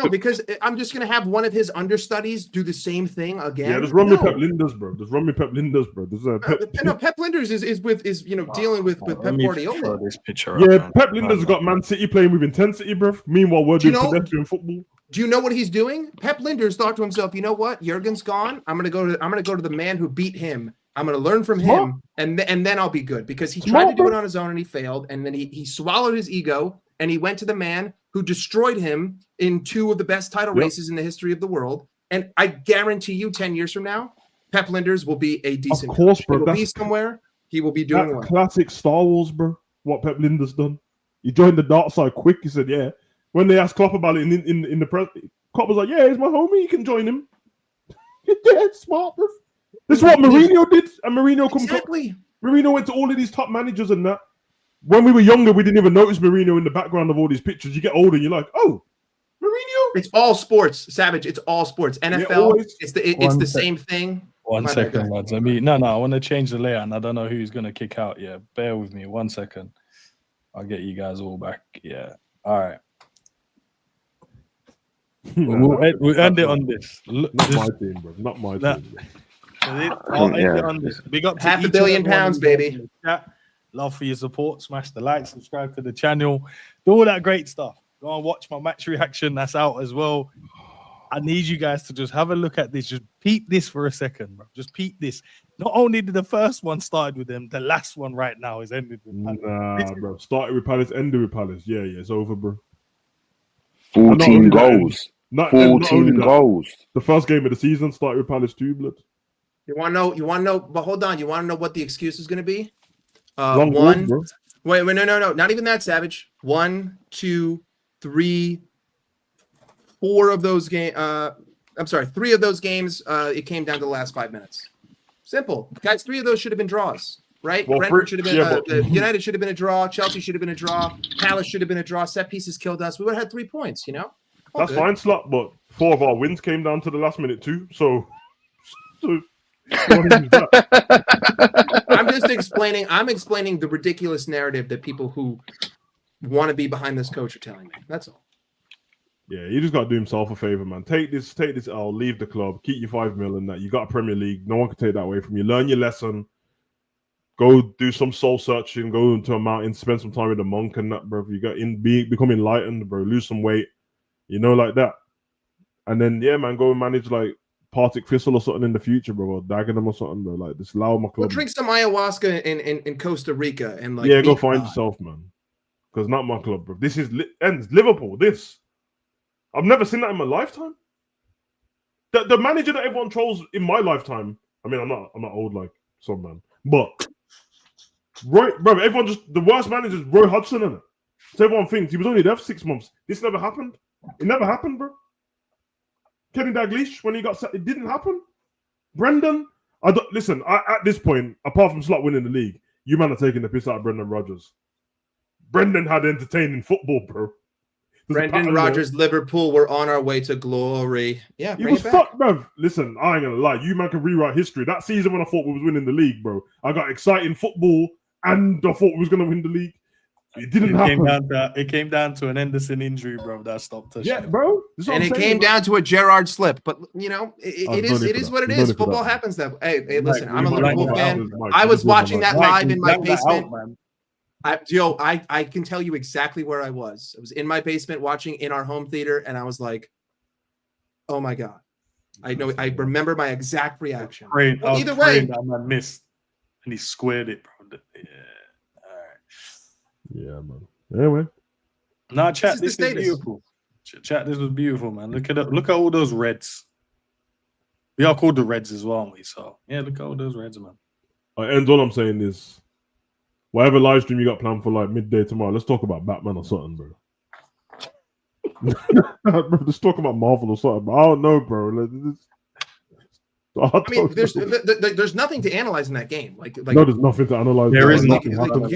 Because I'm just gonna have one of his understudies do the same thing again. Yeah, just run me Pep Linders, bro. Pep Linders is dealing with Pep Guardiola. This picture Pep Linders got Man City playing with intensity, bro. Meanwhile, we're doing pedestrian football. Do you know what he's doing? Pep Linders thought to himself, you know what? Jurgen's gone. I'm gonna go to the man who beat him. I'm gonna learn from him, and then I'll be good. Because he tried to do it on his own and he failed, and then he swallowed his ego and he went to the man who destroyed him in 2 of the best title races in the history of the world. And I guarantee you 10 years from now, Pep Linders will be a decent coach. Bro. He will be somewhere. He will be doing well. Classic Star Wars, bro. What Pep Linders done. He joined the dark side quick. He said, yeah. When they asked Klopp about it in the press, Klopp was like, yeah, he's my homie. You can join him. Yeah, smart, bro. This is what Mourinho did. And Mourinho Mourinho went to all of these top managers and that. When we were younger, we didn't even notice Mourinho in the background of all these pictures. You get older, and you're like, oh, Mourinho. It's all sports, Savage. It's all sports. NFL, it's the same thing. One second, lads. I want to change the layout, and I don't know who's going to kick out. Yeah, bear with me. 1 second. I'll get you guys all back. Yeah. All right. We'll end it on this. Not my team, bro. Not my team. I'll end it on this. Big up to £500 million, baby. Love for your support. Smash the like, subscribe to the channel, do all that great stuff. Go and watch my match reaction. That's out as well. I need you guys to just have a look at this. Just peep this for a second, bro. Just peep this. Not only did the first one started with them, the last one right now is ended with Palace. Nah, bro. Started with Palace, ended with Palace. Yeah, it's over, bro. 14 goals. 14 goals. The first game of the season started with Palace 2, blood. You want to know, but hold on. You want to know what the excuse is going to be? Long One. bro. Wait, no. Not even that, Savage. 1, 2, 3, 4 of those games. I'm sorry, 3 of those games, it came down to the last 5 minutes. Simple. Guys, 3 of those should have been draws, right? Well, Brentford should have been, United should have been a draw. Chelsea should have been a draw. Palace should have been a draw. Set pieces killed us. We would have had 3 points, you know? All That's good. fine, Slot, but 4 of our wins came down to the last minute too. So I'm just explaining. I'm explaining the ridiculous narrative that people who want to be behind this coach are telling me. That's all. yeah, you just got to do himself a favor, man. Take this L, leave the club, keep your 5 million. That you got a Premier League. No one can take that away from you. Learn your lesson. Go do some soul searching. Go into a mountain. Spend some time with a monk and that, bro. You got become enlightened, bro. Lose some weight. You know, like that. And then, yeah, man, go and manage like Partick Thistle or something in the future, bro, or Dagenham or something, bro. Like, just allow my club. Go drink some ayahuasca in Costa Rica and like. Yeah, go find yourself, man. Because not my club, bro. This is Liverpool. This I've never seen that in my lifetime. The manager that everyone trolls in my lifetime. I mean, I'm not old like some man, but Roy, bro, everyone just the worst manager is Roy Hodgson, isn't it? So everyone thinks he was only there for 6 months. This never happened. It never happened, bro. Kenny Dalglish, when he got set, it didn't happen. Brendan, at this point, apart from Slot winning the league, you man are taking the piss out of Brendan Rodgers. Brendan had entertaining football, bro. Brendan Rodgers, Liverpool, we're on our way to glory. Yeah, it was fucked, bro. Listen, I ain't gonna lie. You man can rewrite history. That season when I thought we was winning the league, bro, I got exciting football and I thought we was gonna win the league. It didn't happen. It came down to an Henderson injury, bro. That stopped us. Yeah, bro. And it came down to a Gerrard slip. But you know, it is what it is. Football happens that way. Hey, listen, I'm a Liverpool fan. I was watching that live in my basement. I can tell you exactly where I was. I was in my basement watching in our home theater, and I was like, "Oh my god!" I remember my exact reaction. Well, either way, that man missed, and he squared it, bro. Yeah. Yeah, man. Anyway, nah, chat. This is beautiful. Chat. This was beautiful, man. Look at all those Reds. We are called the Reds as well, aren't we? So yeah, look at all those Reds, man. And all I'm saying is, whatever live stream you got planned for like midday tomorrow, let's talk about Batman or something, bro. Let's talk about Marvel or something. Bro. I don't know, bro. I mean, there's nothing to analyze in that game. Like no, there's nothing to analyze. There is nothing.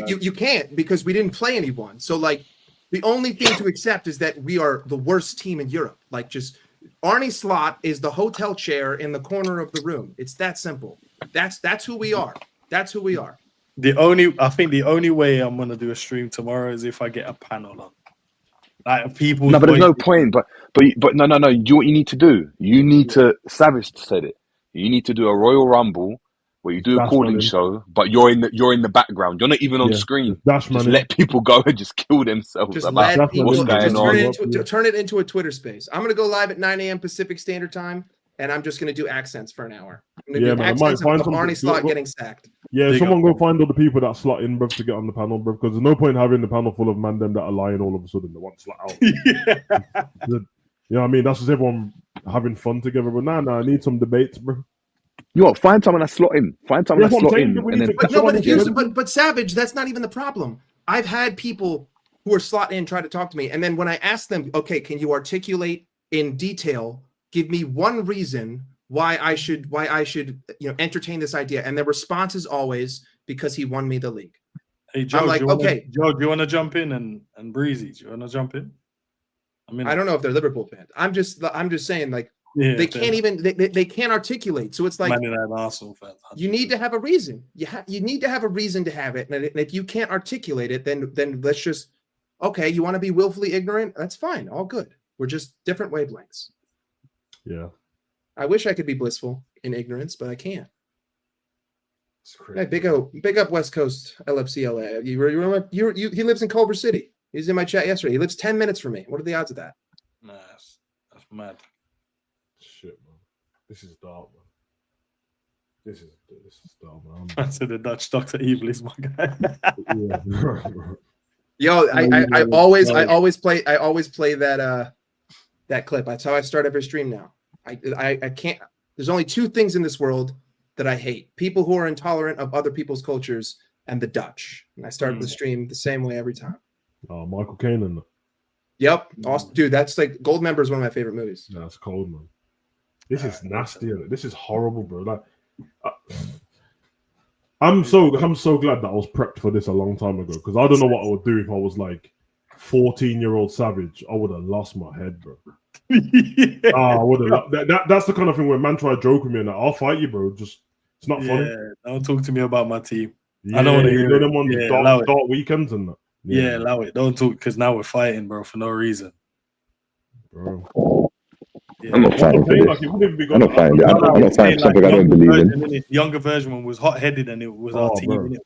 You can't because we didn't play anyone. So like, the only thing to accept is that we are the worst team in Europe. Like, just Arne Slot is the hotel chair in the corner of the room. It's that simple. That's who we are. That's who we are. I think the only way I'm gonna do a stream tomorrow is if I get a panel on. Like people. No, but there's no point. But no. You what you need to do? You need to. Savage said it. You need to do a Royal Rumble where you do a calling show, but you're in the background. You're not even on screen. Just let people go and just kill themselves. Just let people turn it into a Twitter space. I'm gonna go live at 9 a.m. Pacific Standard Time, and I'm just gonna do accents for an hour. I'm gonna do accents of Arne Slot getting sacked. Yeah, someone go find all the people that slot in, bro, to get on the panel, bro. Because there's no point having the panel full of man them that are lying all of a sudden. They want slot out. You know what I mean? That's just everyone having fun together. But I need some debates, bro. You know, find someone that slot in. Find someone that slot in. But Savage, that's not even the problem. I've had people who are slot in try to talk to me, and then when I ask them, okay, can you articulate in detail, give me one reason why I should entertain this idea, and their response is always because he won me the league. Hey Joe, I'm like, okay, Joe, do you want to jump in and Breezy? Do you want to jump in? I don't know if they're Liverpool fans. I'm just saying, like, they can't even they can't articulate. So it's like you need to have a reason. You need to have a reason to have it. And if you can't articulate it, then let's just you want to be willfully ignorant? That's fine. All good. We're just different wavelengths. Yeah. I wish I could be blissful in ignorance, but I can't. Hey, big up West Coast LFCLA. You remember he lives in Culver City. He was in my chat yesterday. He lives 10 minutes from me. What are the odds of that? Nah, that's mad. Shit, man. This is dark, man. This is dumb, man. I said the Dutch Dr. Evil is my guy. Yo, I always play that that clip. That's how I start every stream now. I can't. There's only two things in this world that I hate: people who are intolerant of other people's cultures and the Dutch. And I start the stream the same way every time. Oh, Michael Caine. Yep, awesome, dude. That's like Goldmember is one of my favorite movies. Yeah, that's cold, man. This is nasty. This is horrible, bro. Like, I'm so glad that I was prepped for this a long time ago, because I don't know what I would do if I was like 14-year-old Savage. I would have lost my head, bro. I would have. That's the kind of thing where man try to joke with me and I'll fight you, bro. Just it's not funny. Don't talk to me about my team. Yeah, I don't want to hear them on dark weekends and that. Yeah, allow it. Don't talk, because now we're fighting, bro, for no reason. Bro. Yeah. I'm not fighting for this. I'm not fighting. I'm not fighting for something I don't believe in. Younger version one was hot-headed and it was our team. Innit?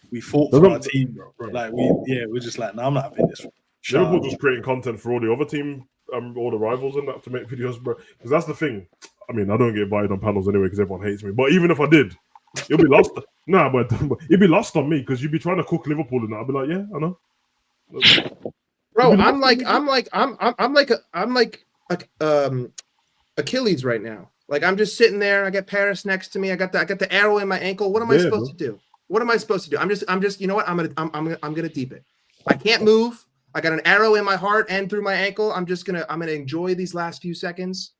We fought for our team, bro. Like we're just like, no, I'm not having this. Liverpool just creating content for all the other team, all the rivals and that to make videos, bro. Because that's the thing. I mean, I don't get invited on panels anyway because everyone hates me. But even if I did, you'll be lost. Nah, but you'd be lost on me because you'd be trying to cook Liverpool and that. I'd be like, yeah, I know. Bro, I'm like Achilles right now. Like I'm just sitting there. I got Paris next to me. I got the arrow in my ankle. What am I supposed to do? What am I supposed to do? I'm just. You know what? I'm gonna deep it. I can't move. I got an arrow in my heart and through my ankle. I'm gonna enjoy these last few seconds,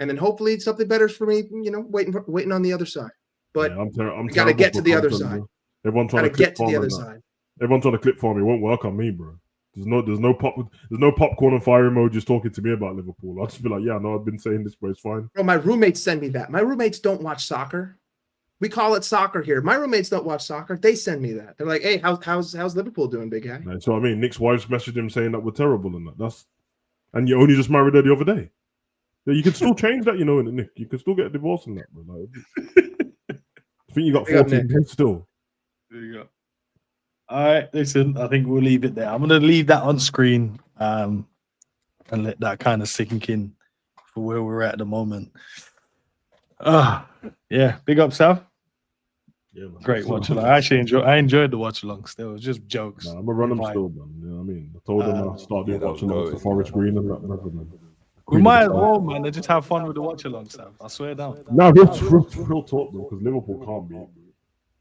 and then hopefully something better for me. You know, waiting on the other side. But I'm gotta get to the other side. Everyone trying to get to the other side. Everyone trying to clip for me won't work on me, bro. There's no popcorn and fire emojis talking to me about Liverpool. I'll just be like, yeah, no, I've been saying this, but it's fine. Bro, my roommates send me that. My roommates don't watch soccer. We call it soccer here. My roommates don't watch soccer. They send me that. They're like, hey, how's Liverpool doing, big guy? That's what I mean. Nick's wife messaged him saying that we're terrible and that. And you only just married her the other day. Yeah, you can still change that, you know, Nick. You can still get a divorce in that, bro. Like, I think you got 14 kids still. There you go. All right, listen, I think we'll leave it there. I'm going to leave that on screen and let that kind of sink in for where we're at the moment. Yeah, big up, Sav. Yeah, man. Great watch along. I enjoyed the watch along still. It was just jokes. Nah, I'm going to run them still, man. You know what I mean? I told them I'll start doing watch along for Forest Green and that. Man. We might as well, man. They just have fun with the watch along, Sav. I swear down. No, real talk, though, because Liverpool can't beat.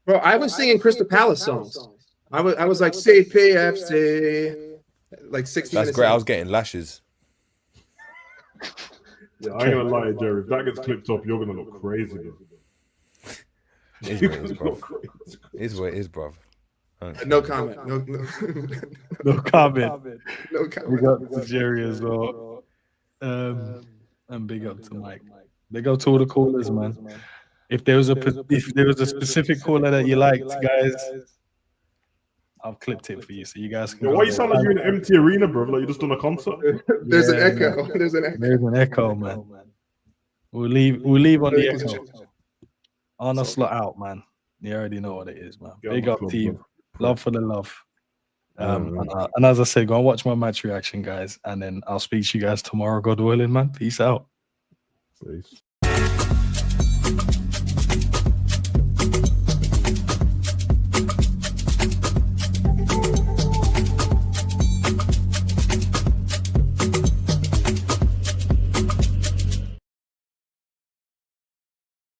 Bro, I was singing Crystal Palace songs. I was like CPFC, like 60 That's great. I was getting lashes. Yeah, I ain't gonna lie, Jerry. If that gets clipped up, you're gonna look crazy. It is what it is, bro. No comment. No comment. No comment. We got to Jerry as well. And big up to Mike. Big up to all the callers, man. If there was a specific caller that you liked, guys, I've clipped it for you, so you guys can. Why you sound like you're in an empty arena, bro? Like you just done a concert. There's an echo. There's an echo, man. We'll leave on the echo. Arne Slot out, man. You already know what it is, man. Big up team. Bro. Love for the love. And as I said, go and watch my match reaction, guys, and then I'll speak to you guys tomorrow, God willing, man. Peace out. Peace.